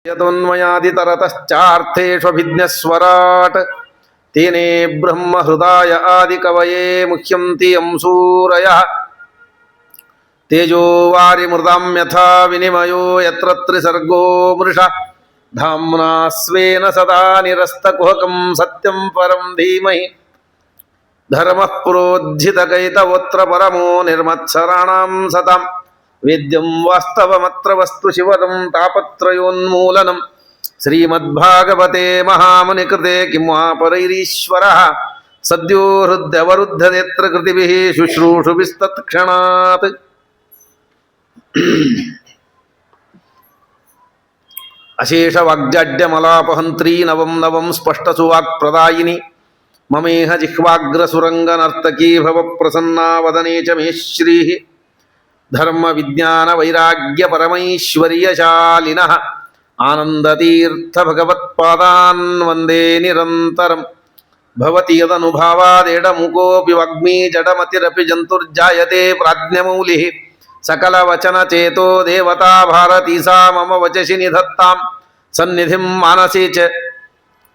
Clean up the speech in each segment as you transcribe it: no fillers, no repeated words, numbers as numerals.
ಯತೋನ್ಮಯಾದಿತರತಶ್ಚಾರ್ಥೇಷ್ವಭಿಜ್ಞಸ್ವರಾಟ್ ತೇನೇ ಬ್ರಹ್ಮ ಹೃದಯ ಆದಿಕವಯೇ ಮುಹ್ಯಂತಿ ಅಂಸೂರಯಃ ತೇಜೋ ವಾರಿಮೃತಾಂ ಯಥಾ ವಿನಿಮಯೋ ಯತ್ರ ತ್ರಿಸರ್ಗೋ ಮೃಷಾ ಧಾಮ್ನಾ ಸ್ವೇನ ಸದಾ ನಿರಸ್ತಕುಹಕಂ ಸತ್ಯಂ ಪರಂ ಧೀಮಹಿ ಧರ್ಮಃ ಪ್ರೋಜ್ಜಿತಕೈತವೋತ್ರ ಪರಮೋ ನಿರ್ಮತ್ಸರಾಣಾಂ ಸತಾಂ ವೇದ್ಯಂ ವಾಸ್ತವಮತ್ರ ವಸ್ತು ಶಿವದಂ ತಾಪತ್ರಯೋನ್ಮೂಲನಂ ಶ್ರೀಮದ್ಭಾಗವತೆ ಮಹಾಮುನಿಕೃತೆ ಕಿಂ ವಾ ಪರೈರೀಶ್ವರಃ ಸದ್ಯೋ ಹೃದಯವರುದ್ಧನೇತ್ರ ಕೃತಿಭಿಃ ಶುಶ್ರೂಷುಭಿಸ್ತತ್ಕ್ಷಣಾತ್. ಅಶೇಷ ವಾಗ್ಜಾಡ್ಯಮಲಾಪಹಂತ್ರೀ ನವಂ ನವಂ ಸ್ಪಷ್ಟಸುವಾಕ್ಪ್ರದಾಯಿನಿ ಮಮೇಹ ಜಿಹ್ವಾಗ್ರಸುರಂಗನರ್ತಕೀ ಭವ ಪ್ರಸನ್ನಾ ವದನೆ ಚ ಮೇ ಶ್ರೀಃ ಧರ್ಮ ವಿಜ್ಞಾನ ವೈರಾಗ್ಯ ಪರಮೈಶ್ವರ್ಯಶಾಲಿನಃ ಆನಂದತೀರ್ಥ ಭಗವತ್ಪಾದಾನ್ ವಂದೇ ನಿರಂತರಂ. ಭವತಿ ಯದನುಭಾವಾದೇಡಮುಕೋಪಿ ವಾಗ್ಮೀ ಜಡಮತಿರಪಿ ಜಂತುರ್ಜಾಯತೆ ಪ್ರಾಜ್ಞಮೌಲಿಃ ಸಕಲವಚನಚೇತೋ ದೇವತಾ ಭಾರತೀ ಸಾ ಮಮ ವಚಸಿ ನಿಧತ್ತಾಂ ಸನ್ನಿಧಿಂ ಮಾನಸೇ ಚ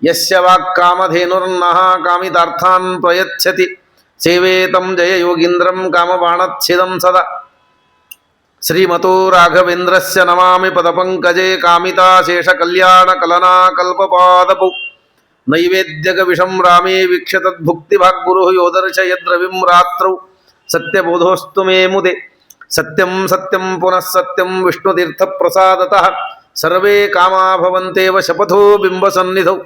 ಯಸ್ಯ ವಾಕ್ಕಾಮಧೇನುರ್ನಃ ಕಾಮಿತಾರ್ಥಾನ್ ಪ್ರಯಚ್ಛತಿ ಸೇವೇತಂ ಜಯ ಯೋಗೀಂದ್ರಂ ಕಾಮಬಾಣಚ್ಛಿದಂ ಸದಾ. ಶ್ರೀಮತೋ ರಾಘವೇಂದ್ರಸ್ಯ ನಮಾಮಿ ಪದಪಂಕಜೇ ಕಾಮಿತಾಶೇಷಕಲ್ಯಾಣಕಲನಾಕಲ್ಪಪಾದಪೌ ನೈವೇದ್ಯಕ ವಿಷಂ ರಾಮೇ ವೀಕ್ಷತದ್ಭುಕ್ತಿಭಾಗ್ಗುರುಃ ಯೋದರ್ಶಯದ್ರವಿಂ ರಾತ್ರೌ ಸತ್ಯಬೋಧೋಸ್ತು ಮೇ ಮುದೆ. ಸತ್ಯಂ ಸತ್ಯಂ ಪುನಃ ಸತ್ಯಂ ವಿಷ್ಣುತೀರ್ಥಪ್ರಸಾದತಃ ಸರ್ವೇ ಕಾಮಾ ಭವಂತೇವ ಶಪಥೋ ಬಿಂಬಸನ್ನಿಧೌ.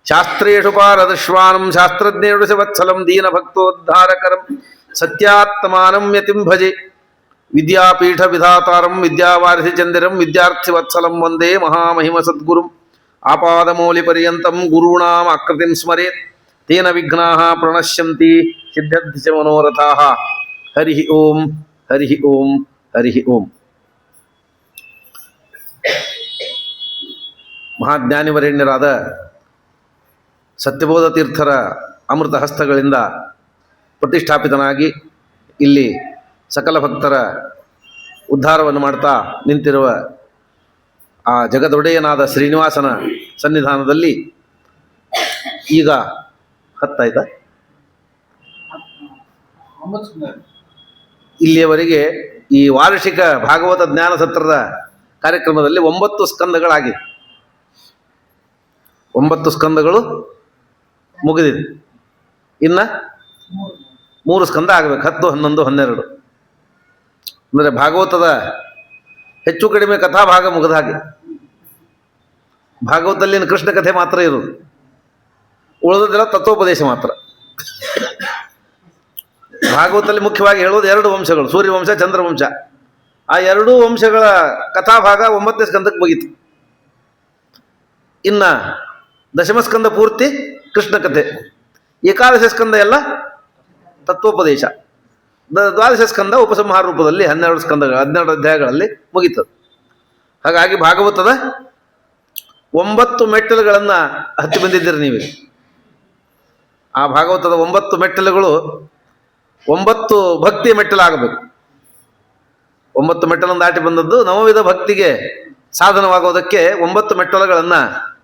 ಶಾಸ್ತ್ರೇಷು ಪಾರದಶ್ವಾನಂ ಶಾಸ್ತ್ರಜ್ಞೇಷು ವತ್ಸಲಂ ದೀನಭಕ್ತೋದ್ಧಾರಕರಂ ಸತ್ಯಾತ್ಮಾನಂ ಯತಿಂ ಭಜೆ. ವಿದ್ಯಾಪೀಠ ವಿಧಾತಾರಂ ವಿದ್ಯಾವಾರಿಧಿ ಚಂದಿರಂ ವಿದ್ಯಾರ್ಥಿವತ್ಸಲಂ ವಂದೇ ಮಹಾಮಹಿಮ ಸದ್ಗುರುಂ. ಆಪಾದಮೌಲಿಪರ್ಯಂತಂ ಗುರುಣಾಂ ಆಕೃತಿಂ ಸ್ಮರೇತ್ ತೇನ ವಿಘ್ನಾಃ ಪ್ರಣಶ್ಯಂತಿ ಸಿದ್ಧ್ಯಂತಿ ಚ ಮನೋರಥಾಃ. ಹರಿ ಓಂ ಹರಿ ಓಂ ಹರಿ ಓಂ. ಮಹಾಜ್ಞಾನಿವರೇಣ್ಯರಾದ ಸತ್ಯಬೋಧ ತೀರ್ಥರ ಅಮೃತ ಹಸ್ತಗಳಿಂದ ಪ್ರತಿಷ್ಠಾಪಿತನಾಗಿ ಇಲ್ಲಿ ಸಕಲ ಭಕ್ತರ ಉದ್ಧಾರವನ್ನು ಮಾಡ್ತಾ ನಿಂತಿರುವ ಆ ಜಗದೊಡೆಯನಾದ ಶ್ರೀನಿವಾಸನ ಸನ್ನಿಧಾನದಲ್ಲಿ ಈಗ ಹತ್ತಾಯ್ತಾ ಇಲ್ಲಿಯವರೆಗೆ ಈ ವಾರ್ಷಿಕ ಭಾಗವತ ಜ್ಞಾನ ಸತ್ರದ ಕಾರ್ಯಕ್ರಮದಲ್ಲಿ 9 ಸ್ಕಂದಗಳಾಗಿವೆ. 9 ಸ್ಕಂದಗಳು ಮುಗಿದಿದೆ. ಇನ್ನು 3 ಸ್ಕಂದ ಆಗಬೇಕು. 10, 11, 12 ಅಂದರೆ ಭಾಗವತದ ಹೆಚ್ಚು ಕಡಿಮೆ ಕಥಾಭಾಗ ಮುಗಿದ ಹಾಗೆ. ಭಾಗವತದಲ್ಲಿನ ಕೃಷ್ಣ ಕಥೆ ಮಾತ್ರ ಇರೋದು, ಉಳಿದದೆಲ್ಲ ತತ್ವೋಪದೇಶ ಮಾತ್ರ. ಭಾಗವತದಲ್ಲಿ ಮುಖ್ಯವಾಗಿ ಹೇಳೋದು 2 ವಂಶಗಳು, ಸೂರ್ಯವಂಶ ಚಂದ್ರವಂಶ. ಆ 2 ವಂಶಗಳ ಕಥಾಭಾಗ 9ನೇ ಸ್ಕಂದಕ್ಕೆ ಮುಗೀತು. ಇನ್ನು ದಶಮಸ್ಕಂದ ಪೂರ್ತಿ ಕೃಷ್ಣ ಕಥೆ, ಏಕಾದಶ ಸ್ಕಂದ ಎಲ್ಲ ತತ್ವೋಪದೇಶ, ದ್ವಾದಶ ಸ್ಕಂದ ಉಪಸಂಹಾರ ರೂಪದಲ್ಲಿ 12 ಸ್ಕಂದಗಳು 12 ಅಧ್ಯಾಯಗಳಲ್ಲಿ ಮುಗೀತದೆ. ಹಾಗಾಗಿ ಭಾಗವತದ 9 ಮೆಟ್ಟಲುಗಳನ್ನು ಹತ್ತಿ ಬಂದಿದ್ದೀರಿ ನೀವು. ಆ ಭಾಗವತದ 9 ಮೆಟ್ಟಲುಗಳು 9 ಭಕ್ತಿಯ ಮೆಟ್ಟಲಾಗಬೇಕು. 9 ಮೆಟ್ಟಲನ್ನು ದಾಟಿ ಬಂದದ್ದು ನವವಿಧ ಭಕ್ತಿಗೆ ಸಾಧನವಾಗೋದಕ್ಕೆ 9 ಮೆಟ್ಟಲುಗಳನ್ನು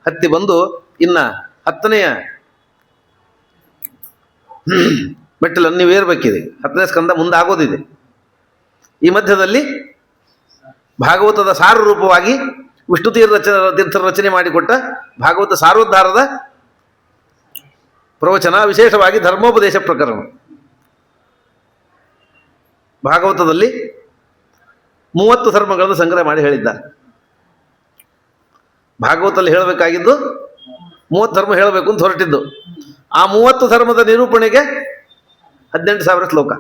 ಹತ್ತಿ ಬಂದು ಇನ್ನು 10ನೆಯ ಮೆಟ್ಟಲನ್ನು ನೀವು ಏರ್ಬೇಕಿದೆ. 10ನೇ ಸ್ಕಂದ ಮುಂದಾಗೋದಿದೆ. ಈ ಮಧ್ಯದಲ್ಲಿ ಭಾಗವತದ ಸಾರ ರೂಪವಾಗಿ ವಿಷ್ಣು ತೀರ್ಥರ ರಚನೆ ಮಾಡಿಕೊಟ್ಟ ಭಾಗವತ ಸಾರೋದ್ಧಾರದ ಪ್ರವಚನ, ವಿಶೇಷವಾಗಿ ಧರ್ಮೋಪದೇಶ ಪ್ರಕರಣ. ಭಾಗವತದಲ್ಲಿ 30 ಧರ್ಮಗಳನ್ನು ಸಂಗ್ರಹ ಮಾಡಿ ಹೇಳಿದ್ದಾರೆ. ಭಾಗವತದಲ್ಲಿ ಹೇಳಬೇಕಾಗಿದ್ದು 30 ಧರ್ಮ ಹೇಳಬೇಕು ಅಂತ ಹೊರಟಿದ್ದು. ಆ 30 ಧರ್ಮದ ನಿರೂಪಣೆಗೆ 18,000 ಶ್ಲೋಕ.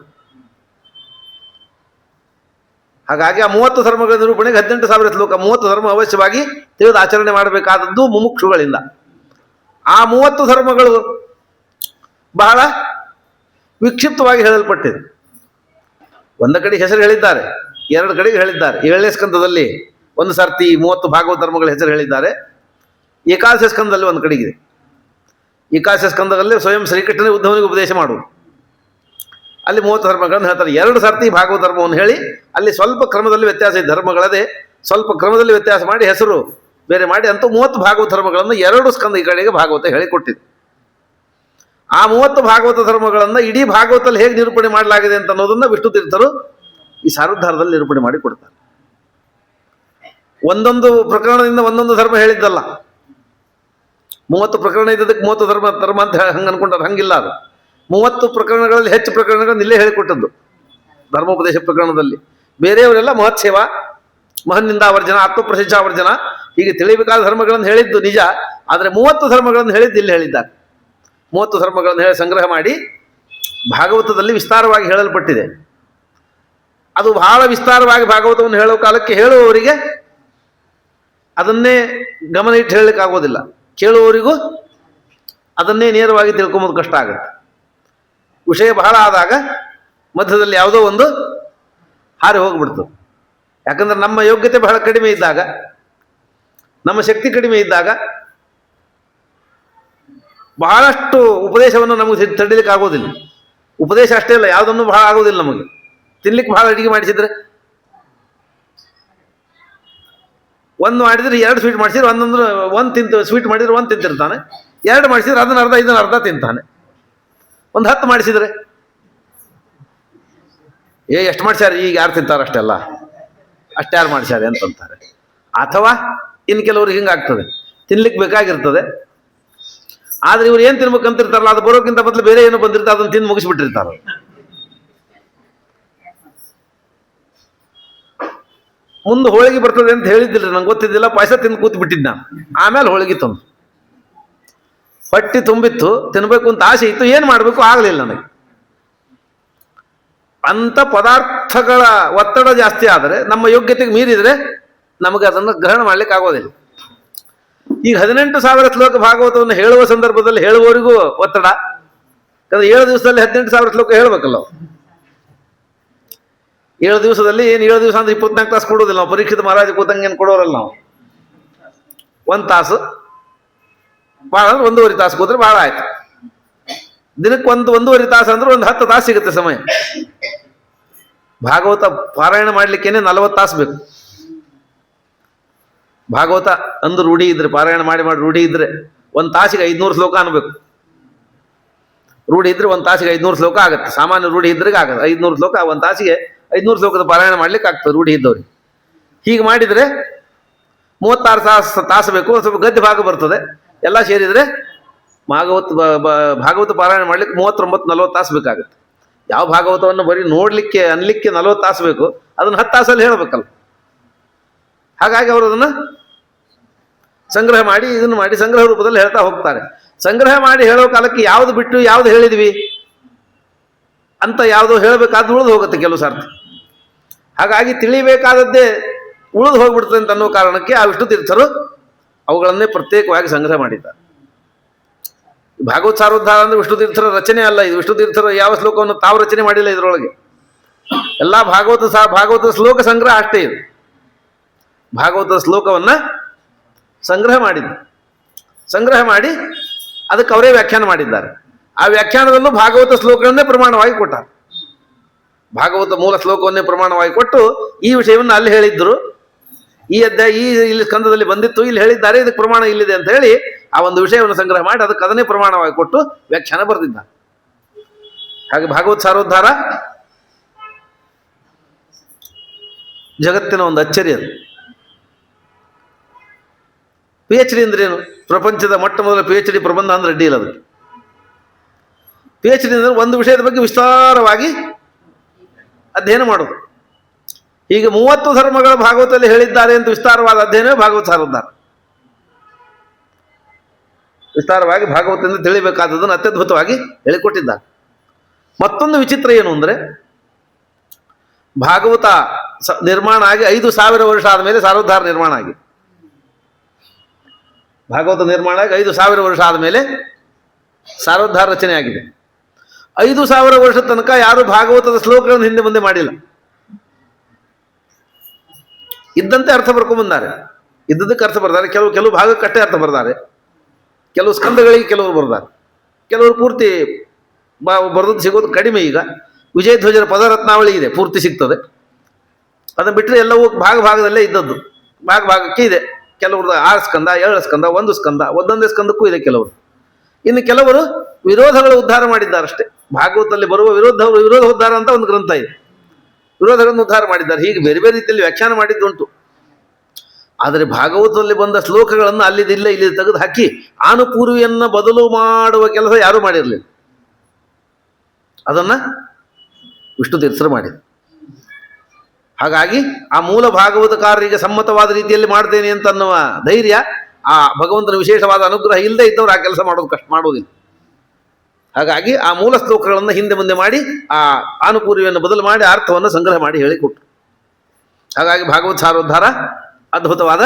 ಹಾಗಾಗಿ ಆ 30 ಧರ್ಮಗಳ ನಿರೂಪಣೆಗೆ 18,000 ಶ್ಲೋಕ. 30 ಧರ್ಮ ಅವಶ್ಯವಾಗಿ ತಿಳಿದು ಆಚರಣೆ ಮಾಡಬೇಕಾದದ್ದು ಮುಮುಕ್ಷುಗಳಿಂದ. ಆ 30 ಧರ್ಮಗಳು ಬಹಳ ವಿಕ್ಷಿಪ್ತವಾಗಿ ಹೇಳಲ್ಪಟ್ಟಿದೆ. ಒಂದು ಕಡೆಗೆ ಹೆಸರು ಹೇಳಿದ್ದಾರೆ, 2 ಕಡೆಗೆ ಹೇಳಿದ್ದಾರೆ. 7ನೇ ಸ್ಕಂದದಲ್ಲಿ ಒಂದು ಸರ್ತಿ 30 ಭಾಗವತ ಧರ್ಮಗಳ ಹೆಸರು ಹೇಳಿದ್ದಾರೆ. ಏಕಾದಶ ಸ್ಕಂದದಲ್ಲಿ ಒಂದು ಕಡೆಗಿದೆ. ಏಕಾದಶ ಸ್ಕಂದದಲ್ಲಿ ಸ್ವಯಂ ಶ್ರೀಕೃಷ್ಣನೇ ಉದ್ಧವನಿಗೆ ಉಪದೇಶ ಮಾಡುವುದು. ಅಲ್ಲಿ 30 ಧರ್ಮಗಳನ್ನು ಹೇಳ್ತಾರೆ. 2 ಸರ್ತಿ ಭಾಗವತ ಧರ್ಮವನ್ನು ಹೇಳಿ ಅಲ್ಲಿ ಸ್ವಲ್ಪ ಕ್ರಮದಲ್ಲಿ ವ್ಯತ್ಯಾಸ ಇದೆ. ಧರ್ಮಗಳದೇ ಸ್ವಲ್ಪ ಕ್ರಮದಲ್ಲಿ ವ್ಯತ್ಯಾಸ ಮಾಡಿ ಹೆಸರು ಬೇರೆ ಮಾಡಿ ಅಂತೂ 30 ಭಾಗವತ ಧರ್ಮಗಳನ್ನು 2 ಸ್ಕಂದಗಳಿಗೆ ಭಾಗವತ ಹೇಳಿಕೊಟ್ಟಿದೆ. ಆ 30 ಭಾಗವತ ಧರ್ಮಗಳನ್ನು ಇಡೀ ಭಾಗವತದಲ್ಲಿ ಹೇಗೆ ನಿರೂಪಣೆ ಮಾಡಲಾಗಿದೆ ಅಂತ ಅನ್ನೋದನ್ನು ವಿಷ್ಣು ತೀರ್ಥರು ಈ ಸಾರೋದ್ಧಾರದಲ್ಲಿ ನಿರೂಪಣೆ ಮಾಡಿ ಕೊಡ್ತಾರೆ. ಒಂದೊಂದು ಪ್ರಕರಣದಿಂದ ಒಂದೊಂದು ಧರ್ಮ ಹೇಳಿದ್ದಲ್ಲ. 30 ಪ್ರಕರಣ ಇದ್ದದಕ್ಕೆ 30 ಧರ್ಮ ಅಂತ ಹಂಗೆ ಅನ್ಕೊಂಡ್ರೆ ಹಂಗಿಲ್ಲ. ಅದು 30 ಪ್ರಕರಣಗಳಲ್ಲಿ ಹೆಚ್ಚು ಪ್ರಕರಣಗಳನ್ನು ಇಲ್ಲೇ ಹೇಳಿಕೊಟ್ಟದ್ದು ಧರ್ಮೋಪದೇಶ ಪ್ರಕರಣದಲ್ಲಿ. ಬೇರೆಯವರೆಲ್ಲ ಮಹತ್ಸೇವ, ಮಹನ್ನಿಂದಾವರ್ಜನ, ಆತ್ಮಪ್ರಶಂಸಾವರ್ಜನ ಹೀಗೆ ತಿಳಿಬೇಕಾದ ಧರ್ಮಗಳನ್ನು ಹೇಳಿದ್ದು ನಿಜ. ಆದರೆ 30 ಧರ್ಮಗಳನ್ನು ಹೇಳಿದ್ದು ಇಲ್ಲಿ ಹೇಳಿದ್ದಾರೆ. 30 ಧರ್ಮಗಳನ್ನು ಹೇಳಿ ಸಂಗ್ರಹ ಮಾಡಿ ಭಾಗವತದಲ್ಲಿ ವಿಸ್ತಾರವಾಗಿ ಹೇಳಲ್ಪಟ್ಟಿದೆ. ಅದು ಬಹಳ ವಿಸ್ತಾರವಾಗಿ ಭಾಗವತವನ್ನು ಹೇಳೋ ಕಾಲಕ್ಕೆ ಹೇಳುವವರಿಗೆ ಅದನ್ನೇ ಗಮನ ಇಟ್ಟು ಹೇಳಲಿಕ್ಕಾಗೋದಿಲ್ಲ. ಕೇಳುವವರಿಗೂ ಅದನ್ನೇ ನೇರವಾಗಿ ತಿಳ್ಕೊಂಬೋದು ಕಷ್ಟ ಆಗುತ್ತೆ. ವಿಷಯ ಬಹಳ ಆದಾಗ ಮಧ್ಯದಲ್ಲಿ ಯಾವುದೋ ಒಂದು ಹಾರಿ ಹೋಗ್ಬಿಡ್ತದೆ. ಯಾಕಂದ್ರೆ ನಮ್ಮ ಯೋಗ್ಯತೆ ಬಹಳ ಕಡಿಮೆ ಇದ್ದಾಗ, ನಮ್ಮ ಶಕ್ತಿ ಕಡಿಮೆ ಇದ್ದಾಗ ಬಹಳಷ್ಟು ಉಪದೇಶವನ್ನು ನಮಗೆ ತಡಿಲಿಕ್ಕೆ ಆಗೋದಿಲ್ಲ. ಉಪದೇಶ ಅಷ್ಟೇ ಅಲ್ಲ, ಯಾವುದನ್ನು ಬಹಳ ಆಗೋದಿಲ್ಲ ನಮಗೆ. ತಿನ್ಲಿಕ್ಕೆ ಬಹಳ ಅಡಿಗೆ ಮಾಡಿಸಿದ್ರೆ ಒಂದು ಮಾಡಿದ್ರೆ 2 ಸ್ವೀಟ್ ಮಾಡಿಸಿದ್ರೆ ಒಂದು ಸ್ವೀಟ್ ಮಾಡಿದ್ರೆ 1 ತಿಂತಿರ್ತಾನೆ. 2 ಮಾಡಿಸಿದ್ರೆ ಅದನ್ನ ಅರ್ಧ ಇದನ್ನ ಅರ್ಧ ತಿಂತಾನೆ. ಒಂದು 10 ಮಾಡಿಸಿದ್ರೆ ಎಷ್ಟು ಮಾಡಿಸ್ಯಾರ, ಈಗ ಯಾರು ತಿಂತಾರೆ ಅಷ್ಟೆಲ್ಲ, ಅಷ್ಟ್ಯಾರು ಮಾಡಿಸ್ಯಾರೆ ಅಂತಂತಾರೆ. ಅಥವಾ ಇನ್ನು ಕೆಲವ್ರಿಗೆ ಹಿಂಗಾಗ್ತದೆ, ತಿನ್ಲಿಕ್ಕೆ ಬೇಕಾಗಿರ್ತದೆ, ಆದ್ರೆ ಇವ್ರು ಏನು ತಿನ್ಬೇಕಂತಿರ್ತಾರಲ್ಲ ಅದು ಬರೋಕ್ಕಿಂತ ಮೊದಲು ಬೇರೆ ಏನೋ ಬಂದಿರ್ತಾರೆ, ಅದನ್ನು ತಿಂದು ಮುಗಿಸ್ಬಿಟ್ಟಿರ್ತಾರೆ. ಮುಂದೆ ಹೋಳಿಗೆ ಬರ್ತದೆ ಅಂತ ಹೇಳಿದ್ದಿಲ್ಲ, ನಂಗೆ ಗೊತ್ತಿದ್ದಿಲ್ಲ. ಪಾಯಸ ತಿಂದು ಕೂತ್ ಬಿಟ್ಟಿದ್ದ ನಾನು. ಆಮೇಲೆ ಹೋಳಿಗೆ ತಂದು ಹೊಟ್ಟಿ ತುಂಬಿತ್ತು, ತಿನ್ಬೇಕು ಅಂತ ಆಸೆ ಇತ್ತು, ಏನು ಮಾಡಬೇಕು ಆಗಲಿಲ್ಲ ನನಗೆ. ಅಂಥ ಪದಾರ್ಥಗಳ ಒತ್ತಡ ಜಾಸ್ತಿ ಆದರೆ, ನಮ್ಮ ಯೋಗ್ಯತೆಗೆ ಮೀರಿದರೆ ನಮಗೆ ಅದನ್ನು ಗ್ರಹಣ ಮಾಡ್ಲಿಕ್ಕೆ ಆಗೋದಿಲ್ಲ. ಈಗ 18,000 ಶ್ಲೋಕ ಭಾಗವತವನ್ನು ಹೇಳುವ ಸಂದರ್ಭದಲ್ಲಿ ಹೇಳುವವರಿಗೂ ಒತ್ತಡ. ಯಾಕಂದ್ರೆ 7 ದಿವಸದಲ್ಲಿ 18,000 ಶ್ಲೋಕ ಹೇಳ್ಬೇಕಲ್ಲ. 7 ದಿವಸದಲ್ಲಿ ಏನು 7 ದಿವಸ ಅಂದ್ರೆ 24 ತಾಸು ಕೊಡೋದಿಲ್ಲ ನಾವು. ಪರೀಕ್ಷಿತ ಮಹಾರಾಜ ಕೂತಂಗೆ ಏನು ಕೊಡೋರಲ್ಲ ನಾವು. 1 ತಾಸು ಭಾಳ ಅಂದ್ರೆ 1.5 ತಾಸು ಕೂತ್ರೆ ಭಾಳ ಆಯ್ತು. ದಿನಕ್ಕೆ 1.5 ತಾಸು ಅಂದ್ರೆ ಒಂದು 10 ತಾಸು ಸಿಗುತ್ತೆ ಸಮಯ. ಭಾಗವತ ಪಾರಾಯಣ ಮಾಡ್ಲಿಕ್ಕೇನೆ 40 ತಾಸು ಬೇಕು. ಭಾಗವತ ಅಂದು ರೂಢಿ ಇದ್ರೆ, ಪಾರಾಯಣ ಮಾಡಿ ರೂಢಿ ಇದ್ರೆ 1 ತಾಸಿಗೆ 500 ಶ್ಲೋಕ ಅನ್ಬೇಕು. ರೂಢಿ ಇದ್ರೆ 1 ತಾಸಿಗೆ 500 ಶ್ಲೋಕ ಆಗುತ್ತೆ. ಸಾಮಾನ್ಯ ರೂಢಿ ಇದ್ರಿಗೆ ಆಗುತ್ತೆ 500 ಶ್ಲೋಕ. 1 ತಾಸಿಗೆ 500 ಶ್ಲೋಕದ ಪಾರಾಯಣ ಮಾಡ್ಲಿಕ್ಕೆ ಆಗ್ತದೆ ರೂಢಿ ಇದ್ದವ್ರಿಗೆ. ಹೀಗೆ ಮಾಡಿದರೆ 36 ತಾಸು ಬೇಕು. ಸ್ವಲ್ಪ ಗದ್ಯ ಭಾಗ ಬರ್ತದೆ, ಎಲ್ಲ ಸೇರಿದರೆ ಭಾಗವತ ಪಾರಾಯಣ ಮಾಡ್ಲಿಕ್ಕೆ 39-40 ತಾಸು ಬೇಕಾಗುತ್ತೆ. ಯಾವ ಭಾಗವತವನ್ನು ಬರೀ ನೋಡ್ಲಿಕ್ಕೆ ಅನ್ಲಿಕ್ಕೆ 40 ತಾಸು ಬೇಕು, ಅದನ್ನು 10 ತಾಸಲ್ಲಿ ಹೇಳಬೇಕಲ್ಲ. ಹಾಗಾಗಿ ಅವರು ಅದನ್ನು ಸಂಗ್ರಹ ಮಾಡಿ ಇದನ್ನು ಮಾಡಿ ಸಂಗ್ರಹ ರೂಪದಲ್ಲಿ ಹೇಳ್ತಾ ಹೋಗ್ತಾರೆ. ಸಂಗ್ರಹ ಮಾಡಿ ಹೇಳೋ ಕಾಲಕ್ಕೆ ಯಾವುದು ಬಿಟ್ಟು ಯಾವುದು ಹೇಳಿದ್ವಿ ಅಂತ ಯಾವುದೋ ಹೇಳಬೇಕಾದ್ದು ಉಳಿದು ಹೋಗುತ್ತೆ ಕೆಲವು ಸಾರ್ತಿ. ಹಾಗಾಗಿ ತಿಳಿಬೇಕಾದದ್ದೇ ಉಳಿದು ಹೋಗ್ಬಿಡ್ತದೆ ಅಂತ ಅನ್ನೋ ಕಾರಣಕ್ಕೆ ಆ ವಿಷ್ಣು ತೀರ್ಥರು ಅವುಗಳನ್ನೇ ಪ್ರತ್ಯೇಕವಾಗಿ ಸಂಗ್ರಹ ಮಾಡಿದ್ದಾರೆ. ಭಾಗವತ ಸಾರೋದ್ಧಾರ ಅಂದ್ರೆ ವಿಷ್ಣು ತೀರ್ಥರ ರಚನೆ ಅಲ್ಲ. ಇದು ವಿಷ್ಣು ತೀರ್ಥರ ಯಾವ ಶ್ಲೋಕವನ್ನು ತಾವು ರಚನೆ ಮಾಡಿಲ್ಲ. ಇದರೊಳಗೆ ಎಲ್ಲ ಭಾಗವತ ಶ್ಲೋಕ ಸಂಗ್ರಹ ಅಷ್ಟೇ. ಇದು ಭಾಗವತದ ಶ್ಲೋಕವನ್ನ ಸಂಗ್ರಹ ಮಾಡಿದ್ದು. ಸಂಗ್ರಹ ಮಾಡಿ ಅದಕ್ಕೆ ಅವರೇ ವ್ಯಾಖ್ಯಾನ ಮಾಡಿದ್ದಾರೆ. ಆ ವ್ಯಾಖ್ಯಾನದಲ್ಲೂ ಭಾಗವತ ಶ್ಲೋಕವನ್ನೇ ಪ್ರಮಾಣವಾಗಿ ಕೊಟ್ಟಾರೆ. ಭಾಗವತ ಮೂಲ ಶ್ಲೋಕವನ್ನೇ ಪ್ರಮಾಣವಾಗಿ ಕೊಟ್ಟು ಈ ವಿಷಯವನ್ನು ಅಲ್ಲಿ ಹೇಳಿದ್ರು, ಈ ಅಧ್ಯಾಯ ಇಲ್ಲಿ ಸ್ಕಂದದಲ್ಲಿ ಬಂದಿತ್ತು, ಇಲ್ಲಿ ಹೇಳಿದ್ದಾರೆ, ಇದಕ್ಕೆ ಪ್ರಮಾಣ ಇಲ್ಲಿದೆ ಅಂತ ಹೇಳಿ ಆ ಒಂದು ವಿಷಯವನ್ನು ಸಂಗ್ರಹ ಮಾಡಿ ಅದಕ್ಕೆ ಅದನ್ನೇ ಪ್ರಮಾಣವಾಗಿ ಕೊಟ್ಟು ವ್ಯಾಖ್ಯಾನ ಬರೆದಿದ್ದಾರೆ. ಹಾಗೆ ಭಾಗವತ ಸಾರೋದ್ಧಾರ ಜಗತ್ತಿನ ಒಂದು ಅಚ್ಚರಿ. ಅದು PhD ಅಂದ್ರೇನು? ಪ್ರಪಂಚದ ಮೊಟ್ಟ ಮೊದಲ PhD ಪ್ರಬಂಧ ಅಂದ್ರೆ ಅಡ್ಡಿ ಇಲ್ಲ. ಅದಕ್ಕೆ PhD ಅಂದ್ರೆ ಒಂದು ವಿಷಯದ ಬಗ್ಗೆ ವಿಸ್ತಾರವಾಗಿ ಅಧ್ಯಯನ ಮಾಡೋದು. ಹೀಗೆ 30 ಧರ್ಮಗಳ ಭಾಗವತದಲ್ಲಿ ಹೇಳಿದ್ದಾರೆ ಅಂತ ವಿಸ್ತಾರವಾದ ಅಧ್ಯಯನವೇ ಭಾಗವತ ಸಾರೋದ್ಧಾರ. ವಿಸ್ತಾರವಾಗಿ ಭಾಗವತದಿಂದ ತಿಳಿಬೇಕಾದದನ್ನು ಅತ್ಯದ್ಭುತವಾಗಿ ಹೇಳಿಕೊಟ್ಟಿದ್ದಾರೆ. ಮತ್ತೊಂದು ವಿಚಿತ್ರ ಏನು ಅಂದರೆ, ಭಾಗವತ ನಿರ್ಮಾಣ ಆಗಿ 5,000 ವರ್ಷ ಆದಮೇಲೆ ಸಾರೋದ್ಧಾರ ನಿರ್ಮಾಣ ಆಗಿದೆ. ಭಾಗವತ ನಿರ್ಮಾಣ ಆಗಿ 5,000 ವರ್ಷ ಆದಮೇಲೆ ಸಾರೋದ್ಧಾರ ರಚನೆ ಆಗಿದೆ. 5,000 ವರ್ಷದ ತನಕ ಯಾರು ಭಾಗವತದ ಶ್ಲೋಕಗಳನ್ನು ಹಿಂದೆ ಮುಂದೆ ಮಾಡಿಲ್ಲ. ಇದ್ದಂತೆ ಅರ್ಥ ಬರ್ಕೊಂಡ್ಬಂದಾರೆ, ಇದ್ದದಕ್ಕೆ ಅರ್ಥ ಬರ್ತಾರೆ. ಕೆಲವು ಭಾಗಕ್ಕಷ್ಟೇ ಅರ್ಥ ಬರ್ತಾರೆ, ಕೆಲವು ಸ್ಕಂದಗಳಿಗೆ ಕೆಲವರು ಬರ್ತಾರೆ, ಕೆಲವರು ಪೂರ್ತಿ ಬರೆದದ್ದು ಸಿಗೋದು ಕಡಿಮೆ. ಈಗ ವಿಜಯಧ್ವಜರ ಪದರತ್ನಾವಳಿ ಇದೆ, ಪೂರ್ತಿ ಸಿಗ್ತದೆ. ಅದನ್ನು ಬಿಟ್ಟರೆ ಎಲ್ಲವೂ ಭಾಗದಲ್ಲೇ ಇದ್ದದ್ದು, ಭಾಗಕ್ಕೆ ಇದೆ. ಕೆಲವ್ರದ್ದು 6 ಸ್ಕಂದ, 7 ಸ್ಕಂದ, 1 ಸ್ಕಂದ, ಒಂದೊಂದೇ ಸ್ಕಂದಕ್ಕೂ ಇದೆ ಕೆಲವರು. ಇನ್ನು ಕೆಲವರು ವಿರೋಧಗಳು ಉದ್ಧಾರ ಮಾಡಿದ್ದಾರಷ್ಟೇ. ಭಾಗವತದಲ್ಲಿ ಬರುವ ವಿರೋಧ ಉದ್ಧಾರ ಅಂತ ಒಂದು ಗ್ರಂಥ ಇದೆ, ವಿರೋಧಗಳನ್ನು ಉದ್ಧಾರ ಮಾಡಿದ್ದಾರೆ. ಹೀಗೆ ಬೇರೆ ಬೇರೆ ರೀತಿಯಲ್ಲಿ ವ್ಯಾಖ್ಯಾನ ಮಾಡಿದ್ದುಂಟು. ಆದರೆ ಭಾಗವತದಲ್ಲಿ ಬಂದ ಶ್ಲೋಕಗಳನ್ನು ಅಲ್ಲಿದಿಲ್ಲ ಇಲ್ಲಿ ತೆಗೆದು ಹಾಕಿ ಆನುಪೂರ್ವಿಯನ್ನು ಬದಲು ಮಾಡುವ ಕೆಲಸ ಯಾರೂ ಮಾಡಿರಲಿಲ್ಲ. ಅದನ್ನು ವಿಷ್ಣು ತೀರ್ಥರು ಮಾಡಿದ. ಹಾಗಾಗಿ ಆ ಮೂಲ ಭಾಗವತಕಾರರಿಗೆ ಸಮ್ಮತವಾದ ರೀತಿಯಲ್ಲಿ ಮಾಡ್ತೇನೆ ಅಂತ ಅನ್ನುವ ಧೈರ್ಯ, ಆ ಭಗವಂತನ ವಿಶೇಷವಾದ ಅನುಗ್ರಹ ಇಲ್ಲದೆ ಇದ್ದವರು ಆ ಕೆಲಸ ಮಾಡೋದಿಲ್ಲ. ಹಾಗಾಗಿ ಆ ಮೂಲ ಶ್ಲೋಕಗಳನ್ನು ಹಿಂದೆ ಮುಂದೆ ಮಾಡಿ ಆ ಆನುಪೂರ್ವಿಯನ್ನು ಬದಲು ಮಾಡಿ ಅರ್ಥವನ್ನು ಸಂಗ್ರಹ ಮಾಡಿ ಹೇಳಿಕೊಟ್ರು. ಹಾಗಾಗಿ ಭಾಗವತ ಸಾರೋದ್ಧಾರ ಅದ್ಭುತವಾದ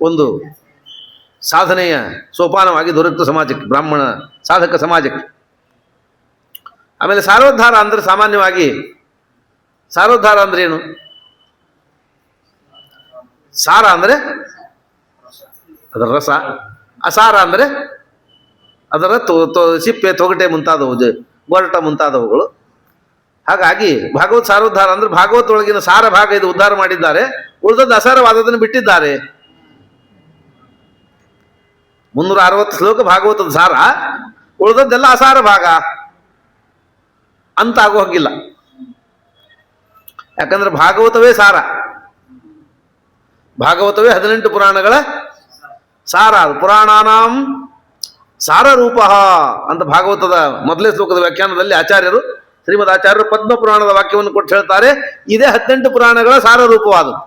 ಒಂದು ಸಾಧನೆಯ ಸೋಪಾನವಾಗಿ ದೊರೆತು ಸಮಾಜಕ್ಕೆ, ಬ್ರಾಹ್ಮಣ ಸಾಧಕ ಸಮಾಜಕ್ಕೆ. ಆಮೇಲೆ ಸಾರೋದ್ಧಾರ ಅಂದರೆ ಸಾಮಾನ್ಯವಾಗಿ ಸಾರೋದ್ಧಾರ ಅಂದ್ರೆ ಏನು? ಸಾರ ಅಂದರೆ ಅದರ ರಸ, ಅಸಾರ ಅಂದರೆ ಅದರ ಸಿಪ್ಪೆ, ತೊಗಟೆ ಮುಂತಾದವು, ಗೊರಟ ಮುಂತಾದವುಗಳು. ಹಾಗಾಗಿ ಭಾಗವತ ಸಾರೋದ್ಧಾರ ಅಂದ್ರೆ ಭಾಗವತೊಳಗಿನ ಸಾರ ಭಾಗ ಇದು ಉದ್ಧಾರ ಮಾಡಿದ್ದಾರೆ, ಉಳಿದದ್ದು ಅಸಾರವಾದದನ್ನು ಬಿಟ್ಟಿದ್ದಾರೆ. 360 ಶ್ಲೋಕ ಭಾಗವತದ ಸಾರ, ಉಳಿದದ್ದೆಲ್ಲ ಅಸಾರ ಭಾಗ ಅಂತ ಆಗೋ ಹಾಗಿಲ್ಲ. ಯಾಕಂದ್ರೆ ಭಾಗವತವೇ ಸಾರ, ಭಾಗವತವೇ 18 ಪುರಾಣಗಳ ಸಾರ. ಪುರಾಣಾನಾಂ ಸಾರ ರೂಪ ಅಂತ ಭಾಗವತದ ಮೊದಲೇ ಶ್ಲೋಕದ ವ್ಯಾಖ್ಯಾನದಲ್ಲಿ ಆಚಾರ್ಯರು, ಶ್ರೀಮದ್ ಆಚಾರ್ಯರು ಪದ್ಮ ಪುರಾಣದ ವಾಕ್ಯವನ್ನು ಕೊಟ್ಟು ಹೇಳ್ತಾರೆ, ಇದೇ 18 ಪುರಾಣಗಳ ಸಾರ ರೂಪವಾದದ್ದು.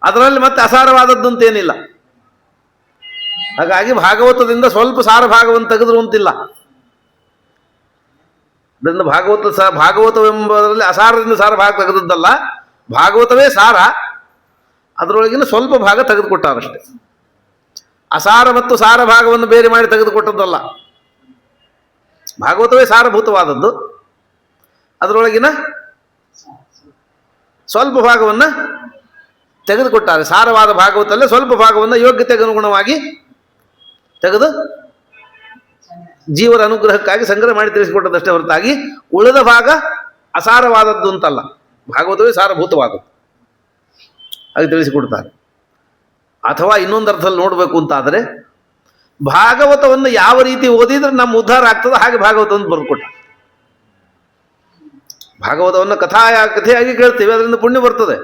ಅದರಲ್ಲಿ ಮತ್ತೆ ಅಸಾರವಾದದ್ದು ಅಂತೇನಿಲ್ಲ. ಹಾಗಾಗಿ ಭಾಗವತದಿಂದ ಸ್ವಲ್ಪ ಸಾರ ಭಾಗವನ್ನು ತೆಗೆದ್ರು ಅಂತಿಲ್ಲ. ಅದರಿಂದ ಭಾಗವತವೆಂಬುದರಲ್ಲಿ ಅಸಾರದಿಂದ ಸಾರ ಭಾಗ ತೆಗೆದದ್ದಲ್ಲ, ಭಾಗವತವೇ ಸಾರ, ಅದರೊಳಗಿನ ಸ್ವಲ್ಪ ಭಾಗ ತೆಗೆದುಕೊಟ್ಟಾರಷ್ಟೆ. ಅಸಾರ ಮತ್ತು ಸಾರ ಭಾಗವನ್ನು ಬೇರೆ ಮಾಡಿ ತೆಗೆದುಕೊಟ್ಟದ್ದಲ್ಲ. ಭಾಗವತವೇ ಸಾರಭೂತವಾದದ್ದು, ಅದರೊಳಗಿನ ಸ್ವಲ್ಪ ಭಾಗವನ್ನು ತೆಗೆದುಕೊಟ್ಟಾರೆ. ಸಾರವಾದ ಭಾಗವತಲ್ಲೇ ಸ್ವಲ್ಪ ಭಾಗವನ್ನು ಯೋಗ್ಯತೆಗೆ ಅನುಗುಣವಾಗಿ ತೆಗೆದು ಜೀವರ ಅನುಗ್ರಹಕ್ಕಾಗಿ ಸಂಗ್ರಹ ಮಾಡಿ ತಿಳಿಸಿಕೊಟ್ಟದಷ್ಟೇ ಹೊರತಾಗಿ ಉಳಿದ ಭಾಗ ಅಸಾರವಾದದ್ದು ಅಂತಲ್ಲ, ಭಾಗವತವೇ ಸಾರಭೂತವಾದದ್ದು ಹಾಗೆ ತಿಳಿಸಿಕೊಡ್ತಾರೆ. ಅಥವಾ ಇನ್ನೊಂದು ಅರ್ಥದಲ್ಲಿ ನೋಡಬೇಕು ಅಂತಾದರೆ, ಭಾಗವತವನ್ನು ಯಾವ ರೀತಿ ಓದಿದ್ರೆ ನಮ್ಮ ಉದ್ಧಾರ ಆಗ್ತದೆ ಹಾಗೆ ಭಾಗವತವನ್ನು ಬರೆದುಕೊಟ್ಟ. ಭಾಗವತವನ್ನು ಕಥೆಯಾಗಿ ಕೇಳ್ತೀವಿ, ಅದರಿಂದ ಪುಣ್ಯ ಬರ್ತದೆ.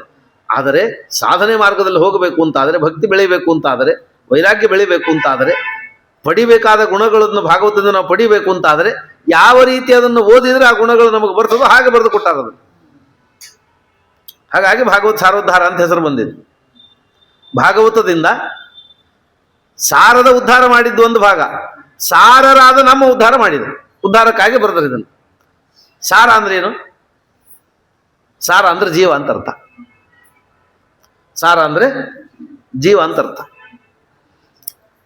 ಆದರೆ ಸಾಧನೆ ಮಾರ್ಗದಲ್ಲಿ ಹೋಗಬೇಕು ಅಂತಾದರೆ, ಭಕ್ತಿ ಬೆಳಿಬೇಕು ಅಂತಾದರೆ, ವೈರಾಗ್ಯ ಬೆಳಿಬೇಕು ಅಂತಾದರೆ, ಪಡಿಬೇಕಾದ ಗುಣಗಳನ್ನು ಭಾಗವತದಿಂದ ನಾವು ಪಡಿಬೇಕು ಅಂತಾದರೆ ಯಾವ ರೀತಿ ಅದನ್ನು ಓದಿದರೆ ಆ ಗುಣಗಳು ನಮಗೆ ಬರ್ತದೋ ಹಾಗೆ ಬರೆದು ಕೊಟ್ಟಾರದು. ಹಾಗಾಗಿ ಭಾಗವತ ಸಾರೋದ್ಧಾರ ಅಂತ ಹೆಸರು ಬಂದಿದೆ. ಭಾಗವತದಿಂದ ಸಾರದ ಉದ್ಧಾರ ಮಾಡಿದ್ದು ಒಂದು ಭಾಗ, ಸಾರರಾದ ನಮ್ಮ ಉದ್ಧಾರ ಮಾಡಿದೆ, ಉದ್ಧಾರಕ್ಕಾಗಿ ಬರೆದ್ರೆ ಇದನ್ನು. ಸಾರ ಅಂದ್ರೆ ಏನು? ಸಾರ ಅಂದ್ರೆ ಜೀವ ಅಂತ ಅರ್ಥ. ಸಾರ ಅಂದ್ರೆ ಜೀವ ಅಂತ ಅರ್ಥ.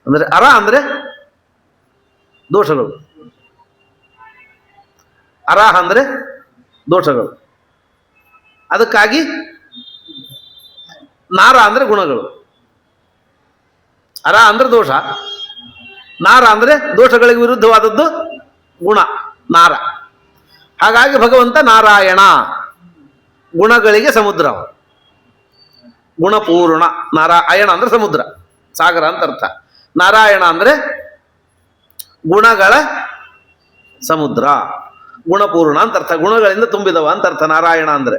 ಅಂದ್ರೆ ಅರ ಅಂದ್ರೆ ದೋಷಗಳು, ಅರಾಹ ಅಂದ್ರೆ ದೋಷಗಳು. ಅದಕ್ಕಾಗಿ ನಾರ ಅಂದ್ರೆ ಗುಣಗಳು. ಅರ ಅಂದ್ರೆ ದೋಷ, ನಾರ ಅಂದ್ರೆ ದೋಷಗಳಿಗೆ ವಿರುದ್ಧವಾದದ್ದು ಗುಣ, ನಾರ. ಹಾಗಾಗಿ ಭಗವಂತ ನಾರಾಯಣ, ಗುಣಗಳಿಗೆ ಸಮುದ್ರ, ಗುಣಪೂರ್ಣ. ನಾರಾಯಣ ಅಂದ್ರೆ ಸಮುದ್ರ, ಸಾಗರ ಅಂತ ಅರ್ಥ. ನಾರಾಯಣ ಅಂದ್ರೆ ಗುಣಗಳ ಸಮುದ್ರ, ಗುಣಪೂರ್ಣ ಅಂತ ಅರ್ಥ, ಗುಣಗಳಿಂದ ತುಂಬಿದವ ಅಂತ ಅರ್ಥ ನಾರಾಯಣ ಅಂದ್ರೆ.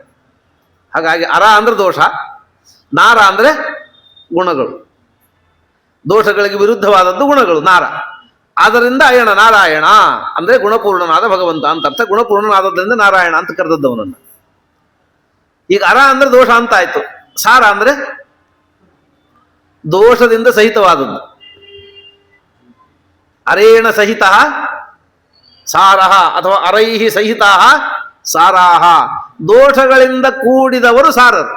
ಹಾಗಾಗಿ ಅರ ಅಂದ್ರೆ ದೋಷ, ನಾರ ಅಂದ್ರೆ ಗುಣಗಳು, ದೋಷಗಳಿಗೆ ವಿರುದ್ಧವಾದದ್ದು ಗುಣಗಳು, ನಾರ. ಆದ್ದರಿಂದ ಅಯಣ ನಾರಾಯಣ ಅಂದ್ರೆ ಗುಣಪೂರ್ಣನಾದ ಭಗವಂತ ಅಂತ ಅರ್ಥ. ಗುಣಪೂರ್ಣನಾದದ್ರಿಂದ ನಾರಾಯಣ ಅಂತ ಕರೆದದ್ದವನನ್ನು. ಈಗ ಅರ ಅಂದ್ರೆ ದೋಷ ಅಂತ ಆಯ್ತು. ಸಾರ ಅಂದ್ರೆ ದೋಷದಿಂದ ಸಹಿತವಾದದ್ದು. ಅರೇಣ ಸಹಿತ ಸಾರಹ ಅಥವಾ ಅರೈಹಿ ಸಹಿತ ಸಾರಾಹ, ದೋಷಗಳಿಂದ ಕೂಡಿದವರು ಸಾರರು,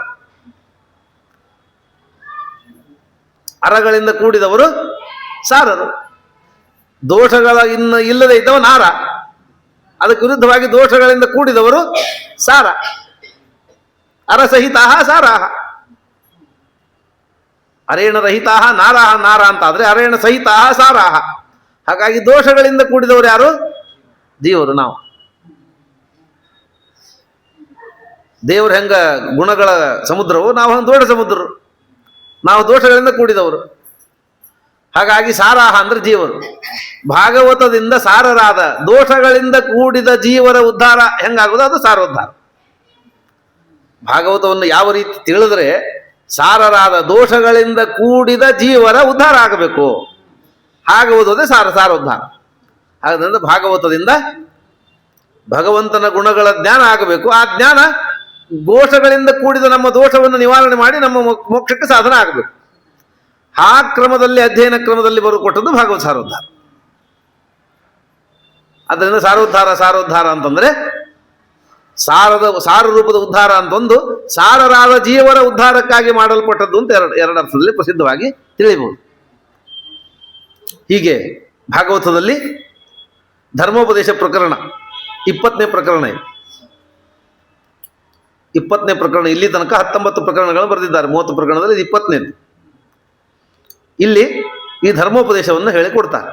ಅರಗಳಿಂದ ಕೂಡಿದವರು ಸಾರರು. ದೋಷಗಳ ಇಲ್ಲದೆ ಇದ್ದವ ನಾರ, ಅದಕ್ಕೆ ವಿರುದ್ಧವಾಗಿ ದೋಷಗಳಿಂದ ಕೂಡಿದವರು ಸಾರ. ಅರಸಹಿತ ಸಾರಾಹ, ಅರೇಣ ರಹಿತ ನಾರಾಹ ನಾರ ಅಂತಾದ್ರೆ ಅರೇಣ ಸಹಿತ ಸಾರಾಹ. ಹಾಗಾಗಿ ದೋಷಗಳಿಂದ ಕೂಡಿದವರು ಯಾರು? ಜೀವರು, ನಾವು. ದೇವರು ಹೆಂಗ ಗುಣಗಳ ಸಮುದ್ರವು, ನಾವು ಹಂಗೆ ದೋಷ ಸಮುದ್ರರು. ನಾವು ದೋಷಗಳಿಂದ ಕೂಡಿದವರು. ಹಾಗಾಗಿ ಸಾರಾಹ ಅಂದ್ರೆ ಜೀವರು. ಭಾಗವತದಿಂದ ಸಾರರಾದ ದೋಷಗಳಿಂದ ಕೂಡಿದ ಜೀವರ ಉದ್ಧಾರ ಹೆಂಗಾಗುವುದು, ಅದು ಸಾರೋದ್ಧಾರ. ಭಾಗವತವನ್ನು ಯಾವ ರೀತಿ ತಿಳಿದ್ರೆ ಸಾರರಾದ ದೋಷಗಳಿಂದ ಕೂಡಿದ ಜೀವರ ಉದ್ಧಾರ ಆಗಬೇಕು, ಹಾಗೆ ಓದೋದೇ ಸಾರೋದ್ಧಾರ. ಹಾಗಾದ್ರಿಂದ ಭಾಗವತದಿಂದ ಭಗವಂತನ ಗುಣಗಳ ಜ್ಞಾನ ಆಗಬೇಕು. ಆ ಜ್ಞಾನ ದೋಷಗಳಿಂದ ಕೂಡಿದ ನಮ್ಮ ದೋಷವನ್ನು ನಿವಾರಣೆ ಮಾಡಿ ನಮ್ಮ ಮೋಕ್ಷಕ್ಕೆ ಸಾಧನ ಆಗಬೇಕು. ಆ ಕ್ರಮದಲ್ಲಿ, ಅಧ್ಯಯನ ಕ್ರಮದಲ್ಲಿ ಕೊಟ್ಟದ್ದು ಭಾಗವತ ಸಾರೋದ್ಧಾರ. ಅದರಿಂದ ಸಾರೋದ್ಧಾರ ಅಂತಂದ್ರೆ ಸಾರ ರೂಪದ ಉದ್ಧಾರ ಅಂತ ಒಂದು, ಸಾರರಾದ ಜೀವರ ಉದ್ಧಾರಕ್ಕಾಗಿ ಮಾಡಲ್ಪಟ್ಟದ್ದು ಅಂತ ಎರಡು ಅರ್ಥದಲ್ಲಿ ಪ್ರಸಿದ್ಧವಾಗಿ ತಿಳಿಯಬಹುದು. ಹೀಗೆ ಭಾಗವತದಲ್ಲಿ ಧರ್ಮೋಪದೇಶ ಪ್ರಕರಣ 20ನೇ ಪ್ರಕರಣ ಇದೆ. 20ನೇ ಪ್ರಕರಣ. ಇಲ್ಲಿ ತನಕ 19 ಪ್ರಕರಣಗಳನ್ನು ಬರೆದಿದ್ದಾರೆ. 30 ಪ್ರಕರಣದಲ್ಲಿ 20ನೇದು. ಇಲ್ಲಿ ಈ ಧರ್ಮೋಪದೇಶವನ್ನು ಹೇಳಿಕೊಡ್ತಾರೆ.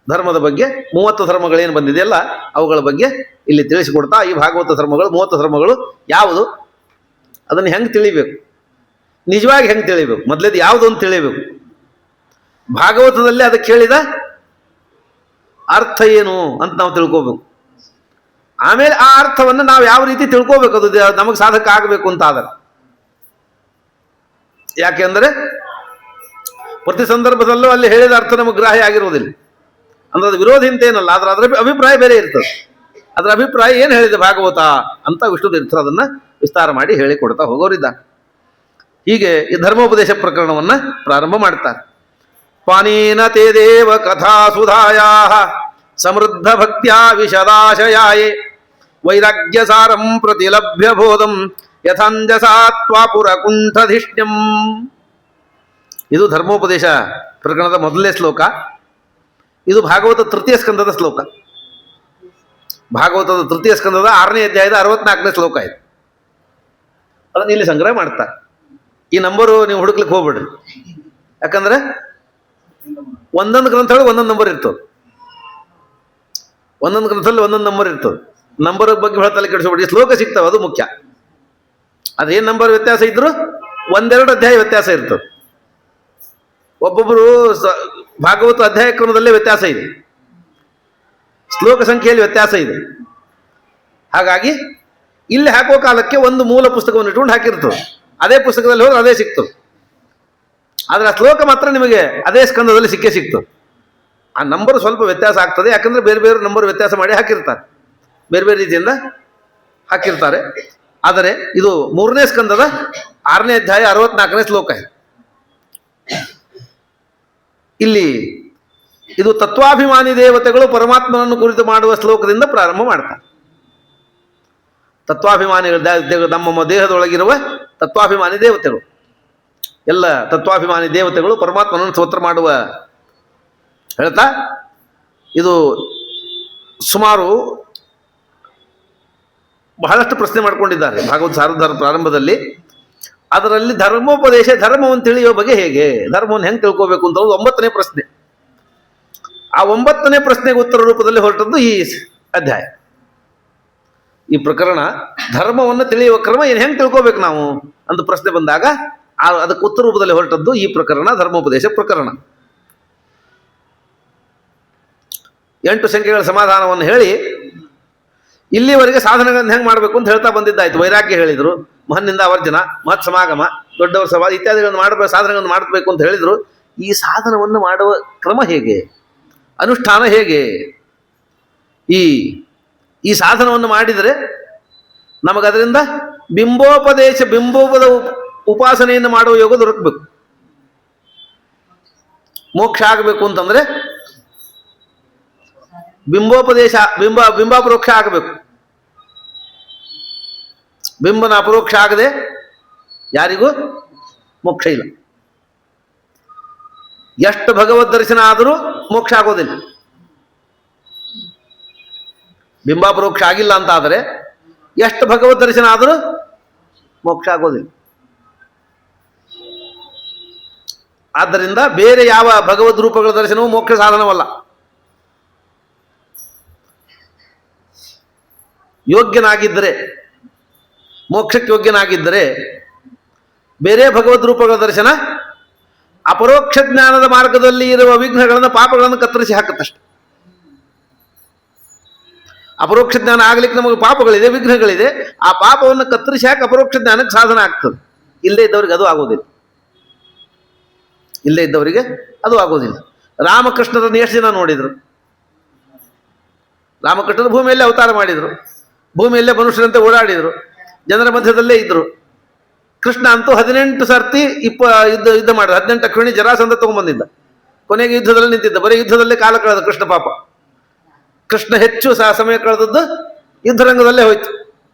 ಧರ್ಮದ ಬಗ್ಗೆ 30 ಧರ್ಮಗಳೇನು ಬಂದಿದೆಯಲ್ಲ ಅವುಗಳ ಬಗ್ಗೆ ಇಲ್ಲಿ ತಿಳಿಸಿಕೊಡ್ತಾ, ಈ ಭಾಗವತ ಧರ್ಮಗಳು 30 ಧರ್ಮಗಳು ಯಾವುದು, ಅದನ್ನು ಹೆಂಗೆ ತಿಳಿಬೇಕು, ನಿಜವಾಗಿ ಹೆಂಗೆ ತಿಳಿಬೇಕು, ಮೊದಲೇದು ಯಾವುದು ಅಂತ ತಿಳಿಬೇಕು. ಭಾಗವತದಲ್ಲಿ ಅದಕ್ಕೆ ಹೇಳಿದ ಅರ್ಥ ಏನು ಅಂತ ನಾವು ತಿಳ್ಕೋಬೇಕು. ಆಮೇಲೆ ಆ ಅರ್ಥವನ್ನು ನಾವು ಯಾವ ರೀತಿ ತಿಳ್ಕೋಬೇಕು, ಅದು ನಮಗೆ ಸಾಧಕ ಆಗಬೇಕು ಅಂತ ಆದರೆ. ಯಾಕೆಂದರೆ ಪ್ರತಿ ಸಂದರ್ಭದಲ್ಲೂ ಅಲ್ಲಿ ಹೇಳಿದ ಅರ್ಥ ನಮಗೆ ಗ್ರಾಹ್ಯ ಆಗಿರುವುದಿಲ್ಲ. ಅಂದ್ರೆ ಅದು ವಿರೋಧಿ ಅಂತ ಏನಲ್ಲ, ಅದರ ಅಭಿಪ್ರಾಯ ಬೇರೆ ಇರ್ತದೆ. ಅದರ ಅಭಿಪ್ರಾಯ ಏನು ಹೇಳಿದೆ ಭಾಗವತ ಅಂತ ವಿಷ್ಣು ತೀರ್ಥರು ಅದನ್ನು ವಿಸ್ತಾರ ಮಾಡಿ ಹೇಳಿಕೊಡ್ತಾ ಹೋಗೋರಿದ್ದ. ಹೀಗೆ ಈ ಧರ್ಮೋಪದೇಶ ಪ್ರಕರಣವನ್ನು ಪ್ರಾರಂಭ ಮಾಡ್ತಾರೆ. ಪಾನೀನ ತೇ ದೇವ ಕಥಾ ಸುಧಾಯಾ ಸಮೃದ್ಧ ಭಕ್ತ್ಯಾ ವಿಶದಾಶಯಾಯೇ ವೈರಾಗ್ಯ ಸಾರಂ ಪ್ರತಿಲಭ್ಯ ಬೋಧಂ ಯಥಾಂಜಸಾತ್ವಾಪುರ ಕುಂಠಧಿಷ್ಣ್ಯಂ. ಇದು ಧರ್ಮೋಪದೇಶ ಪ್ರಕರಣದ ಮೊದಲನೇ ಶ್ಲೋಕ. ಇದು ಭಾಗವತ ತೃತೀಯ ಸ್ಕಂದದ ಶ್ಲೋಕ. ಭಾಗವತದ ತೃತೀಯ ಸ್ಕಂದದ 6ನೇ ಅಧ್ಯಾಯದ 64ನೇ ಶ್ಲೋಕ ಇದೆ. ಅದನ್ನು ಇಲ್ಲಿ ಸಂಗ್ರಹ ಮಾಡ್ತಾರೆ. ಈ ನಂಬರು ನೀವು ಹುಡುಕ್ಲಿಕ್ಕೆ ಹೋಗ್ಬೇಡ್ರಿ, ಯಾಕಂದ್ರೆ ಒಂದೊಂದು ಗ್ರಂಥಗಳು ಒಂದೊಂದು ನಂಬರ್ ಇರ್ತದೆ. ಒಂದೊಂದು ಗ್ರಂಥದಲ್ಲಿ ಒಂದೊಂದು ನಂಬರ್ ಇರ್ತದೆ. ನಂಬರ್ ಬಗ್ಗೆ ಹೊಳತಲ್ಲಿ ಕೆಡಿಸ್ಬೇಡಿ, ಶ್ಲೋಕ ಸಿಗ್ತವೆ, ಅದು ಮುಖ್ಯ. ಅದೇನು ನಂಬರ್ ವ್ಯತ್ಯಾಸ ಇದ್ರು 1-2 ಅಧ್ಯಾಯ ವ್ಯತ್ಯಾಸ ಇರ್ತದೆ. ಒಬ್ಬೊಬ್ಬರು ಭಾಗವತ ಅಧ್ಯಾಯ ಕ್ರಮದಲ್ಲೇ ವ್ಯತ್ಯಾಸ ಇದೆ, ಶ್ಲೋಕ ಸಂಖ್ಯೆಯಲ್ಲಿ ವ್ಯತ್ಯಾಸ ಇದೆ. ಹಾಗಾಗಿ ಇಲ್ಲಿ ಹಾಕೋ ಕಾಲಕ್ಕೆ ಒಂದು ಮೂಲ ಪುಸ್ತಕವನ್ನು ಇಟ್ಕೊಂಡು ಹಾಕಿರ್ತದೆ. ಅದೇ ಪುಸ್ತಕದಲ್ಲಿ ಹೋದ್ರೆ ಅದೇ ಸಿಗ್ತದೆ. ಆದರೆ ಆ ಶ್ಲೋಕ ಮಾತ್ರ ನಿಮಗೆ ಅದೇ ಸ್ಕಂದದಲ್ಲಿ ಸಿಗ್ತದೆ. ಆ ನಂಬರ್ ಸ್ವಲ್ಪ ವ್ಯತ್ಯಾಸ ಆಗ್ತದೆ, ಯಾಕಂದ್ರೆ ಬೇರೆ ಬೇರೆ ನಂಬರ್ ವ್ಯತ್ಯಾಸ ಮಾಡಿ ಹಾಕಿರ್ತಾರೆ, ಬೇರೆ ಬೇರೆ ರೀತಿಯಿಂದ ಹಾಕಿರ್ತಾರೆ. ಆದರೆ ಇದು 3ನೇ ಸ್ಕಂದದ 6ನೇ ಅಧ್ಯಾಯ 64ನೇ ಶ್ಲೋಕ ಇದೆ. ಇಲ್ಲಿ ಇದು ತತ್ವಾಭಿಮಾನಿ ದೇವತೆಗಳು ಪರಮಾತ್ಮನನ್ನು ಕುರಿತು ಮಾಡುವ ಶ್ಲೋಕದಿಂದ ಪ್ರಾರಂಭ ಮಾಡ್ತಾರೆ. ತತ್ವಾಭಿಮಾನಿಗಳು ನಮ್ಮ ದೇಹದೊಳಗಿರುವ ತತ್ವಾಭಿಮಾನಿ ದೇವತೆಗಳು, ಎಲ್ಲ ತತ್ವಾಭಿಮಾನಿ ದೇವತೆಗಳು ಪರಮಾತ್ಮನನ್ನು ಸ್ತೋತ್ರ ಮಾಡುವ ಹೇಳ್ತಾ, ಇದು ಸುಮಾರು ಬಹಳಷ್ಟು ಪ್ರಶ್ನೆ ಮಾಡ್ಕೊಂಡಿದ್ದಾರೆ ಭಾಗವತ ಸಾರೋದ್ಧಾರ ಪ್ರಾರಂಭದಲ್ಲಿ. ಅದರಲ್ಲಿ ಧರ್ಮೋಪದೇಶ, ಧರ್ಮವನ್ನು ತಿಳಿಯೋ ಬಗ್ಗೆ ಹೇಗೆ, ಧರ್ಮವನ್ನು ಹೆಂಗೆ ತಿಳ್ಕೋಬೇಕು ಅಂತ 9ನೇ ಪ್ರಶ್ನೆ. ಆ 9ನೇ ಪ್ರಶ್ನೆಗೆ ಉತ್ತರ ರೂಪದಲ್ಲಿ ಹೊರಟದ್ದು ಈ ಅಧ್ಯಾಯ. ಈ ಪ್ರಕರಣ ಧರ್ಮವನ್ನು ತಿಳಿಯುವ ಕ್ರಮ ಏನು, ಹೆಂಗೆ ತಿಳ್ಕೋಬೇಕು ನಾವು ಅಂತ ಪ್ರಶ್ನೆ ಬಂದಾಗ ಅದಕ್ಕೆ ಉತ್ತರ ರೂಪದಲ್ಲಿ ಹೊರಟದ್ದು ಈ ಪ್ರಕರಣ, ಧರ್ಮೋಪದೇಶ ಪ್ರಕರಣ. 8 ಸಂಖ್ಯೆಗಳ ಸಮಾಧಾನವನ್ನು ಹೇಳಿ ಇಲ್ಲಿವರೆಗೆ ಸಾಧನೆಗಳನ್ನು ಹೆಂಗೆ ಮಾಡಬೇಕು ಅಂತ ಹೇಳ್ತಾ ಬಂದಿದ್ದಾಯ್ತು. ವೈರಾಗ್ಯ ಹೇಳಿದರು, ಮಹನ್ನಿಂದ ಅವರ್ಜನ, ಮಹತ್ ಸಮಾಗಮ, ದೊಡ್ಡವರ ಸಭಾ ಇತ್ಯಾದಿಗಳನ್ನು ಮಾಡಬೇಕು, ಸಾಧನೆಗಳನ್ನು ಮಾಡಬೇಕು ಅಂತ ಹೇಳಿದರು. ಈ ಸಾಧನವನ್ನು ಮಾಡುವ ಕ್ರಮ ಹೇಗೆ, ಅನುಷ್ಠಾನ ಹೇಗೆ, ಈ ಸಾಧನವನ್ನು ಮಾಡಿದರೆ ನಮಗದರಿಂದ ಬಿಂಬೋಪದ ಉಪಾಸನೆಯನ್ನು ಮಾಡುವ ಯೋಗ ದೊರಕಬೇಕು. ಮೋಕ್ಷ ಆಗಬೇಕು ಅಂತಂದ್ರೆ ಬಿಂಬಾಪರೋಕ್ಷ ಆಗಬೇಕು. ಬಿಂಬನ ಅಪರೋಕ್ಷ ಆಗದೆ ಯಾರಿಗೂ ಮೋಕ್ಷ ಇಲ್ಲ. ಎಷ್ಟು ಭಗವದ್ ದರ್ಶನ ಆದರೂ ಮೋಕ್ಷ ಆಗೋದಿಲ್ಲ. ಬಿಂಬಾಪರೋಕ್ಷ ಆಗಿಲ್ಲ ಅಂತ ಆದರೆ ಎಷ್ಟು ಭಗವದ್ ದರ್ಶನ ಆದರೂ ಮೋಕ್ಷ ಆಗೋದಿಲ್ಲ. ಆದ್ದರಿಂದ ಬೇರೆ ಯಾವ ಭಗವದ್ ರೂಪಗಳ ದರ್ಶನವೂ ಮೋಕ್ಷ ಸಾಧನವಲ್ಲ. ಯೋಗ್ಯನಾಗಿದ್ದರೆ, ಮೋಕ್ಷಕ್ಕೆ ಯೋಗ್ಯನಾಗಿದ್ದರೆ ಬೇರೆ ಭಗವದ್ ರೂಪಗಳ ದರ್ಶನ ಅಪರೋಕ್ಷ ಜ್ಞಾನದ ಮಾರ್ಗದಲ್ಲಿ ಇರುವ ವಿಘ್ನಗಳನ್ನು ಪಾಪಗಳನ್ನು ಕತ್ತರಿಸಿ ಹಾಕುತ್ತಷ್ಟೆ. ಅಪರೋಕ್ಷ ಜ್ಞಾನ ಆಗ್ಲಿಕ್ಕೆ ನಮಗೆ ಪಾಪಗಳಿದೆ, ವಿಘ್ನಗಳಿದೆ. ಆ ಪಾಪವನ್ನು ಕತ್ತರಿಸಿ ಹಾಕಿ ಅಪರೋಕ್ಷ ಜ್ಞಾನಕ್ಕೆ ಸಾಧನ ಆಗ್ತದೆ. ಇಲ್ಲೇ ಇದ್ದವರಿಗೆ ಅದು ಆಗೋದಿಲ್ಲ. ಇಲ್ಲೇ ಇದ್ದವರಿಗೆ ಅದು ಆಗೋದಿಲ್ಲ. ರಾಮಕೃಷ್ಣರನ್ನು ಎಷ್ಟು ಜನ ನೋಡಿದರು? ರಾಮಕೃಷ್ಣರು ಭೂಮಿಯಲ್ಲೇ ಅವತಾರ ಮಾಡಿದರು, ಭೂಮಿಯಲ್ಲೇ ಮನುಷ್ಯರಂತೆ ಓಡಾಡಿದರು, ಜನರ ಮಧ್ಯದಲ್ಲೇ ಇದ್ದರು. ಕೃಷ್ಣ ಅಂತೂ 18 ಸರ್ತಿ ಯುದ್ಧ ಮಾಡಿದ. 18 ಅಕ್ಷೋಣಿ ಜರಾಸಂಧ ತಗೊಂಡ್ಬಂದಿದ್ದ. ಕೊನೆಗೆ ಯುದ್ಧದಲ್ಲಿ ನಿಂತಿದ್ದ. ಬರೀ ಯುದ್ಧದಲ್ಲೇ ಕಾಲ ಕಳೆದ ಕೃಷ್ಣ ಪಾಪ. ಕೃಷ್ಣ ಹೆಚ್ಚು ಸಮಯ ಕಳೆದದ್ದು ಯುದ್ಧರಂಗದಲ್ಲೇ ಹೋಯ್ತು.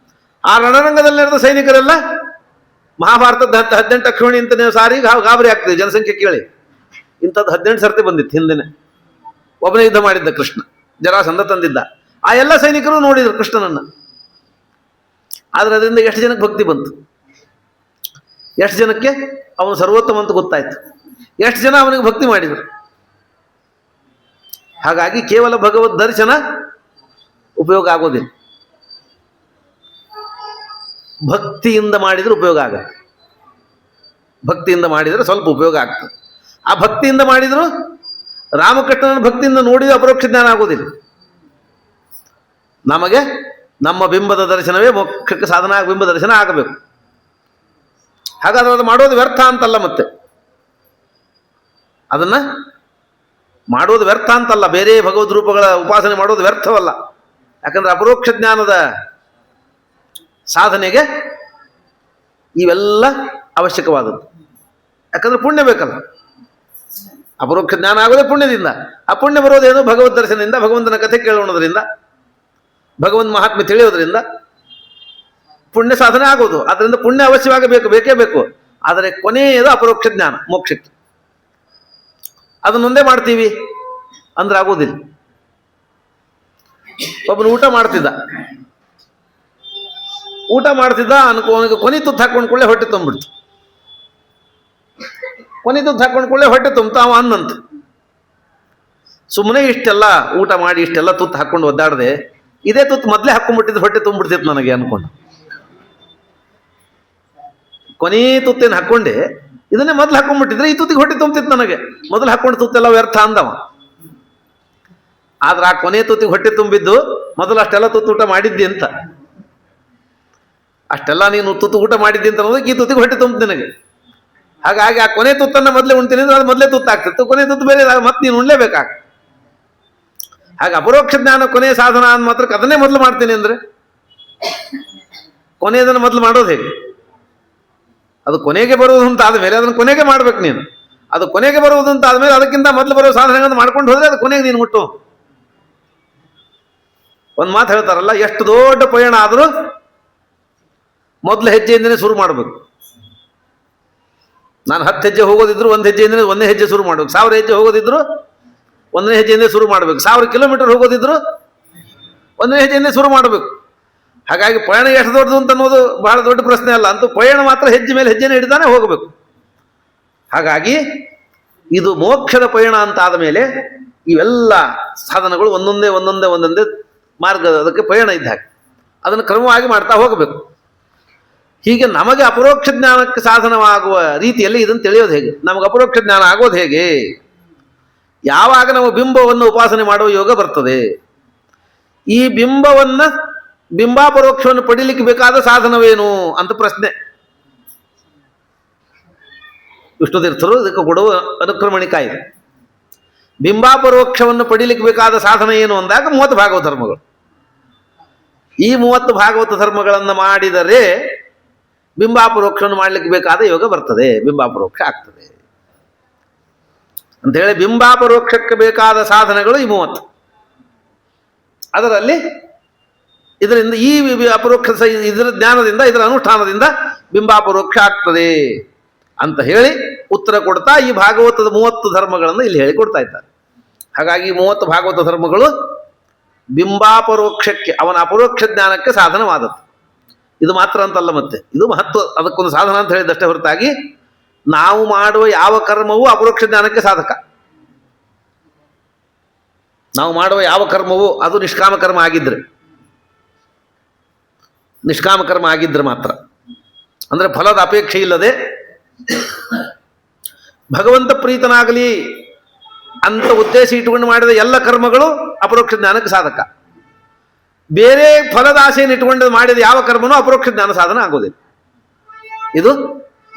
ಆ ರಣರಂಗದಲ್ಲಿ ನಡೆದ ಸೈನಿಕರೆಲ್ಲ ಮಹಾಭಾರತದ 18 ಅಕ್ಷೋಣಿ ಅಂತ ನೀವು ಸಾರಿ ಗಾಬರಿ ಆಗ್ತದೆ ಜನಸಂಖ್ಯೆ ಕೇಳಿ. ಇಂಥದ್ದು 18 ಸರ್ತಿ ಬಂದಿತ್ತು ಹಿಂದೆನೆ. ಒಬ್ಬನೇ ಯುದ್ಧ ಮಾಡಿದ್ದ ಕೃಷ್ಣ, ಜರಾಸಂಧ ತಂದಿದ್ದ. ಆ ಎಲ್ಲ ಸೈನಿಕರು ನೋಡಿದ್ರು ಕೃಷ್ಣನನ್ನು. ಆದರೆ ಅದರಿಂದ ಎಷ್ಟು ಜನಕ್ಕೆ ಭಕ್ತಿ ಬಂತು? ಎಷ್ಟು ಜನಕ್ಕೆ ಅವನು ಸರ್ವೋತ್ತಮ ಅಂತ ಗೊತ್ತಾಯ್ತು? ಎಷ್ಟು ಜನ ಅವನಿಗೆ ಭಕ್ತಿ ಮಾಡಿದರು? ಹಾಗಾಗಿ ಕೇವಲ ಭಗವದ್ ದರ್ಶನ ಉಪಯೋಗ ಆಗೋದಿಲ್ಲ. ಭಕ್ತಿಯಿಂದ ಮಾಡಿದರೆ ಉಪಯೋಗ ಆಗತ್ತೆ. ಭಕ್ತಿಯಿಂದ ಮಾಡಿದರೆ ಸ್ವಲ್ಪ ಉಪಯೋಗ ಆಗ್ತದೆ. ಆ ಭಕ್ತಿಯಿಂದ ಮಾಡಿದ್ರು ರಾಮಕೃಷ್ಣನ ಭಕ್ತಿಯಿಂದ ನೋಡಿದ ಅಪರೋಕ್ಷ ಜ್ಞಾನ ಆಗೋದಿಲ್ಲ. ನಮಗೆ ನಮ್ಮ ಬಿಂಬದ ದರ್ಶನವೇ ಮೋಕ್ಷಕ್ಕೆ ಸಾಧನ, ಬಿಂಬ ದರ್ಶನ ಆಗಬೇಕು. ಹಾಗಾದ್ರೆ ಅದು ಮಾಡೋದು ವ್ಯರ್ಥ ಅಂತಲ್ಲ. ಮತ್ತೆ ಅದನ್ನ ಮಾಡೋದು ವ್ಯರ್ಥ ಅಂತಲ್ಲ. ಬೇರೆ ಭಗವದ್ ರೂಪಗಳ ಉಪಾಸನೆ ಮಾಡೋದು ವ್ಯರ್ಥವಲ್ಲ. ಯಾಕಂದ್ರೆ ಅಪರೋಕ್ಷ ಜ್ಞಾನದ ಸಾಧನೆಗೆ ಇವೆಲ್ಲ ಅವಶ್ಯಕವಾದದ್ದು. ಯಾಕಂದ್ರೆ ಪುಣ್ಯ ಬೇಕಲ್ಲ. ಅಪರೋಕ್ಷ ಜ್ಞಾನ ಆಗೋದೇ ಪುಣ್ಯದಿಂದ. ಆ ಪುಣ್ಯ ಬರೋದೇನು? ಭಗವದ್ ದರ್ಶನದಿಂದ, ಭಗವಂತನ ಕಥೆ ಕೇಳೋಣದ್ರಿಂದ, ಭಗವಂತ ಮಹಾತ್ಮೆ ತಿಳಿಯೋದ್ರಿಂದ ಪುಣ್ಯ ಸಾಧನೆ ಆಗೋದು. ಅದರಿಂದ ಪುಣ್ಯ ಅವಶ್ಯವಾಗಿ ಬೇಕೇ ಬೇಕು. ಆದರೆ ಕೊನೆಯದು ಅಪರೋಕ್ಷ ಜ್ಞಾನ ಮೋಕ್ಷಕ್ಕೆ. ಅದನ್ನೊಂದೇ ಮಾಡ್ತೀವಿ ಅಂದ್ರೆ ಆಗೋದಿಲ್ಲ. ಒಬ್ಬನು ಊಟ ಮಾಡ್ತಿದ್ದ ಅವನಿಗೆ ಕೊನೆ ತುತ್ತು ಹಾಕೊಂಡು ಕೊಳ್ಳೆ ಹೊಟ್ಟೆ ತುಂಬಿಡ್ತು. ಕೊನೆ ತುತ್ತು ಹಾಕೊಂಡು ಕೊಳ್ಳೆ ಹೊಟ್ಟೆ ತುಂಬ್ತಾ ಅವ ಅನ್ನಂತ. ಸುಮ್ಮನೆ ಇಷ್ಟೆಲ್ಲ ಊಟ ಮಾಡಿ ಇಷ್ಟೆಲ್ಲ ತುತ್ತು ಹಾಕೊಂಡು ಒದ್ದಾಡದೆ ಇದೇ ತುತ್ತು ಮೊದಲೇ ಹಾಕೊಂಡ್ಬಿಟ್ಟಿದ್ದು ಹೊಟ್ಟೆ ತುಂಬಿಡ್ತಿತ್ತು ನನಗೆ ಅನ್ಕೊಂಡು. ಕೊನೆ ತುತ್ತೇನು ಹಾಕೊಂಡೆ ಇದನ್ನೇ ಮೊದಲು ಹಾಕೊಂಡ್ಬಿಟ್ಟಿದ್ರೆ ಈ ತುತ್ತಿಗೆ ಹೊಟ್ಟೆ ತುಂಬ್ತಿತ್ತು ನನಗೆ. ಮೊದಲು ಹಾಕೊಂಡು ತುತ್ತೆಲ್ಲ ವ್ಯರ್ಥ ಅಂದವ. ಆದ್ರೆ ಆ ಕೊನೆ ತುತ್ತಿಗೆ ಹೊಟ್ಟೆ ತುಂಬಿದ್ದು ಮೊದಲು ಅಷ್ಟೆಲ್ಲ ತುತ್ತು ಊಟ ಮಾಡಿದ್ದಿ ಅಂತ. ಅಷ್ಟೆಲ್ಲ ನೀನು ತುತ್ತು ಊಟ ಮಾಡಿದ್ದಿ ಅಂತ ಅನ್ನೋದಕ್ಕೆ ಈ ತುತ್ತಿಗೆ ಹೊಟ್ಟೆ ತುಂಬ ನಿನಗೆ. ಹಾಗಾಗಿ ಆ ಕೊನೆ ತುತ್ತನ್ನು ಮೊದಲೇ ಉಣ್ತೀನಿ ಅಂದ್ರೆ ಅದು ಮೊದಲೇ ತುತ್ತು ಆಗ್ತಿತ್ತು. ಕೊನೆ ತುತ್ತು ಬೇರೆ ಮತ್ತೆ ನೀನು ಉಣ್ಲೇಬೇಕಾಗ. ಹಾಗೆ ಅಪರೋಕ್ಷ ಜ್ಞಾನ ಕೊನೆಯ ಸಾಧನ ಅಂದ ಮಾತ್ರಕ್ಕೆ ಅದನ್ನೇ ಮೊದಲು ಮಾಡ್ತೀನಿ ಅಂದ್ರೆ ಕೊನೆಯದನ್ನು ಮೊದಲು ಮಾಡೋದು ಹೇಗೆ? ಅದು ಕೊನೆಗೆ ಬರುವುದು ಅಂತ ಆದಮೇಲೆ ಅದನ್ನು ಕೊನೆಗೆ ಮಾಡ್ಬೇಕು ನೀನು. ಅದು ಕೊನೆಗೆ ಬರುವುದು ಅಂತ ಆದಮೇಲೆ ಅದಕ್ಕಿಂತ ಮೊದಲು ಬರೋ ಸಾಧನೆಗಳನ್ನು ಮಾಡ್ಕೊಂಡು ಹೋದ್ರೆ ಅದು ಕೊನೆಗೆ ನೀನು ಮುಟ್ಟು. ಒಂದು ಮಾತು ಹೇಳ್ತಾರಲ್ಲ, ಎಷ್ಟು ದೊಡ್ಡ ಪಯಣ ಆದರೂ ಮೊದಲು ಹೆಜ್ಜೆಯಿಂದನೇ ಶುರು ಮಾಡಬೇಕು. ನಾನು 10 ಹೆಜ್ಜೆ ಹೋಗೋದಿದ್ರು 1 ಹೆಜ್ಜೆಯಿಂದನೇ 1ನೇ ಹೆಜ್ಜೆ ಶುರು ಮಾಡಬೇಕು. 1000 ಹೆಜ್ಜೆ ಹೋಗೋದಿದ್ರು 1ನೇ ಹೆಜ್ಜೆಯಿಂದ ಶುರು ಮಾಡಬೇಕು. 1000 ಕಿಲೋಮೀಟರ್ ಹೋಗೋದಿದ್ರು 1ನೇ ಹೆಜ್ಜೆಯಿಂದ ಶುರು ಮಾಡಬೇಕು. ಹಾಗಾಗಿ ಪಯಣ ಎಷ್ಟು ದೊಡ್ಡದು ಅಂತ ಅನ್ನೋದು ಬಹಳ ದೊಡ್ಡ ಪ್ರಶ್ನೆ ಅಲ್ಲ. ಅಂತೂ ಪಯಣ ಮಾತ್ರ ಹೆಜ್ಜೆ ಮೇಲೆ ಹೆಜ್ಜೆನ ಹಿಡಿದಾನೆ ಹೋಗಬೇಕು. ಹಾಗಾಗಿ ಇದು ಮೋಕ್ಷದ ಪಯಣ ಅಂತ ಆದ ಮೇಲೆ ಇವೆಲ್ಲ ಸಾಧನಗಳು ಒಂದೊಂದೇ ಮಾರ್ಗ, ಅದಕ್ಕೆ ಪಯಣ ಇದ್ದ ಹಾಗೆ ಅದನ್ನು ಕ್ರಮವಾಗಿ ಮಾಡ್ತಾ ಹೋಗಬೇಕು. ಹೀಗೆ ನಮಗೆ ಅಪರೋಕ್ಷ ಜ್ಞಾನಕ್ಕೆ ಸಾಧನವಾಗುವ ರೀತಿಯಲ್ಲಿ ಇದನ್ನು ತಿಳಿಯೋದು ಹೇಗೆ? ನಮಗೆ ಅಪರೋಕ್ಷ ಜ್ಞಾನ ಆಗೋದು ಹೇಗೆ? ಯಾವಾಗ ನಾವು ಬಿಂಬವನ್ನು ಉಪಾಸನೆ ಮಾಡುವ ಯೋಗ ಬರ್ತದೆ. ಈ ಬಿಂಬಾಪರೋಕ್ಷವನ್ನು ಪಡೀಲಿಕ್ಕೆ ಬೇಕಾದ ಸಾಧನವೇನು ಅಂತ ಪ್ರಶ್ನೆ. ವಿಷ್ಣುತೀರ್ಥರು ಇದಕ್ಕೆ ಕೊಡುವ ಅನುಕ್ರಮಣಿಕ ಇದೆ. ಬಿಂಬಾಪರೋಕ್ಷವನ್ನು ಪಡೀಲಿಕ್ಕೆ ಬೇಕಾದ ಸಾಧನ ಏನು ಅಂದಾಗ 30 ಭಾಗವತ ಧರ್ಮಗಳು. ಈ 30 ಭಾಗವತ ಧರ್ಮಗಳನ್ನು ಮಾಡಿದರೆ ಬಿಂಬಾಪರೋಕ್ಷವನ್ನು ಮಾಡಲಿಕ್ಕೆ ಬೇಕಾದ ಯೋಗ ಬರ್ತದೆ, ಬಿಂಬಾಪರೋಕ್ಷ ಆಗ್ತದೆ ಅಂಥೇಳಿ ಬಿಂಬಾಪರೋಕ್ಷಕ್ಕೆ ಬೇಕಾದ ಸಾಧನಗಳು ಈ 30. ಅದರಲ್ಲಿ ಇದರಿಂದ ಈ ಅಪರೋಕ್ಷ ಇದರ ಜ್ಞಾನದಿಂದ, ಇದರ ಅನುಷ್ಠಾನದಿಂದ ಬಿಂಬಾಪರೋಕ್ಷ ಆಗ್ತದೆ ಅಂತ ಹೇಳಿ ಉತ್ತರ ಕೊಡ್ತಾ ಈ ಭಾಗವತದ 30 ಧರ್ಮಗಳನ್ನು ಇಲ್ಲಿ ಹೇಳಿಕೊಡ್ತಾ ಇದ್ದಾರೆ. ಹಾಗಾಗಿ 30 ಭಾಗವತ ಧರ್ಮಗಳು ಬಿಂಬಾಪರೋಕ್ಷಕ್ಕೆ, ಅವನ ಅಪರೋಕ್ಷ ಜ್ಞಾನಕ್ಕೆ ಸಾಧನವಾದದ್ದು. ಇದು ಮಾತ್ರ ಅಂತಲ್ಲ, ಮತ್ತೆ ಇದು ಮಹತ್ವ, ಅದಕ್ಕೊಂದು ಸಾಧನ ಅಂತ ಹೇಳಿದಷ್ಟೇ ಹೊರತಾಗಿ ನಾವು ಮಾಡುವ ಯಾವ ಕರ್ಮವೂ ಅಪರೋಕ್ಷ ಜ್ಞಾನಕ್ಕೆ ಸಾಧಕ. ನಾವು ಮಾಡುವ ಯಾವ ಕರ್ಮವೂ ಅದು ನಿಷ್ಕಾಮ ಕರ್ಮ ಆಗಿದ್ರೆ ಮಾತ್ರ, ಅಂದರೆ ಫಲದ ಅಪೇಕ್ಷೆ ಇಲ್ಲದೆ ಭಗವಂತ ಪ್ರೀತನಾಗಲಿ ಅಂತ ಉದ್ದೇಶ ಇಟ್ಟುಕೊಂಡು ಮಾಡಿದ ಎಲ್ಲ ಕರ್ಮಗಳು ಅಪರೋಕ್ಷ ಜ್ಞಾನಕ್ಕೆ ಸಾಧಕ. ಬೇರೆ ಫಲದ ಆಸೆಯನ್ನು ಇಟ್ಟುಕೊಂಡು ಮಾಡಿದ ಯಾವ ಕರ್ಮನೂ ಅಪರೋಕ್ಷ ಜ್ಞಾನ ಸಾಧನ ಆಗೋದಿಲ್ಲ. ಇದು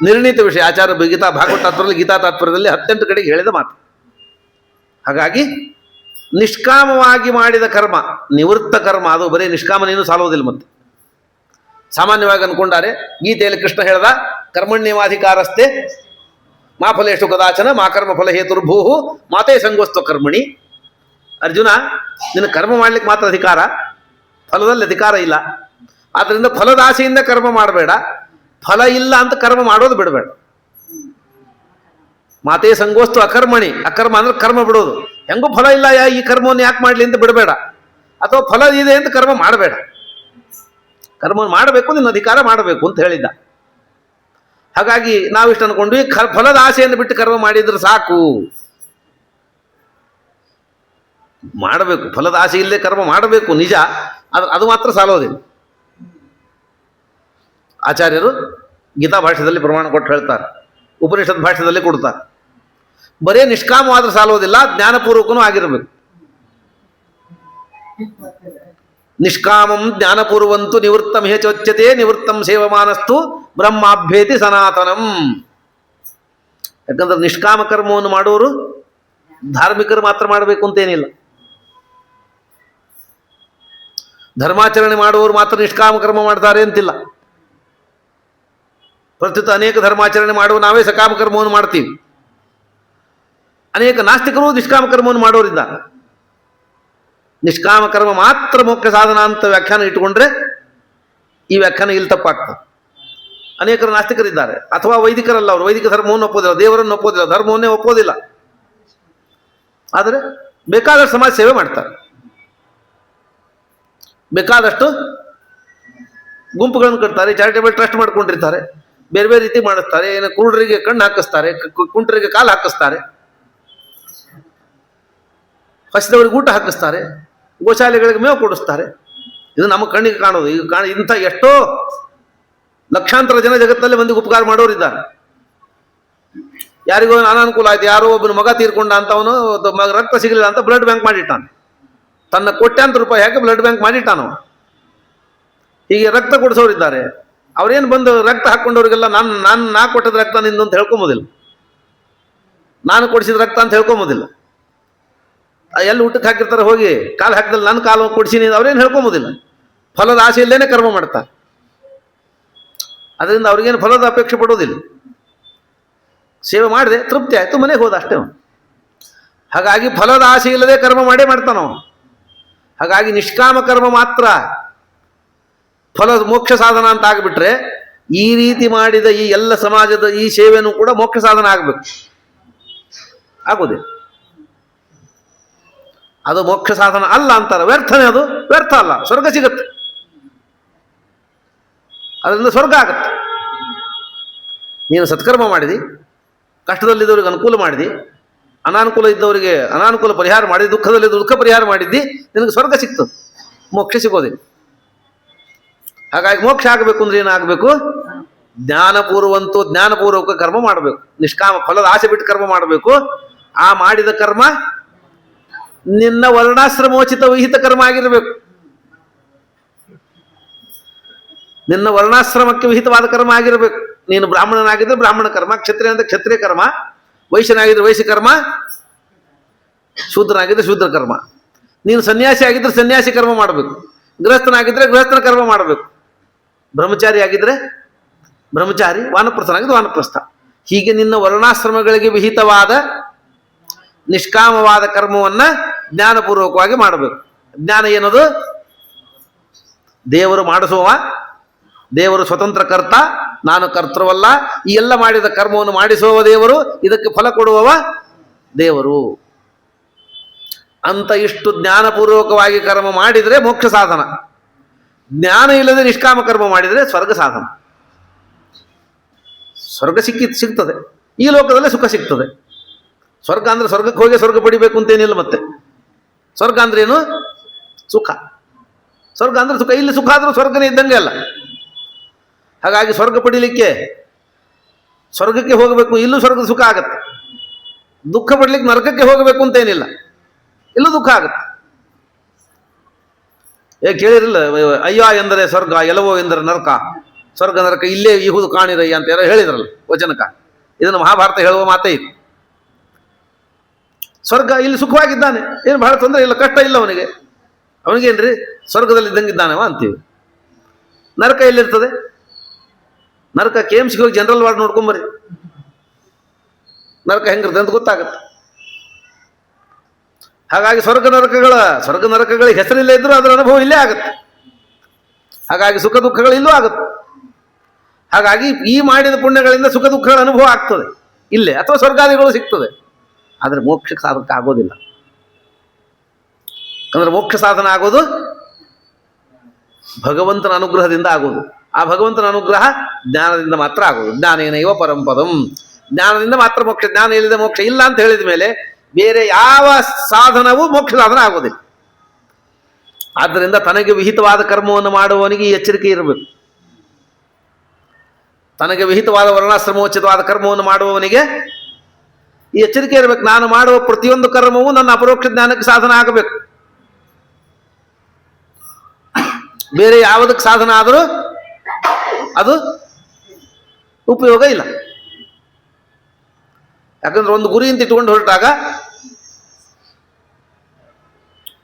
ನಿರ್ಣೀತ ವಿಷಯ. ಆಚಾರ್ಯ ಗೀತಾ ಭಾಗವತ ತಾತ್ಪರ್ಯದಲ್ಲಿ ಗೀತಾ ತಾತ್ಪರ್ಯದಲ್ಲಿ 18 ಕಡೆಗೆ ಹೇಳಿದ ಮಾತು. ಹಾಗಾಗಿ ನಿಷ್ಕಾಮವಾಗಿ ಮಾಡಿದ ಕರ್ಮ ನಿವೃತ್ತ ಕರ್ಮ, ಅದು ಬರೀ ನಿಷ್ಕಾಮನೇನು ಸಾಲೋದಿಲ್ಲ. ಮತ್ತೆ ಸಾಮಾನ್ಯವಾಗಿ ಅನ್ಕೊಂಡಾರೆ ಗೀತೆಯಲ್ಲಿ ಕೃಷ್ಣ ಹೇಳ್ದ ಕರ್ಮಣ್ಯವಾಧಿಕಾರಸ್ಥೆ ಮಾ ಫಲೇಶು ಕದಾಚನ ಮಾ ಕರ್ಮ ಫಲ ಹೇತುರ್ಭೂ ಮಾತೇ ಸಂಗೋಸ್ತ್ವ ಕರ್ಮಣಿ. ಅರ್ಜುನ, ನಿನ್ನ ಕರ್ಮ ಮಾಡ್ಲಿಕ್ಕೆ ಮಾತ್ರ ಅಧಿಕಾರ, ಫಲದಲ್ಲಿ ಅಧಿಕಾರ ಇಲ್ಲ. ಆದ್ದರಿಂದ ಫಲದ ಆಸೆಯಿಂದ ಕರ್ಮ ಮಾಡಬೇಡ, ಫಲ ಇಲ್ಲ ಅಂತ ಕರ್ಮ ಮಾಡೋದು ಬಿಡಬೇಡ. ಮಾತೇ ಸಂಗೋಸ್ತು ಅಕರ್ಮಣಿ. ಅಕರ್ಮ ಅಂದ್ರೆ ಕರ್ಮ ಬಿಡೋದು. ಹೆಂಗೂ ಫಲ ಇಲ್ಲ, ಈ ಕರ್ಮವನ್ನು ಯಾಕೆ ಮಾಡಲಿ ಅಂತ ಬಿಡಬೇಡ, ಅಥವಾ ಫಲ ಇದೆ ಅಂತ ಕರ್ಮ ಮಾಡಬೇಡ. ಕರ್ಮವನ್ನು ಮಾಡಬೇಕು, ನಿನ್ನ ಅಧಿಕಾರ ಮಾಡಬೇಕು ಅಂತ ಹೇಳಿದ್ದ. ಹಾಗಾಗಿ ನಾವಿಷ್ಟು ಅನ್ಕೊಂಡ್ವಿ, ಫಲದ ಆಸೆಯನ್ನು ಬಿಟ್ಟು ಕರ್ಮ ಮಾಡಿದ್ರೆ ಸಾಕು. ಮಾಡಬೇಕು, ಫಲದ ಆಸೆ ಇಲ್ಲದೆ ಕರ್ಮ ಮಾಡಬೇಕು ನಿಜ, ಅದು ಮಾತ್ರ ಸಾಲೋದಿಲ್ಲ. ಆಚಾರ್ಯರು ಗೀತಾ ಭಾಷ್ಯದಲ್ಲಿ ಪ್ರಮಾಣ ಕೊಟ್ಟು ಹೇಳ್ತಾರೆ, ಉಪನಿಷತ್ ಭಾಷ್ಯದಲ್ಲಿ ಕೊಡ್ತಾರೆ. ಬರೇ ನಿಷ್ಕಾಮವಾದ್ರೆ ಸಾಲೋದಿಲ್ಲ, ಜ್ಞಾನಪೂರ್ವಕನೂ ಆಗಿರಬೇಕು. ನಿಷ್ಕಾಮಂ ಜ್ಞಾನಪೂರ್ವಂತು ನಿವೃತ್ತಂ ಹೇಚೋಚ್ಯತೆ ನಿವೃತ್ತಂ ಸೇವಮಾನಸ್ತು ಬ್ರಹ್ಮಾಭ್ಯೇತಿ ಸನಾತನಂ. ಯಾಕಂದ್ರೆ ನಿಷ್ಕಾಮ ಕರ್ಮವನ್ನು ಮಾಡುವವರು ಧಾರ್ಮಿಕರು ಮಾತ್ರ ಮಾಡಬೇಕು ಅಂತೇನಿಲ್ಲ. ಧರ್ಮಾಚರಣೆ ಮಾಡುವವರು ಮಾತ್ರ ನಿಷ್ಕಾಮ ಕರ್ಮ ಮಾಡ್ತಾರೆ ಅಂತಿಲ್ಲ. ಪ್ರಸ್ತುತ ಅನೇಕ ಧರ್ಮಾಚರಣೆ ಮಾಡುವ ನಾವೇ ಸಕಾಮ ಕರ್ಮವನ್ನು ಮಾಡ್ತೀವಿ. ಅನೇಕ ನಾಸ್ತಿಕರು ನಿಷ್ಕಾಮ ಕರ್ಮವನ್ನು ಮಾಡೋರಿದ್ದಾರೆ. ನಿಷ್ಕಾಮ ಕರ್ಮ ಮಾತ್ರ ಮೋಕ್ಷ ಸಾಧನ ಅಂತ ವ್ಯಾಖ್ಯಾನ ಇಟ್ಟುಕೊಂಡ್ರೆ ಈ ವ್ಯಾಖ್ಯಾನ ಇಲ್ಲಿ ತಪ್ಪಾಗ್ತದೆ. ಅನೇಕರು ನಾಸ್ತಿಕರಿದ್ದಾರೆ, ಅಥವಾ ವೈದಿಕರಲ್ಲ, ಅವರು ವೈದಿಕ ಧರ್ಮವನ್ನು ಒಪ್ಪೋದಿಲ್ಲ, ದೇವರನ್ನು ಒಪ್ಪೋದಿಲ್ಲ, ಧರ್ಮವನ್ನೇ ಒಪ್ಪೋದಿಲ್ಲ. ಆದರೆ ಬೇಕಾದಷ್ಟು ಸಮಾಜ ಸೇವೆ ಮಾಡ್ತಾರೆ, ಬೇಕಾದಷ್ಟು ಗುಂಪುಗಳನ್ನು ಕಟ್ತಾರೆ, ಚಾರಿಟೇಬಲ್ ಟ್ರಸ್ಟ್ ಮಾಡ್ಕೊಂಡಿರ್ತಾರೆ, ಬೇರೆ ಬೇರೆ ರೀತಿ ಮಾಡಿಸ್ತಾರೆ. ಏನು ಕುರುಡರಿಗೆ ಕಣ್ಣು ಹಾಕಿಸ್ತಾರೆ, ಕುಂಟರಿಗೆ ಕಾಲು ಹಾಕಿಸ್ತಾರೆ, ಹಸಿದವರಿಗೆ ಊಟ ಹಾಕಿಸ್ತಾರೆ, ಗೋಶಾಲೆಗಳಿಗೆ ಮೇವು ಕೊಡಿಸ್ತಾರೆ. ಇದು ನಮ್ಮ ಕಣ್ಣಿಗೆ ಕಾಣೋದು. ಈಗ ಇಂಥ ಎಷ್ಟೋ ಲಕ್ಷಾಂತರ ಜನ ಜಗತ್ತಲ್ಲಿ ಮಂದಿಗೆ ಉಪಕಾರ ಮಾಡೋರಿದ್ದಾರೆ. ಯಾರಿಗೋ ಅನಾನುಕೂಲ ಆಯ್ತು, ಯಾರೋ ಒಬ್ಬನ ಮಗ ತೀರ್ಕೊಂಡ ಅಂತವನು ರಕ್ತ ಸಿಗಲಿಲ್ಲ ಅಂತ ಬ್ಲಡ್ ಬ್ಯಾಂಕ್ ಮಾಡಿಟ್ಟಾನ. ತನ್ನ ಕೋಟ್ಯಾಂತರ ರೂಪಾಯಿ ಹಾಕಿ ಬ್ಲಡ್ ಬ್ಯಾಂಕ್ ಮಾಡಿಟ್ಟಾನು. ಹೀಗೆ ರಕ್ತ ಕೊಡಿಸೋರಿದ್ದಾರೆ. ಅವ್ರೇನು ಬಂದು ರಕ್ತ ಹಾಕ್ಕೊಂಡವ್ರಿಗೆಲ್ಲ ನಾ ಕೊಟ್ಟದ ರಕ್ತ ನಿಂದು ಅಂತ ಹೇಳ್ಕೊಂಬೋದಿಲ್ಲ, ನಾನು ಕೊಡಿಸಿದ ರಕ್ತ ಅಂತ ಹೇಳ್ಕೊಂಬೋದಿಲ್ಲ. ಎಲ್ಲಿ ಊಟಕ್ಕೆ ಹಾಕಿರ್ತಾರೆ, ಹೋಗಿ ಕಾಲು ಹಾಕಿದಲ್ಲಿ ನನ್ನ ಕಾಲು ಕೊಡಿಸಿನಿ ಅವ್ರೇನು ಹೇಳ್ಕೊಂಬೋದಿಲ್ಲ. ಫಲದ ಆಸೆ ಇಲ್ಲೇನೆ ಕರ್ಮ ಮಾಡ್ತಾರೆ. ಅದರಿಂದ ಅವ್ರಿಗೇನು ಫಲದ ಅಪೇಕ್ಷೆ ಪಡೋದಿಲ್ಲ. ಸೇವೆ ಮಾಡಿದೆ, ತೃಪ್ತಿ ಆಯಿತು, ಮನೆಗೆ ಹೋದ ಅಷ್ಟೇ. ಹಾಗಾಗಿ ಫಲದ ಆಸೆ ಇಲ್ಲದೆ ಕರ್ಮ ಮಾಡೇ ಮಾಡ್ತಾನವ. ಹಾಗಾಗಿ ನಿಷ್ಕಾಮ ಕರ್ಮ ಮಾತ್ರ ಫಲ ಮೋಕ್ಷ ಸಾಧನ ಅಂತ ಆಗಿಬಿಟ್ರೆ, ಈ ರೀತಿ ಮಾಡಿದ ಈ ಎಲ್ಲ ಸಮಾಜದ ಈ ಸೇವೆನೂ ಕೂಡ ಮೋಕ್ಷ ಸಾಧನ ಆಗಬೇಕು. ಆಗೋದೇ ಅದು ಮೋಕ್ಷ ಸಾಧನ ಅಲ್ಲ ಅಂತಾರೆ. ವ್ಯರ್ಥನೇ, ಅದು ವ್ಯರ್ಥ ಅಲ್ಲ, ಸ್ವರ್ಗ ಸಿಗುತ್ತೆ, ಅದರಿಂದ ಸ್ವರ್ಗ ಆಗತ್ತೆ. ನೀನು ಸತ್ಕರ್ಮ ಮಾಡಿದಿ, ಕಷ್ಟದಲ್ಲಿದ್ದವ್ರಿಗೆ ಅನುಕೂಲ ಮಾಡಿದಿ, ಅನಾನುಕೂಲ ಇದ್ದವರಿಗೆ ಅನಾನುಕೂಲ ಪರಿಹಾರ ಮಾಡಿದಿ, ದುಃಖದಲ್ಲಿದ್ದ ದುಃಖ ಪರಿಹಾರ ಮಾಡಿದ್ದಿ, ನಿನಗೆ ಸ್ವರ್ಗ ಸಿಗ್ತದೆ, ಮೋಕ್ಷ ಸಿಗೋದಿಲ್ಲ. ಹಾಗಾಗಿ ಮೋಕ್ಷ ಆಗಬೇಕು ಅಂದ್ರೆ ಏನಾಗಬೇಕು? ಜ್ಞಾನಪೂರ್ವಂತೂ ಜ್ಞಾನಪೂರ್ವಕ ಕರ್ಮ ಮಾಡಬೇಕು. ನಿಷ್ಕಾಮ ಫಲದ ಆಸೆ ಬಿಟ್ಟು ಕರ್ಮ ಮಾಡಬೇಕು. ಆ ಮಾಡಿದ ಕರ್ಮ ನಿನ್ನ ವರ್ಣಾಶ್ರಮೋಚಿತ ವಿಹಿತ ಕರ್ಮ ಆಗಿರಬೇಕು. ನಿನ್ನ ವರ್ಣಾಶ್ರಮಕ್ಕೆ ವಿಹಿತವಾದ ಕರ್ಮ ಆಗಿರಬೇಕು. ನೀನು ಬ್ರಾಹ್ಮಣನಾಗಿದ್ರೆ ಬ್ರಾಹ್ಮಣ ಕರ್ಮ, ಕ್ಷತ್ರಿಯ ಅಂದ್ರೆ ಕ್ಷತ್ರಿಯ ಕರ್ಮ, ವೈಶ್ಯನಾಗಿದ್ರೆ ವೈಶ್ಯ ಕರ್ಮ, ಶೂದ್ರನಾಗಿದ್ರೆ ಶೂದ್ರ ಕರ್ಮ. ನೀನು ಸನ್ಯಾಸಿ ಆಗಿದ್ರೆ ಸನ್ಯಾಸಿ ಕರ್ಮ ಮಾಡಬೇಕು, ಗೃಹಸ್ಥನಾಗಿದ್ರೆ ಗೃಹಸ್ಥನ ಕರ್ಮ ಮಾಡಬೇಕು, ಬ್ರಹ್ಮಚಾರಿ ಆಗಿದ್ರೆ ಬ್ರಹ್ಮಚಾರಿ, ವಾನಪ್ರಸ್ಥನಾಗಿದ್ರೆ ವಾನಪ್ರಸ್ಥ. ಹೀಗೆ ನಿನ್ನ ವರ್ಣಾಶ್ರಮಗಳಿಗೆ ವಿಹಿತವಾದ ನಿಷ್ಕಾಮವಾದ ಕರ್ಮವನ್ನು ಜ್ಞಾನಪೂರ್ವಕವಾಗಿ ಮಾಡಬೇಕು. ಜ್ಞಾನ ಏನದು? ದೇವರು ಮಾಡಿಸುವ, ದೇವರು ಸ್ವತಂತ್ರ ಕರ್ತ, ನಾನು ಕರ್ತೃವಲ್ಲ. ಈ ಎಲ್ಲ ಮಾಡಿದ ಕರ್ಮವನ್ನು ಮಾಡಿಸುವ ದೇವರು, ಇದಕ್ಕೆ ಫಲ ಕೊಡುವವ ದೇವರು ಅಂತ ಇಷ್ಟು ಜ್ಞಾನಪೂರ್ವಕವಾಗಿ ಕರ್ಮ ಮಾಡಿದರೆ ಮೋಕ್ಷ ಸಾಧನ. ಜ್ಞಾನ ಇಲ್ಲದೆ ನಿಷ್ಕಾಮ ಕರ್ಮ ಮಾಡಿದರೆ ಸ್ವರ್ಗ ಸಾಧನ. ಸ್ವರ್ಗ ಸಿಗ್ತದೆ, ಈ ಲೋಕದಲ್ಲೇ ಸುಖ ಸಿಗ್ತದೆ. ಸ್ವರ್ಗ ಅಂದ್ರೆ ಸ್ವರ್ಗಕ್ಕೆ ಹೋಗಿ ಸ್ವರ್ಗ ಪಡಿಬೇಕು ಅಂತೇನಿಲ್ಲ. ಮತ್ತೆ ಸ್ವರ್ಗ ಅಂದ್ರೇನು? ಸುಖ. ಸ್ವರ್ಗ ಅಂದ್ರೆ ಸುಖ. ಇಲ್ಲಿ ಸುಖ ಆದರೂ ಸ್ವರ್ಗನೇ ಇದ್ದಂಗೆ ಅಲ್ಲ. ಹಾಗಾಗಿ ಸ್ವರ್ಗ ಪಡಿಲಿಕ್ಕೆ ಸ್ವರ್ಗಕ್ಕೆ ಹೋಗಬೇಕು, ಇಲ್ಲೂ ಸ್ವರ್ಗದ ಸುಖ ಆಗತ್ತೆ. ದುಃಖ ಪಡ್ಲಿಕ್ಕೆ ನರಕಕ್ಕೆ ಹೋಗಬೇಕು ಅಂತೇನಿಲ್ಲ, ಇಲ್ಲೂ ದುಃಖ ಆಗತ್ತೆ. ಕೇಳಿರಲಿಲ್ಲ, ಅಯ್ಯ ಎಂದರೆ ಸ್ವರ್ಗ, ಎಲವೋ ಎಂದರೆ ನರಕ, ಸ್ವರ್ಗ ನರಕ ಇಲ್ಲೇ ಇಹುದು ಕಾಣಿರಯ್ಯ ಅಂತ ಯಾರೋ ಹೇಳಿದ್ರಲ್ಲ ವಚನಕ. ಇದನ್ನು ಮಹಾಭಾರತ ಹೇಳುವ ಮಾತೇ ಇದು. ಸ್ವರ್ಗ ಇಲ್ಲಿ ಸುಖವಾಗಿದ್ದಾನೆ, ಏನು ಬಹಳ ತೊಂದರೆ ಇಲ್ಲ, ಕಷ್ಟ ಇಲ್ಲ ಅವನಿಗೆ. ಅವನಿಗೇನ್ರಿ ಸ್ವರ್ಗದಲ್ಲಿ ಇದ್ದಂಗಿದ್ದಾನವ ಅಂತೀವಿ. ನರಕ ಎಲ್ಲಿರ್ತದೆ? ನರಕ KMCಗೆ ಹೋಗಿ ಜನರಲ್ ವಾರ್ಡ್ ನೋಡ್ಕೊಂಬರಿ, ನರಕ ಹೆಂಗಿರ್ತದೆ ಅಂತ ಗೊತ್ತಾಗತ್ತೆ. ಹಾಗಾಗಿ ಸ್ವರ್ಗ ನರಕಗಳಿಗೆ ಹೆಸರಿಲ್ಲೇ ಇದ್ರೂ ಅದರ ಅನುಭವ ಇಲ್ಲೇ ಆಗುತ್ತೆ. ಹಾಗಾಗಿ ಸುಖ ದುಃಖಗಳು ಇಲ್ಲೂ ಆಗುತ್ತೆ. ಹಾಗಾಗಿ ಈ ಮಾಡಿದ ಪುಣ್ಯಗಳಿಂದ ಸುಖ ದುಃಖಗಳ ಅನುಭವ ಆಗ್ತದೆ ಇಲ್ಲೇ, ಅಥವಾ ಸ್ವರ್ಗಾದಿಗಳು ಸಿಗ್ತದೆ. ಆದರೆ ಮೋಕ್ಷಕ್ಕೆ ಸಾಧಕ ಆಗೋದಿಲ್ಲ. ಯಾಕಂದ್ರೆ ಮೋಕ್ಷ ಸಾಧನ ಆಗೋದು ಭಗವಂತನ ಅನುಗ್ರಹದಿಂದ ಆಗೋದು. ಆ ಭಗವಂತನ ಅನುಗ್ರಹ ಜ್ಞಾನದಿಂದ ಮಾತ್ರ ಆಗೋದು. ಜ್ಞಾನೇನೈವ ಪರಂಪದಂ, ಜ್ಞಾನದಿಂದ ಮಾತ್ರ ಮೋಕ್ಷ. ಜ್ಞಾನ ಇಲ್ಲದೆ ಮೋಕ್ಷ ಇಲ್ಲ ಅಂತ ಹೇಳಿದ ಮೇಲೆ ಬೇರೆ ಯಾವ ಸಾಧನವೂ ಮೋಕ್ಷ ಸಾಧನ ಆಗೋದಿಲ್ಲ. ಆದ್ದರಿಂದ ತನಗೆ ವಿಹಿತವಾದ ಕರ್ಮವನ್ನು ಮಾಡುವವನಿಗೆ ಈ ಎಚ್ಚರಿಕೆ ಇರಬೇಕು. ತನಗೆ ವಿಹಿತವಾದ ವರ್ಣಾಶ್ರಮೋಚಿತವಾದ ಕರ್ಮವನ್ನು ಮಾಡುವವನಿಗೆ ಈ ಎಚ್ಚರಿಕೆ ಇರಬೇಕು. ನಾನು ಮಾಡುವ ಪ್ರತಿಯೊಂದು ಕರ್ಮವೂ ನನ್ನ ಅಪರೋಕ್ಷ ಜ್ಞಾನಕ್ಕೆ ಸಾಧನ ಆಗಬೇಕು. ಬೇರೆ ಯಾವುದಕ್ಕೆ ಸಾಧನ ಆದರೂ ಅದು ಉಪಯೋಗ ಇಲ್ಲ. ಯಾಕಂದ್ರೆ ಒಂದು ಗುರಿ ಅಂತ ಇಟ್ಕೊಂಡು ಹೊರಟಾಗ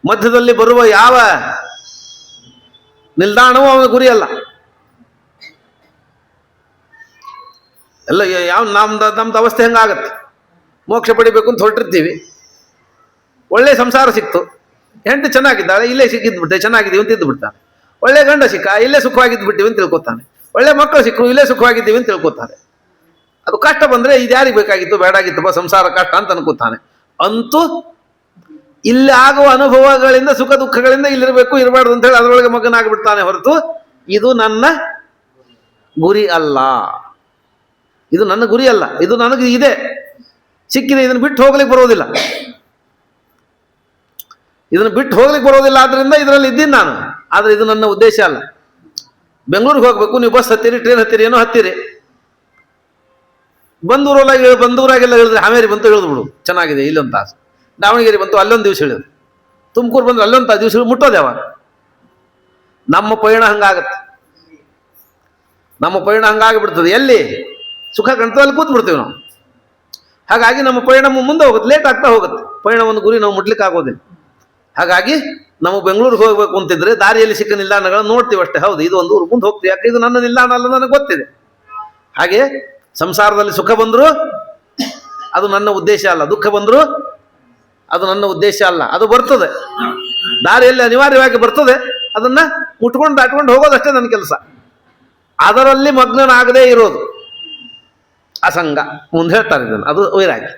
ಮಧ್ಯದಲ್ಲಿ ಬರುವ ಯಾವ ನಿಲ್ದಾಣವೂ ಅವನ ಗುರಿ ಅಲ್ಲ. ಎಲ್ಲ ಯಾವ ನಮ್ದು ಅವಸ್ಥೆ ಹೆಂಗಾಗತ್ತೆ, ಮೋಕ್ಷ ಪಡಿಬೇಕು ಅಂತ ಹೊರಟಿರ್ತೀವಿ, ಒಳ್ಳೆ ಸಂಸಾರ ಸಿಕ್ತು, ಹೆಂಡತಿ ಚೆನ್ನಾಗಿದ್ದಾಳೆ, ಇಲ್ಲೇ ಸಿಕ್ಕಿದ್ಬಿಟ್ಟೆ, ಚೆನ್ನಾಗಿದ್ದೀವಿ ಅಂತ ಇದ್ದು ಬಿಡ್ತಾನೆ. ಒಳ್ಳೆ ಗಂಡ ಸಿಕ್ಕ, ಇಲ್ಲೇ ಸುಖವಾಗಿದ್ದು ಬಿಟ್ಟಿವಿ ಅಂತ ತಿಳ್ಕೊತಾನೆ. ಒಳ್ಳೆ ಮಕ್ಕಳು ಸಿಕ್ಕರು, ಇಲ್ಲೇ ಸುಖವಾಗಿದ್ದೀವಿ ಅಂತ ತಿಳ್ಕೊತಾನೆ. ಅದು ಕಷ್ಟ ಬಂದರೆ ಇದು ಯಾರಿಗೆ ಬೇಕಾಗಿತ್ತು, ಬೇಡಾಗಿತ್ತಪ್ಪ ಸಂಸಾರ ಕಷ್ಟ ಅಂತ ಅನ್ಕೋತಾನೆ. ಅಂತೂ ಇಲ್ಲಿ ಆಗುವ ಅನುಭವಗಳಿಂದ ಸುಖ ದುಃಖಗಳಿಂದ ಇಲ್ಲಿರಬೇಕು ಇರಬಾರ್ದು ಅಂತ ಹೇಳಿ ಅದರೊಳಗೆ ಮಗನಾಗ್ಬಿಡ್ತಾನೆ ಹೊರತು ಇದು ನನ್ನ ಗುರಿ ಅಲ್ಲ, ಇದು ನನ್ನ ಗುರಿ ಅಲ್ಲ, ಇದು ನನಗೆ ಇದೆ ಸಿಕ್ಕಿದೆ, ಇದನ್ನು ಬಿಟ್ಟು ಹೋಗ್ಲಿಕ್ಕೆ ಬರೋದಿಲ್ಲ, ಇದನ್ನು ಬಿಟ್ಟು ಹೋಗ್ಲಿಕ್ಕೆ ಬರೋದಿಲ್ಲ. ಆದ್ರಿಂದ ಇದರಲ್ಲಿ ಇದ್ದೀನಿ ನಾನು, ಆದರೆ ಇದು ನನ್ನ ಉದ್ದೇಶ ಅಲ್ಲ. ಬೆಂಗಳೂರಿಗೆ ಹೋಗ್ಬೇಕು, ನೀವು ಬಸ್ ಹತ್ತೀರಿ, ಟ್ರೈನ್ ಹತ್ತೀರಿ, ಏನೋ ಹತ್ತೀರಿ, ಬಂದೂರಾಗೆಲ್ಲ ಹೇಳಿದ್ರೆ ಹಾವೇರಿ ಬಂತು ಇಳಿದು ಬಿಡು, ಚೆನ್ನಾಗಿದೆ ಇಲ್ಲೊಂದು ತಾಸು, ದಾವಣಗೆರೆ ಬಂತು ಅಲ್ಲೊಂದು ದಿವಸ ಇಳಿದು, ತುಮಕೂರು ಬಂದ್ರೆ ಅಲ್ಲೊಂದು ದಿವಸ ಮುಟ್ಟೋದು ಯಾವಾಗ? ನಮ್ಮ ಪಯಣ ಹಂಗಾಗತ್ತೆ, ನಮ್ಮ ಪಯಣ ಹಂಗಾಗಿಬಿಡ್ತದೆ. ಎಲ್ಲಿ ಸುಖ ಕಾಣ್ತದೆ ಅಲ್ಲಿ ಕೂತ್ ಬಿಡ್ತೀವಿ ನಾವು. ಹಾಗಾಗಿ ನಮ್ಮ ಪಯಣ ಮುಂದೆ ಹೋಗುತ್ತೆ, ಲೇಟ್ ಆಗ್ತಾ ಹೋಗುತ್ತೆ. ಪಯಣ ಒಂದು ಗುರಿ ನಾವು ಮುಟ್ಲಿಕ್ಕೆ ಆಗೋದಿಲ್ಲ. ಹಾಗಾಗಿ ನಾವು ಬೆಂಗಳೂರಿಗೆ ಹೋಗ್ಬೇಕು ಅಂತಿದ್ರೆ ದಾರಿಯಲ್ಲಿ ಸಿಕ್ಕ ನಿಲ್ದಾಣಗಳನ್ನು ನೋಡ್ತೀವಿ ಅಷ್ಟೇ. ಹೌದು, ಇದು ಒಂದು ಊರು, ಮುಂದೆ ಹೋಗ್ತೀವಿ, ಯಾಕೆ ಇದು ನನ್ನ ನಿಲ್ದಾಣ ಅಲ್ಲ ನನಗೆ ಗೊತ್ತಿದೆ. ಹಾಗೆ ಸಂಸಾರದಲ್ಲಿ ಸುಖ ಬಂದರೂ ಅದು ನನ್ನ ಉದ್ದೇಶ ಅಲ್ಲ, ದುಃಖ ಬಂದರೂ ಅದು ನನ್ನ ಉದ್ದೇಶ ಅಲ್ಲ. ಅದು ಬರ್ತದೆ, ದಾರಿಯಲ್ಲಿ ಅನಿವಾರ್ಯವಾಗಿ ಬರ್ತದೆ, ಅದನ್ನ ಮುಟ್ಕೊಂಡು ದಾಟ್ಕೊಂಡು ಹೋಗೋದಷ್ಟೇ ನನ್ನ ಕೆಲಸ. ಅದರಲ್ಲಿ ಮಗ್ನನಾಗದೇ ಇರೋದು ಅಸಂಗ, ಮುಂದೆ ಹೇಳ್ತಾರೆ ಇದನ್ನು, ಅದು ವೈರಾಗ್ಯ.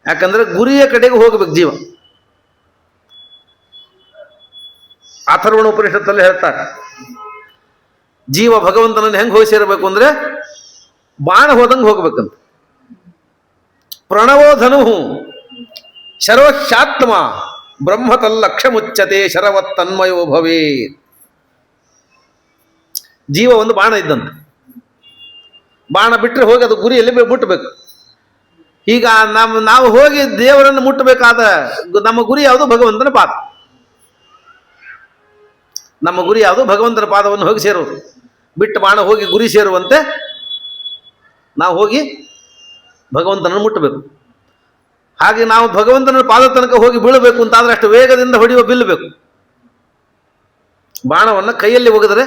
ಯಾಕಂದ್ರೆ ಗುರಿಯ ಕಡೆಗೆ ಹೋಗ್ಬೇಕು ಜೀವ. ಅಥರ್ವಣ ಉಪನಿಷತ್ತಲ್ಲಿ ಹೇಳ್ತಾರೆ, ಜೀವ ಭಗವಂತನನ್ನು ಹೆಂಗೆ ಹೋಗಿ ಸೇರಬೇಕು ಅಂದ್ರೆ ಬಾಣ ಹೋದಂಗೆ ಹೋಗ್ಬೇಕಂತ. ಪ್ರಣವೋಧನು ಶರವಶ್ಯಾತ್ಮ ಬ್ರಹ್ಮತಲ್ಲಕ್ಷ ಮುಚ್ಚತೆ ಶರವತ್ತನ್ಮಯೋ ಭವೇ. ಜೀವ ಒಂದು ಬಾಣ ಇದ್ದಂತೆ, ಬಾಣ ಬಿಟ್ಟರೆ ಹೋಗಿ ಅದು ಗುರಿಯಲ್ಲಿ ಮುಟ್ಟಬೇಕು. ಈಗ ನಾವು ಹೋಗಿ ದೇವರನ್ನು ಮುಟ್ಟಬೇಕಾದ ನಮ್ಮ ಗುರಿ ಯಾವುದು? ಭಗವಂತನ ಪಾದ. ನಮ್ಮ ಗುರಿ ಯಾವುದು? ಭಗವಂತನ ಪಾದವನ್ನು ಹೋಗಿ ಸೇರುವುದು. ಬಿಟ್ಟು ಬಾಣ ಹೋಗಿ ಗುರಿ ಸೇರುವಂತೆ ನಾವು ಹೋಗಿ ಭಗವಂತನನ್ನು ಮುಟ್ಟಬೇಕು. ಹಾಗೆ ನಾವು ಭಗವಂತನ ಪಾದ ತನಕ ಹೋಗಿ ಬೀಳಬೇಕು ಅಂತಾದ್ರೆ ಅಷ್ಟು ವೇಗದಿಂದ ಹೊಡೆಯುವ ಬಿಲ್ಲಬೇಕು. ಬಾಣವನ್ನು ಕೈಯಲ್ಲಿ ಹೋಗಿದರೆ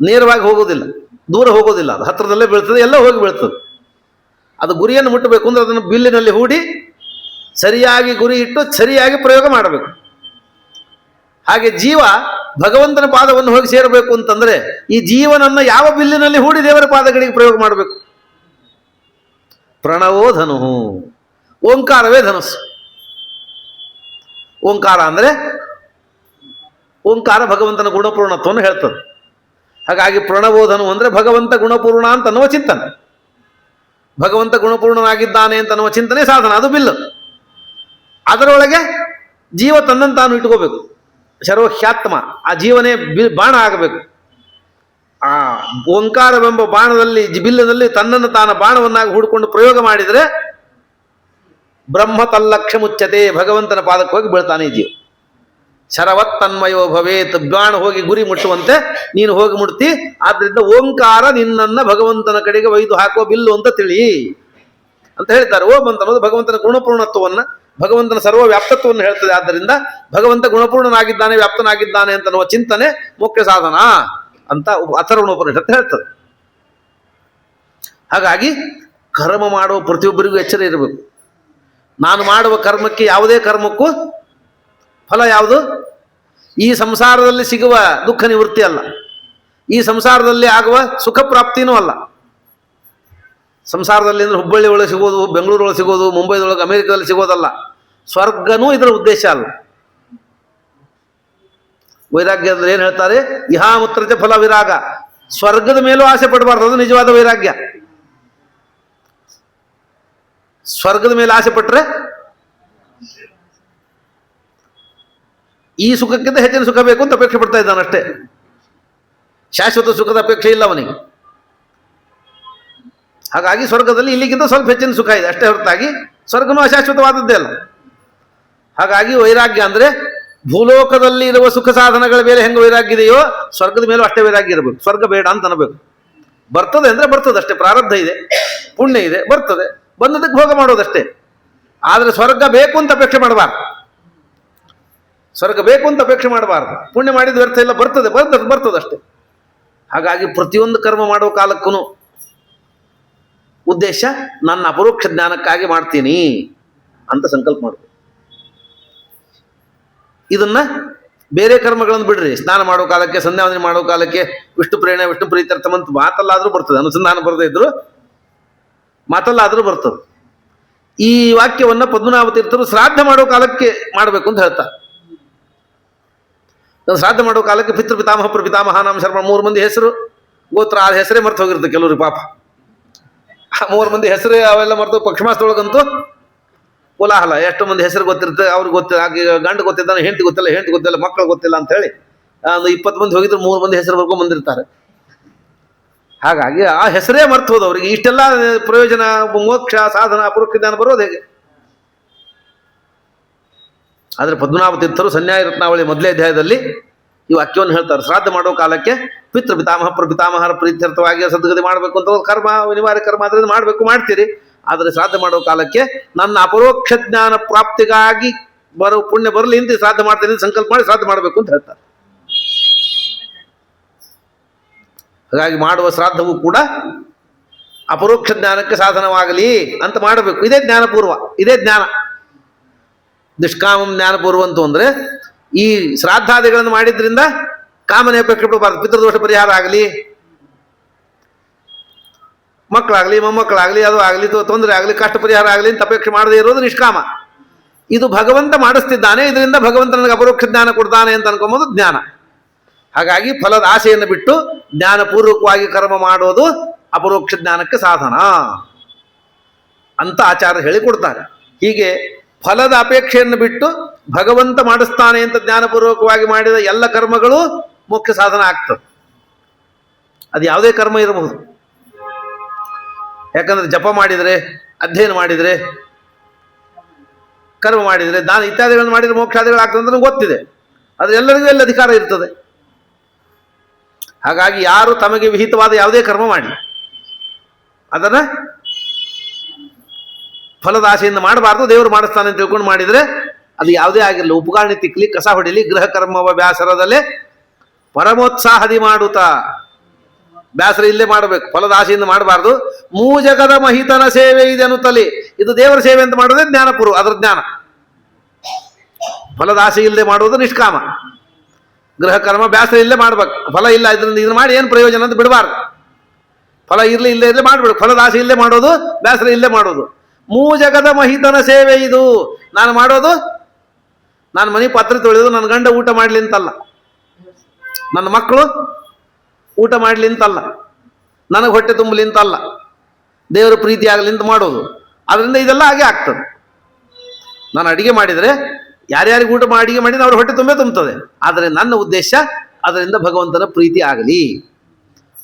ನೇರವಾಗಿ ಹೋಗೋದಿಲ್ಲ, ದೂರ ಹೋಗೋದಿಲ್ಲ, ಅದು ಹತ್ತಿರದಲ್ಲೇ ಬೀಳ್ತದೆ, ಎಲ್ಲ ಹೋಗಿ ಬೀಳ್ತದೆ. ಅದು ಗುರಿಯನ್ನು ಮುಟ್ಟಬೇಕು ಅಂದ್ರೆ ಅದನ್ನು ಬಿಲ್ಲಿನಲ್ಲಿ ಹೂಡಿ ಸರಿಯಾಗಿ ಗುರಿ ಇಟ್ಟು ಸರಿಯಾಗಿ ಪ್ರಯೋಗ ಮಾಡಬೇಕು. ಹಾಗೆ ಜೀವ ಭಗವಂತನ ಪಾದವನ್ನು ಹೋಗಿ ಸೇರಬೇಕು ಅಂತಂದ್ರೆ ಈ ಜೀವನನ್ನ ಯಾವ ಬಿಲ್ಲಿನಲ್ಲಿ ಹೂಡಿ ದೇವರ ಪಾದಗಳಿಗೆ ಪ್ರಯೋಗ ಮಾಡಬೇಕು? ಪ್ರಣವೋ ಧನು, ಓಂಕಾರವೇ ಧನುಸ್ಸು. ಓಂಕಾರ ಅಂದ್ರೆ ಓಂಕಾರ ಭಗವಂತನ ಗುಣಪೂರ್ಣತ್ವವನ್ನು ಹೇಳ್ತದೆ. ಹಾಗಾಗಿ ಪ್ರಣವೋಧನು ಅಂದ್ರೆ ಭಗವಂತ ಗುಣಪೂರ್ಣ ಅಂತ ಅನ್ನುವ ಚಿಂತನೆ, ಭಗವಂತ ಗುಣಪೂರ್ಣನಾಗಿದ್ದಾನೆ ಅಂತ ಅನ್ನುವ ಚಿಂತನೆ ಸಾಧನ, ಅದು ಬಿಲ್ಲು. ಅದರೊಳಗೆ ಜೀವ ತನ್ನನ್ನು ತಾನು ಇಟ್ಕೋಬೇಕು. ಶರೋಹ್ಯಾತ್ಮ, ಆ ಜೀವನೇ ಬಾಣ ಆಗಬೇಕು. ಆ ಓಂಕಾರವೆಂಬ ಬಾಣದಲ್ಲಿ ಜಿಬಿಲ್ಲದಲ್ಲಿ ತನ್ನನ್ನು ತಾನ ಬಾಣವನ್ನಾಗಿ ಹೂಡಿಕೊಂಡು ಪ್ರಯೋಗ ಮಾಡಿದರೆ ಬ್ರಹ್ಮ ತಲ್ಲಕ್ಷ ಮುಚ್ಚತೆ, ಭಗವಂತನ ಪಾದಕ್ಕೆ ಹೋಗಿ ಬೀಳ್ತಾನೆ ಜೀವ. ಶರವತ್ ತನ್ಮಯೋ ಭವೇತ್, ಬಾಣ ಹೋಗಿ ಗುರಿ ಮುಟ್ಟುವಂತೆ ನೀನು ಹೋಗಿ ಮುಟ್ತಿ. ಆದ್ರಿಂದ ಓಂಕಾರ ನಿನ್ನನ್ನ ಭಗವಂತನ ಕಡೆಗೆ ಒಯ್ದು ಹಾಕುವ ಬಿಲ್ಲು ಅಂತ ತಿಳಿ ಅಂತ ಹೇಳ್ತಾರೆ. ಓಂ ಅಂತ ಅನ್ನೋದು ಭಗವಂತನ ಗುಣಪೂರ್ಣತ್ವವನ್ನ, ಭಗವಂತನ ಸರ್ವ ವ್ಯಾಪ್ತತ್ವವನ್ನು ಹೇಳ್ತದೆ. ಆದ್ದರಿಂದ ಭಗವಂತ ಗುಣಪೂರ್ಣನಾಗಿದ್ದಾನೆ, ವ್ಯಾಪ್ತನಾಗಿದ್ದಾನೆ ಅಂತನ್ನುವ ಚಿಂತನೆ ಮುಖ್ಯ ಸಾಧನ ಅಂತ ಅಥರ್ವಣೋಪನಿಷತ್ತು ಹೇಳ್ತದೆ. ಹಾಗಾಗಿ ಕರ್ಮ ಮಾಡುವ ಪ್ರತಿಯೊಬ್ಬರಿಗೂ ಎಚ್ಚರ ಇರಬೇಕು. ನಾನು ಮಾಡುವ ಕರ್ಮಕ್ಕೆ, ಯಾವುದೇ ಕರ್ಮಕ್ಕೂ ಫಲ ಯಾವುದು? ಈ ಸಂಸಾರದಲ್ಲಿ ಸಿಗುವ ದುಃಖ ನಿವೃತ್ತಿ ಅಲ್ಲ, ಈ ಸಂಸಾರದಲ್ಲಿ ಆಗುವ ಸುಖ ಪ್ರಾಪ್ತಿನೂ ಅಲ್ಲ. ಸಂಸಾರದಲ್ಲಿ ಅಂದರೆ ಹುಬ್ಬಳ್ಳಿ ಒಳಗೆ ಸಿಗೋದು, ಬೆಂಗಳೂರೊಳಗೆ ಸಿಗೋದು, ಮುಂಬೈದೊಳಗೆ, ಅಮೆರಿಕದಲ್ಲಿ ಸಿಗೋದಲ್ಲ. ಸ್ವರ್ಗನೂ ಇದರ ಉದ್ದೇಶ ಅಲ್ಲ. ವೈರಾಗ್ಯ ಅಂದ್ರೆ ಏನು ಹೇಳ್ತಾರೆ? ಇಹಾಮುತ್ರತೆ ಫಲ ವಿರಾಗ, ಸ್ವರ್ಗದ ಮೇಲೂ ಆಸೆ ಪಡಬಾರ್ದು, ಅದು ನಿಜವಾದ ವೈರಾಗ್ಯ. ಸ್ವರ್ಗದ ಮೇಲೆ ಆಸೆ ಪಟ್ಟರೆ ಈ ಸುಖಕ್ಕಿಂತ ಹೆಚ್ಚಿನ ಸುಖ ಬೇಕು ಅಂತ ಅಪೇಕ್ಷೆ ಪಡ್ತಾ ಇದ್ದಾನಷ್ಟೇ. ಶಾಶ್ವತ ಸುಖದ ಅಪೇಕ್ಷೆ ಇಲ್ಲ ಅವನಿಗೆ. ಹಾಗಾಗಿ ಸ್ವರ್ಗದಲ್ಲಿ ಇಲ್ಲಿಗಿಂತ ಸ್ವಲ್ಪ ಹೆಚ್ಚಿನ ಸುಖ ಇದೆ ಅಷ್ಟೇ ಹೊರತಾಗಿ ಸ್ವರ್ಗನೂ ಅಶಾಶ್ವತವಾದದ್ದೇ ಅಲ್ಲ. ಹಾಗಾಗಿ ವೈರಾಗ್ಯ ಅಂದರೆ ಭೂಲೋಕದಲ್ಲಿ ಇರುವ ಸುಖ ಸಾಧನಗಳ ಮೇಲೆ ಹೆಂಗೆ ವೈರಾಗ್ಯ ಇದೆಯೋ ಸ್ವರ್ಗದ ಮೇಲೂ ಅಷ್ಟೇ ವೈರಾಗ್ಯ ಇರಬೇಕು. ಸ್ವರ್ಗ ಬೇಡ ಅಂತ ಅನ್ನಬೇಕು. ಬರ್ತದೆ ಅಂದರೆ ಬರ್ತದೆ ಅಷ್ಟೇ, ಪ್ರಾರಬ್ಧ ಇದೆ, ಪುಣ್ಯ ಇದೆ, ಬರ್ತದೆ, ಬಂದದಕ್ಕೆ ಭೋಗ ಮಾಡೋದಷ್ಟೇ. ಆದರೆ ಸ್ವರ್ಗ ಬೇಕು ಅಂತ ಅಪೇಕ್ಷೆ ಮಾಡಬಾರ್ದು. ಸ್ವರ್ಗ ಬೇಕು ಅಂತ ಅಪೇಕ್ಷೆ ಮಾಡಬಾರ್ದು. ಪುಣ್ಯ ಮಾಡಿದ ವ್ಯರ್ಥ ಇಲ್ಲ, ಬರ್ತದೆ ಅಷ್ಟೇ. ಹಾಗಾಗಿ ಪ್ರತಿಯೊಂದು ಕರ್ಮ ಮಾಡುವ ಕಾಲಕ್ಕೂ ಉದ್ದೇಶ ನನ್ನ ಅಪರೋಕ್ಷ ಜ್ಞಾನಕ್ಕಾಗಿ ಮಾಡ್ತೀನಿ ಅಂತ ಸಂಕಲ್ಪ ಮಾಡಬೇಕು. ಇದನ್ನ ಬೇರೆ ಕರ್ಮಗಳನ್ನು ಬಿಡ್ರಿ. ಸ್ನಾನ ಮಾಡೋ ಕಾಲಕ್ಕೆ, ಸಂಧ್ಯಾವಂದನೆ ಮಾಡೋ ಕಾಲಕ್ಕೆ ವಿಷ್ಣು ಪ್ರೇರಣ, ವಿಷ್ಣು ಪ್ರೀತ್ಯರ್ಥಮಂತ ಮಾತಲ್ಲಾದರೂ ಬರ್ತದೆ, ಅನುಸಂಧಾನ ಬರದೇ ಇದ್ರು ಮಾತಲ್ಲಾದರೂ ಬರ್ತದೆ. ಈ ವಾಕ್ಯವನ್ನ ಪದ್ಮನಾಭ ತೀರ್ಥರು ಶ್ರಾದ್ದ ಮಾಡೋ ಕಾಲಕ್ಕೆ ಮಾಡಬೇಕು ಅಂತ ಹೇಳ್ತಾರೆ. ಶ್ರಾದ್ದ ಮಾಡೋ ಕಾಲಕ್ಕೆ ಪಿತೃ ಪಿತಾಮಹ ಪ್ರಪಿತಾಮಹ ನಾಮ ಶರ್ಮ 3 ಮಂದಿ ಹೆಸರು, ಗೋತ್ರ, ಆ ಹೆಸರೇ ಮರ್ತು ಹೋಗಿರುತ್ತೆ ಕೆಲವರು ಪಾಪ. ಆ 3 ಮಂದಿ ಹೆಸರೇ ಅವೆಲ್ಲ ಮರ್ತು, ಪಕ್ಷಮಾಸದೊಳಗಂತೂ ಕೋಲಾಹಲ. ಎಷ್ಟು ಮಂದಿ ಹೆಸರು ಗೊತ್ತಿರುತ್ತೆ, ಅವ್ರಿಗೆ ಗೊತ್ತಿಲ್ಲ, ಗಂಡು ಗೊತ್ತಿದ್ದಾನೆ, ಹೆಂಡತಿ ಗೊತ್ತಿಲ್ಲ, ಮಕ್ಕಳು ಗೊತ್ತಿಲ್ಲ ಅಂತ ಹೇಳಿ ಒಂದು 20 ಮಂದಿ ಹೋಗಿದ್ರು 3 ಮಂದಿ ಹೆಸರು ಬರ್ಕೊಂಡು ಬಂದಿರ್ತಾರೆ. ಹಾಗಾಗಿ ಆ ಹೆಸರೇ ಮರ್ತು ಹೋದವ್ರಿಗೆ ಇಷ್ಟೆಲ್ಲ ಪ್ರಯೋಜನ, ಮೋಕ್ಷ ಸಾಧನ, ಅಪರೋಕ್ಷ ಜ್ಞಾನ ಬರೋದು ಹೇಗೆ? ಆದರೆ ಪದ್ಮನಾಭ ತೀರ್ಥರು ಸನ್ಯಾಯ ರತ್ನಾವಳಿ ಮೊದಲೇ ಅಧ್ಯಾಯದಲ್ಲಿ ಈ ವಾಕ್ಯವನ್ನು ಹೇಳ್ತಾರೆ. ಶ್ರಾದ್ದ ಮಾಡೋ ಕಾಲಕ್ಕೆ ಪಿತೃ ಪಿತಾಮಹ ಪ್ರಪಿತಾಮಹರ ಪ್ರೀತ್ಯರ್ಥವಾಗಿ ಸದ್ಗತಿ ಮಾಡಬೇಕು ಅಂತ ಕರ್ಮ, ಅನಿವಾರ್ಯ ಕರ್ಮ, ಅದರಿಂದ ಮಾಡಬೇಕು, ಮಾಡ್ತೀರಿ. ಆದರೆ ಶ್ರಾದ್ದ ಮಾಡೋ ಕಾಲಕ್ಕೆ ನನ್ನ ಅಪರೋಕ್ಷ ಜ್ಞಾನ ಪ್ರಾಪ್ತಿಗಾಗಿ ಬರೋ ಪುಣ್ಯ ಬರಲಿ ಅಂತ ಶ್ರಾದ್ದ ಮಾಡ್ತೀನಿ ಸಂಕಲ್ಪ ಮಾಡಿ ಶ್ರಾದ್ದ ಮಾಡಬೇಕು ಅಂತ ಹೇಳ್ತಾರೆ. ಹಾಗಾಗಿ ಮಾಡುವ ಶ್ರಾದ್ದವೂ ಕೂಡ ಅಪರೋಕ್ಷ ಜ್ಞಾನಕ್ಕೆ ಸಾಧನವಾಗಲಿ ಅಂತ ಮಾಡಬೇಕು. ಇದೇ ಜ್ಞಾನಪೂರ್ವ, ಇದೇ ಜ್ಞಾನ. ನಿಷ್ಕಾಮಂ ಜ್ಞಾನಪೂರ್ವ ಅಂತ ಅಂದರೆ ಈ ಶ್ರಾದ್ದಾದಿಗಳನ್ನು ಮಾಡಿದ್ರಿಂದ ಕಾಮನೆ ಅಪೇಕ್ಷೆ ಪಡಬಾರ್ದು. ಪಿತೃದೋಷ ಪರಿಹಾರ ಆಗಲಿ, ಮಕ್ಕಳಾಗಲಿ, ಮೊಮ್ಮಕ್ಕಳಾಗಲಿ, ಅದು ಆಗಲಿ, ತೊಂದರೆ ಆಗಲಿ, ಕಷ್ಟ ಪರಿಹಾರ ಆಗಲಿ ಅಂತ ಅಪೇಕ್ಷೆ ಮಾಡದೇ ಇರೋದು ನಿಷ್ಕಾಮ. ಇದು ಭಗವಂತ ಮಾಡಿಸ್ತಿದ್ದಾನೆ, ಇದರಿಂದ ಭಗವಂತ ನನಗೆ ಅಪರೋಕ್ಷ ಜ್ಞಾನ ಕೊಡ್ತಾನೆ ಅಂತ ಅನ್ಕೊಂಬೋದು ಜ್ಞಾನ. ಹಾಗಾಗಿ ಫಲದ ಆಸೆಯನ್ನು ಬಿಟ್ಟು ಜ್ಞಾನಪೂರ್ವಕವಾಗಿ ಕರ್ಮ ಮಾಡೋದು ಅಪರೋಕ್ಷ ಜ್ಞಾನಕ್ಕೆ ಸಾಧನ ಅಂತ ಆಚಾರ್ಯ ಹೇಳಿಕೊಡ್ತಾರೆ. ಹೀಗೆ ಫಲದ ಅಪೇಕ್ಷೆಯನ್ನು ಬಿಟ್ಟು ಭಗವಂತ ಮಾಡಿಸ್ತಾನೆ ಅಂತ ಜ್ಞಾನಪೂರ್ವಕವಾಗಿ ಮಾಡಿದ ಎಲ್ಲ ಕರ್ಮಗಳು ಮುಖ್ಯ ಸಾಧನ ಆಗ್ತದೆ. ಅದು ಯಾವುದೇ ಕರ್ಮ ಇರಬಹುದು. ಯಾಕಂದ್ರೆ ಜಪ ಮಾಡಿದರೆ, ಅಧ್ಯಯನ ಮಾಡಿದರೆ, ಕರ್ಮ ಮಾಡಿದರೆ, ದಾನ ಇತ್ಯಾದಿಗಳನ್ನು ಮಾಡಿದರೆ ಮೋಕ್ಷಾದಿಗಳಾಗ್ತದೆ ಅಂತ ಗೊತ್ತಿದೆ. ಆದರೆ ಎಲ್ಲರಿಗೂ ಎಲ್ಲ ಅಧಿಕಾರ ಇರ್ತದೆ. ಹಾಗಾಗಿ ಯಾರು ತಮಗೆ ವಿಹಿತವಾದ ಯಾವುದೇ ಕರ್ಮ ಮಾಡಿ ಅದನ್ನು ಫಲದ ಆಸೆಯಿಂದ ಮಾಡಬಾರ್ದು. ದೇವರು ಮಾಡಿಸ್ತಾನೆ ಅಂತ ತಿಳ್ಕೊಂಡು ಮಾಡಿದರೆ ಅದು ಯಾವುದೇ ಆಗಿರಲಿ, ಉಪಕಾರಣಿ ತಿಕ್ಲಿ, ಕಸ ಹೊಡಿಲಿ, ಗೃಹ ಕರ್ಮವ ಬ್ಯಾಸರದಲ್ಲೇ ಪರಮೋತ್ಸಾಹದಿ ಮಾಡುತ್ತಾ, ಬ್ಯಾಸರ ಇಲ್ಲೇ ಮಾಡಬೇಕು, ಫಲದ ಆಸೆಯಿಂದ ಮಾಡಬಾರ್ದು. ಮೂಜಗದ ಮಹಿತನ ಸೇವೆ ಇದೆ ಅನ್ನುತ್ತಲಿ, ಇದು ದೇವರ ಸೇವೆ ಅಂತ ಮಾಡೋದೇ ಜ್ಞಾನಪೂರ್ವ, ಅದರ ಜ್ಞಾನ. ಫಲದ ಆಸೆ ಇಲ್ಲದೆ ಮಾಡುವುದು ನಿಷ್ಕಾಮ. ಗೃಹ ಕರ್ಮ ಬ್ಯಾಸರ ಇಲ್ಲೇ ಮಾಡ್ಬೇಕು, ಫಲ ಇಲ್ಲ ಇದರಿಂದ ಇದನ್ನ ಮಾಡಿ ಏನು ಪ್ರಯೋಜನ ಅಂತ ಬಿಡಬಾರ್ದು. ಫಲ ಇರಲಿ ಇಲ್ಲೇ ಇರಲಿ ಮಾಡ್ಬಿಡು, ಫಲದ ಆಸೆ ಇಲ್ಲೇ ಮಾಡೋದು, ಬ್ಯಾಸರ ಇಲ್ಲೇ ಮಾಡೋದು. ಮೂಜಗದ ಮಹಿತನ ಸೇವೆ ಇದು. ನಾನು ಮಾಡೋದು, ನಾನು ಮನೆ ಪಾತ್ರೆ ತೊಳೆಯೋದು ನನ್ನ ಗಂಡ ಊಟ ಮಾಡಲಿ ಅಂತಲ್ಲ, ನನ್ನ ಮಕ್ಕಳು ಊಟ ಮಾಡಲಿ ಅಂತಲ್ಲ, ನನಗೆ ಹೊಟ್ಟೆ ತುಂಬಲಿ ಅಂತಲ್ಲ, ದೇವರ ಪ್ರೀತಿ ಆಗಲಿ ಅಂತ ಮಾಡೋದು. ಅದರಿಂದ ಇದೆಲ್ಲ ಹಾಗೆ ಆಗ್ತದೆ. ನಾನು ಅಡಿಗೆ ಮಾಡಿದರೆ ಯಾರ್ಯಾರಿಗೆ ಊಟ ಅಡಿಗೆ ಮಾಡಿದ್ರೆ ಅವ್ರ ಹೊಟ್ಟೆ ತುಂಬೇ ತುಂಬುತ್ತದೆ. ಆದರೆ ನನ್ನ ಉದ್ದೇಶ ಅದರಿಂದ ಭಗವಂತನ ಪ್ರೀತಿ ಆಗಲಿ,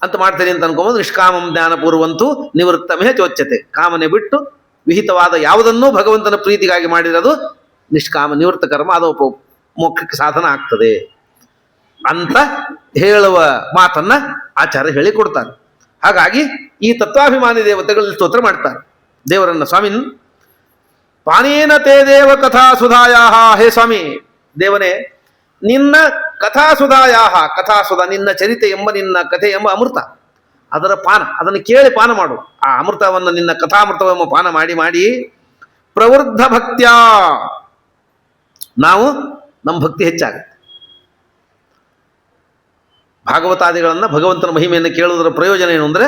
ಅಂತ ಮಾಡ್ತೀನಿ ಅಂತ ಅನ್ಕೊಂಬೋದು. ನಿಷ್ಕಾಮಂ ಜ್ಞಾನಪೂರ್ವಂತೂ ನಿವೃತ್ತಮೇ ಚೋಚ್ಯತೆ. ಕಾಮನೆ ಬಿಟ್ಟು ವಿಹಿತವಾದ ಯಾವುದನ್ನೂ ಭಗವಂತನ ಪ್ರೀತಿಗಾಗಿ ಮಾಡಿರೋದು ನಿಷ್ಕಾಮ ನಿವೃತ್ತ ಕರ್ಮ, ಅದು ಮೋಕ್ಷಕ್ಕೆ ಸಾಧನ ಆಗ್ತದೆ ಅಂತ ಹೇಳುವ ಮಾತನ್ನ ಆಚಾರ್ಯ ಹೇಳಿಕೊಡ್ತಾರೆ. ಹಾಗಾಗಿ ಈ ತತ್ವಾಭಿಮಾನಿ ದೇವತೆಗಳಲ್ಲಿ ಸ್ತೋತ್ರ ಮಾಡ್ತಾರೆ ದೇವರನ್ನ. ಸ್ವಾಮಿನ್ ಪಾನೇನ ತೇ ದೇವ ಕಥಾ ಸುಧಾಯಾಹ, ಹೇ ಸ್ವಾಮಿ ದೇವನೇ, ನಿನ್ನ ಕಥಾಸುಧಾಯಾಹ, ಕಥಾಸುಧ ನಿನ್ನ ಚರಿತೆ ಎಂಬ ನಿನ್ನ ಕಥೆ ಎಂಬ ಅಮೃತ, ಅದರ ಪಾನ, ಅದನ್ನು ಕೇಳಿ ಪಾನ ಮಾಡು. ಆ ಅಮೃತವನ್ನು ನಿನ್ನ ಕಥಾಮೃತವೆಂಬ ಪಾನ ಮಾಡಿ ಮಾಡಿ ಪ್ರವೃದ್ಧ ಭಕ್ತ್ಯ ನಾವು ನಮ್ಮ ಭಕ್ತಿ ಹೆಚ್ಚಾಗುತ್ತೆ. ಭಾಗವತಾದಿಗಳನ್ನು ಭಗವಂತನ ಮಹಿಮೆಯನ್ನು ಕೇಳುವುದರ ಪ್ರಯೋಜನ ಏನು ಅಂದರೆ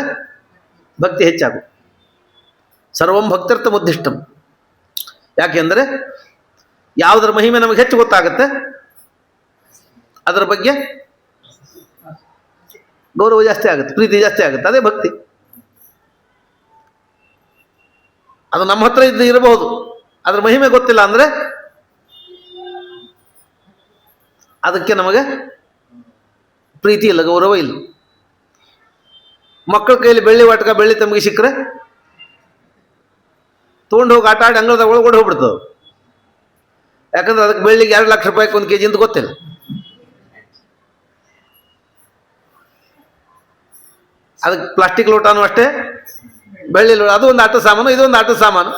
ಭಕ್ತಿ ಹೆಚ್ಚಾಗುತ್ತೆ. ಸರ್ವಂ ಭಕ್ತರ್ಥ ಮುದ್ದಿಷ್ಟಂ. ಯಾಕೆಂದರೆ ಯಾವುದರ ಮಹಿಮೆ ನಮಗೆ ಹೆಚ್ಚು ಗೊತ್ತಾಗುತ್ತೆ ಅದರ ಬಗ್ಗೆ ಗೌರವ ಜಾಸ್ತಿ ಆಗುತ್ತೆ, ಪ್ರೀತಿ ಜಾಸ್ತಿ ಆಗುತ್ತೆ. ಅದೇ ಭಕ್ತಿ. ಅದು ನಮ್ಮ ಹತ್ರ ಇರಬಹುದು, ಅದರ ಮಹಿಮೆ ಗೊತ್ತಿಲ್ಲ ಅಂದರೆ ಅದಕ್ಕೆ ನಮಗೆ ಪ್ರೀತಿ ಇಲ್ಲ, ಗೌರವ ಇಲ್ಲ. ಮಕ್ಕಳ ಕೈಯಲ್ಲಿ ಬೆಳ್ಳಿ ವಾಟಕ, ಬೆಳ್ಳಿ ತಮಗೆ ಸಿಕ್ಕರೆ ತೊಗೊಂಡು ಹೋಗಿ ಆಟ ಆಡಿ ಅಂಗಳದಾಗ ಒಳಗಡೆ ಹೋಗ್ಬಿಡ್ತದೆ. ಯಾಕಂದ್ರೆ ಅದಕ್ಕೆ ಬೆಳ್ಳಿಗೆ 2 ಲಕ್ಷ ರೂಪಾಯಿಗೆ 1 kg ಅಂತ ಗೊತ್ತಿಲ್ಲ. ಅದಕ್ಕೆ ಪ್ಲಾಸ್ಟಿಕ್ ಲೋಟನೂ ಅಷ್ಟೇ, ಬೆಳ್ಳಿ ಲೋಟ, ಅದು ಒಂದು ಆಟದ ಸಾಮಾನು, ಇದೊಂದು ಆಟದ ಸಾಮಾನು.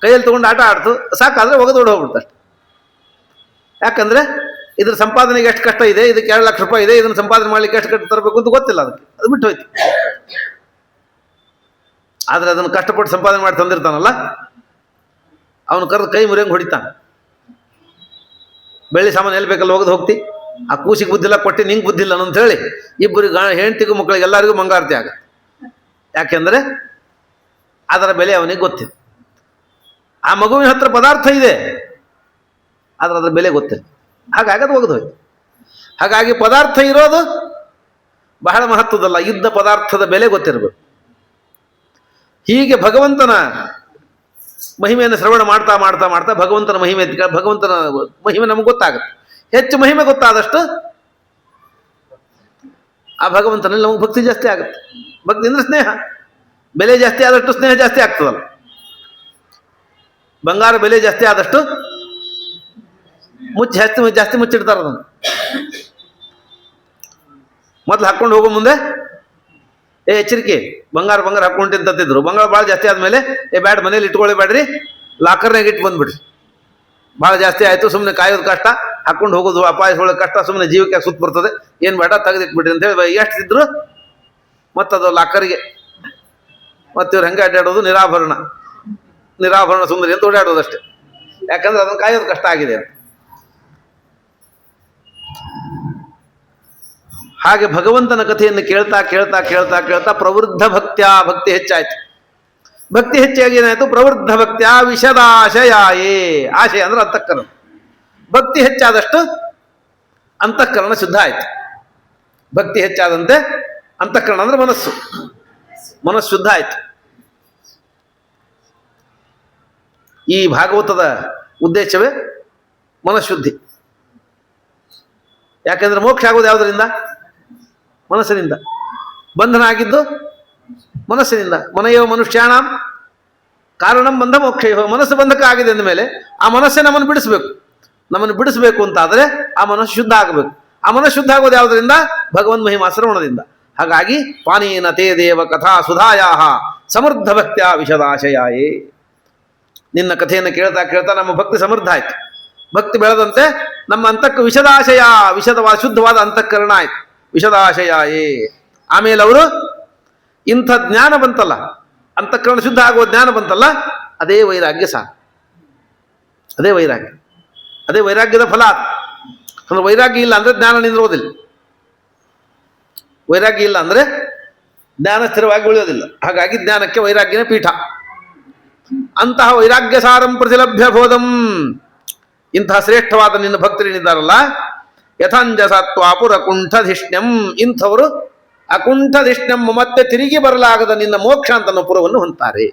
ಕೈಯಲ್ಲಿ ತೊಗೊಂಡು ಆಟ ಆಡ್ತು, ಸಾಕಾದ್ರೆ ಒಗೆದೋಡು ಹೋಗ್ಬಿಡ್ತು. ಯಾಕಂದ್ರೆ ಇದ್ರ ಸಂಪಾದನೆಗೆ ಎಷ್ಟು ಕಷ್ಟ ಇದೆ, ಇದಕ್ಕೆ 2 ಲಕ್ಷ ರೂಪಾಯಿ ಇದೆ, ಇದನ್ನು ಸಂಪಾದನೆ ಮಾಡ್ಲಿಕ್ಕೆ ಎಷ್ಟು ಕಷ್ಟ ತರಬೇಕು ಅಂತ ಗೊತ್ತಿಲ್ಲ ಅದಕ್ಕೆ, ಅದು ಬಿಟ್ಟು ಹೋಯ್ತು. ಆದ್ರೆ ಅದನ್ನು ಕಷ್ಟಪಟ್ಟು ಸಂಪಾದನೆ ಮಾಡಿ ತಂದಿರ್ತಾನಲ್ಲ, ಅವನು ಕರೆದು ಕೈ ಮುರಿಯಂಗೆ ಹೊಡಿತಾನೆ. ಬೆಳ್ಳಿ ಸಾಮಾನು ಎಲ್ಲಿ ಬೇಕಲ್ಲ ಒಗೆದು ಹೋಗ್ತಿ, ಆ ಕೂಸಿಗೆ ಬುದ್ಧಿಲ್ಲ ಕೊಟ್ಟು ನಿಂಗೆ ಬುದ್ಧಿಲ್ಲ ಅಂತ ಹೇಳಿ ಇಬ್ಬರಿಗೆ ಹೆಂಡತಿಗೂ ಮಕ್ಕಳಿಗೆ ಎಲ್ಲರಿಗೂ ಮಂಗಾರತಿ ಆಗ. ಯಾಕೆಂದ್ರೆ ಅದರ ಬೆಲೆ ಅವನಿಗೆ ಗೊತ್ತಿದೆ. ಆ ಮಗುವಿನ ಹತ್ರ ಪದಾರ್ಥ ಇದೆ, ಆದ್ರೆ ಅದರ ಬೆಲೆ ಗೊತ್ತಿಲ್ಲ, ಹಾಗಾಗಿ ಅದು ಒಗೆದು ಹೋಯ್ತು. ಹಾಗಾಗಿ ಪದಾರ್ಥ ಇರೋದು ಬಹಳ ಮಹತ್ವದಲ್ಲ, ಇದ್ದ ಪದಾರ್ಥದ ಬೆಲೆ ಗೊತ್ತಿರಬೇಕು. ಹೀಗೆ ಭಗವಂತನ ಮಹಿಮೆಯನ್ನು ಶ್ರವಣ ಮಾಡ್ತಾ ಮಾಡ್ತಾ ಮಾಡ್ತಾ ಭಗವಂತನ ಮಹಿಮೆ ನಮಗೆ ಗೊತ್ತಾಗುತ್ತೆ. ಹೆಚ್ಚು ಮಹಿಮೆ ಗೊತ್ತಾದಷ್ಟು ಆ ಭಗವಂತನಲ್ಲಿ ನಮಗೆ ಭಕ್ತಿ ಜಾಸ್ತಿ ಆಗುತ್ತೆ. ಭಕ್ತಿ ಅಂದ್ರೆ ಸ್ನೇಹ, ಬೆಲೆ ಜಾಸ್ತಿ ಆದಷ್ಟು ಸ್ನೇಹ ಜಾಸ್ತಿ ಆಗ್ತದಲ್ಲ. ಬಂಗಾರ ಬೆಲೆ ಜಾಸ್ತಿ ಆದಷ್ಟು ಜಾಸ್ತಿ ಮುಚ್ಚಿಡ್ತಾರೆ ಅದನ್ನು. ಮೊದಲು ಹಾಕೊಂಡು ಹೋಗೋ ಮುಂದೆ ಎಚ್ಚರಿಕೆ, ಬಂಗಾರ ಹಾಕೊಂಡು ತಂತಿದ್ರು. ಬಂಗಾರ ಭಾಳ ಜಾಸ್ತಿ ಆದಮೇಲೆ ಬ್ಯಾಡ್ ಮನೇಲಿ ಇಟ್ಕೊಳ್ಳಿ ಬೇಡ್ರಿ, ಲಾಕರ್ನಾಗ ಇಟ್ಟು ಬಂದ್ಬಿಡ್ರಿ. ಭಾಳ ಜಾಸ್ತಿ ಆಯಿತು, ಸುಮ್ಮನೆ ಕಾಯೋದು ಕಷ್ಟ, ಹಾಕೊಂಡು ಹೋಗೋದು ಅಪಾಯಸೊಳಗೆ ಕಷ್ಟ, ಸುಮ್ಮನೆ ಜೀವಕ್ಕೆ ಸುತ್ತ ಬರ್ತದೆ, ಏನು ಬೇಡ ತೆಗೆದಿಟ್ಬಿಡ್ರಿ ಅಂತ ಹೇಳಿ ಎಷ್ಟಿದ್ರು ಮತ್ತದು ಲಾಕರ್ಗೆ. ಮತ್ತು ಇವ್ರು ಹೆಂಗೆ ಅಡ್ಡಾಡೋದು, ನಿರಾಭರಣ ಸುಂದರಿ ಅಂತ ಓಡಾಡೋದಷ್ಟೇ. ಯಾಕಂದ್ರೆ ಅದನ್ನು ಕಾಯೋದು ಕಷ್ಟ ಆಗಿದೆ ಅಂತ. ಹಾಗೆ ಭಗವಂತನ ಕಥೆಯನ್ನು ಕೇಳ್ತಾ ಕೇಳ್ತಾ ಕೇಳ್ತಾ ಕೇಳ್ತಾ ಪ್ರವೃದ್ಧ ಭಕ್ತ್ಯ, ಭಕ್ತಿ ಹೆಚ್ಚಾಯ್ತು. ಭಕ್ತಿ ಹೆಚ್ಚಾಗಿ ಏನಾಯ್ತು, ಪ್ರವೃದ್ಧ ಭಕ್ತ್ಯ ವಿಷದಾಶಯಾಯೇ. ಆಶಯ ಅಂದ್ರೆ ಅಂತಃಕರಣ. ಭಕ್ತಿ ಹೆಚ್ಚಾದಷ್ಟು ಅಂತಃಕರಣ ಶುದ್ಧ ಆಯ್ತು. ಭಕ್ತಿ ಹೆಚ್ಚಾದಂತೆ ಅಂತಃಕರಣ ಅಂದ್ರೆ ಮನಸ್ಸು ಶುದ್ಧ ಆಯ್ತು. ಈ ಭಾಗವತದ ಉದ್ದೇಶವೇ ಮನಃಶುದ್ಧಿ. ಯಾಕೆಂದ್ರೆ ಮೋಕ್ಷ ಆಗೋದು ಯಾವುದರಿಂದ? ಮನಸ್ಸಿನಿಂದ. ಬಂಧನ ಆಗಿದ್ದು ಮನಸ್ಸಿನಿಂದ. ಮನೆಯೋ ಮನುಷ್ಯಾಣ ಕಾರಣಂ ಬಂಧ ಮೋಕ್ಷ. ಮನಸ್ಸು ಬಂಧಕ ಆಗಿದೆ ಅಂದ ಮೇಲೆ ಆ ಮನಸ್ಸೇ ನಮ್ಮನ್ನು ಬಿಡಿಸಬೇಕು ಅಂತಾದರೆ ಆ ಮನಸ್ಸು ಶುದ್ಧ ಆಗಬೇಕು. ಆ ಮನಸ್ಸು ಶುದ್ಧ ಆಗೋದು ಯಾವುದರಿಂದ? ಭಗವನ್ ಮಹಿಮಾ ಶ್ರವಣದಿಂದ. ಹಾಗಾಗಿ ಪಾನೇನ ತೇ ದೇವ ಕಥಾ ಸುಧಾಯಾಹ ಸಮೃದ್ಧ ಭಕ್ತ್ಯ ವಿಷದಾಶಯಾಯೇ. ನಿನ್ನ ಕಥೆಯನ್ನು ಕೇಳ್ತಾ ಕೇಳ್ತಾ ನಮ್ಮ ಭಕ್ತಿ ಸಮೃದ್ಧ ಆಯ್ತು. ಭಕ್ತಿ ಬೆಳೆದಂತೆ ನಮ್ಮ ವಿಷದಾಶಯ, ವಿಷದವಾದ ಶುದ್ಧವಾದ ಅಂತಃಕರಣ ಆಯ್ತು. ವಿಷದಾಶಯಾಯೇ. ಆಮೇಲೆ ಅವರು ಇಂಥ ಜ್ಞಾನ ಬಂತಲ್ಲ, ಅಂತಃಕರಣ ಶುದ್ಧ ಆಗುವ ಜ್ಞಾನ ಬಂತಲ್ಲ, ಅದೇ ವೈರಾಗ್ಯ ಸಾಕು. ಅದೇ ವೈರಾಗ್ಯದ ಫಲ. ಅಂದ್ರೆ ವೈರಾಗ್ಯ ಇಲ್ಲ ಅಂದ್ರೆ ಜ್ಞಾನ ನಿಂದಿರೋದಿಲ್ಲ. ವೈರಾಗ್ಯ ಇಲ್ಲ ಅಂದ್ರೆ ಜ್ಞಾನ ಸ್ಥಿರವಾಗಿ ಉಳಿಯೋದಿಲ್ಲ. ಹಾಗಾಗಿ ಜ್ಞಾನಕ್ಕೆ ವೈರಾಗ್ಯನ ಪೀಠ. ಅಂತಹ ವೈರಾಗ್ಯ ಸಾರಂ ಪ್ರತಿಲಭ್ಯ ಬೋಧಂ. ಇಂತಹ ಶ್ರೇಷ್ಠವಾದ ನಿನ್ನ ಭಕ್ತರೇನಿದ್ದಾರಲ್ಲ, ಯಥಾಂಜಸತ್ವಾಪುರ ಕುಂಠಧಿಷ್ಣ್ಯಂ, ಇಂಥವರು ಅಕುಂಠಧಿಷ್ಣ್ಯಂ, ಮತ್ತೆ ತಿರುಗಿ ಬರಲಾಗದ ನಿನ್ನ ಮೋಕ್ಷ ಅಂತ ಪುರವನ್ನು ಹೊಂತಾರೆ.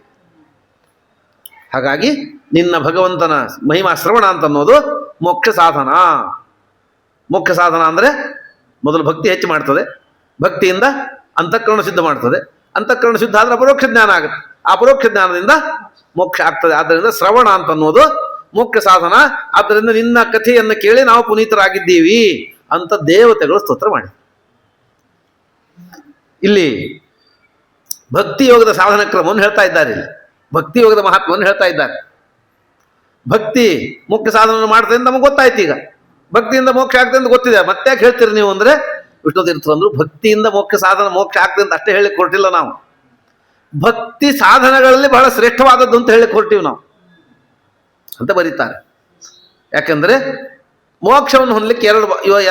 ಹಾಗಾಗಿ ನಿನ್ನ ಭಗವಂತನ ಮಹಿಮಾ ಶ್ರವಣ ಅಂತನ್ನೋದು ಮೋಕ್ಷ ಸಾಧನ. ಮೋಕ್ಷ ಸಾಧನ ಅಂದರೆ ಮೊದಲು ಭಕ್ತಿ ಹೆಚ್ಚು ಮಾಡ್ತದೆ, ಭಕ್ತಿಯಿಂದ ಅಂತಃಕರಣ ಸಿದ್ಧ ಮಾಡ್ತದೆ. ಅಂತಃಕರಣ ಶುದ್ಧ ಆದ್ರೆ ಅಪರೋಕ್ಷ ಜ್ಞಾನ ಆಗುತ್ತೆ. ಆ ಅಪರೋಕ್ಷ ಜ್ಞಾನದಿಂದ ಮೋಕ್ಷ ಆಗ್ತದೆ. ಆದ್ದರಿಂದ ಶ್ರವಣ ಅಂತ ಅನ್ನೋದು ಮುಖ್ಯ ಸಾಧನ. ಆದ್ದರಿಂದ ನಿನ್ನ ಕಥೆಯನ್ನು ಕೇಳಿ ನಾವು ಪುನೀತರಾಗಿದ್ದೀವಿ ಅಂತ ದೇವತೆಗಳು ಸ್ತೋತ್ರ ಮಾಡಿ. ಇಲ್ಲಿ ಭಕ್ತಿ ಯೋಗದ ಸಾಧನ ಕ್ರಮವನ್ನು ಹೇಳ್ತಾ ಇದ್ದಾರೆ. ಇಲ್ಲಿ ಭಕ್ತಿ ಯೋಗದ ಮಹತ್ವವನ್ನು ಹೇಳ್ತಾ ಇದ್ದಾರೆ. ಭಕ್ತಿ ಮುಖ್ಯ ಸಾಧನವನ್ನು ಮಾಡ್ತದೆ ಅಂತ ನಮಗೆ ಗೊತ್ತಾಯ್ತು. ಈಗ ಭಕ್ತಿಯಿಂದ ಮೋಕ್ಷ ಆಗ್ತದೆ ಅಂತ ಗೊತ್ತಿದೆ. ಮತ್ತೆ ಯಾಕೆ ಹೇಳ್ತೀರಿ ನೀವು ಅಂದರೆ, ವಿಷ್ಣು ತೀರ್ಥರಂದ್ರು ಭಕ್ತಿಯಿಂದ ಮೋಕ್ಷ ಸಾಧನ ಮೋಕ್ಷ ಆಗ್ತದೆ ಅಂತ ಅಷ್ಟೇ ಹೇಳಿ ಕೊಟ್ಟಿಲ್ಲ ನಾವು. ಭಕ್ತಿ ಸಾಧನಗಳಲ್ಲಿ ಬಹಳ ಶ್ರೇಷ್ಠವಾದದ್ದು ಅಂತ ಹೇಳಿ ಕೊಡ್ತೀವಿ ನಾವು ಅಂತ ಬರೀತಾರೆ. ಯಾಕೆಂದ್ರೆ ಮೋಕ್ಷವನ್ನು ಹೊಂದಲಿಕ್ಕೆ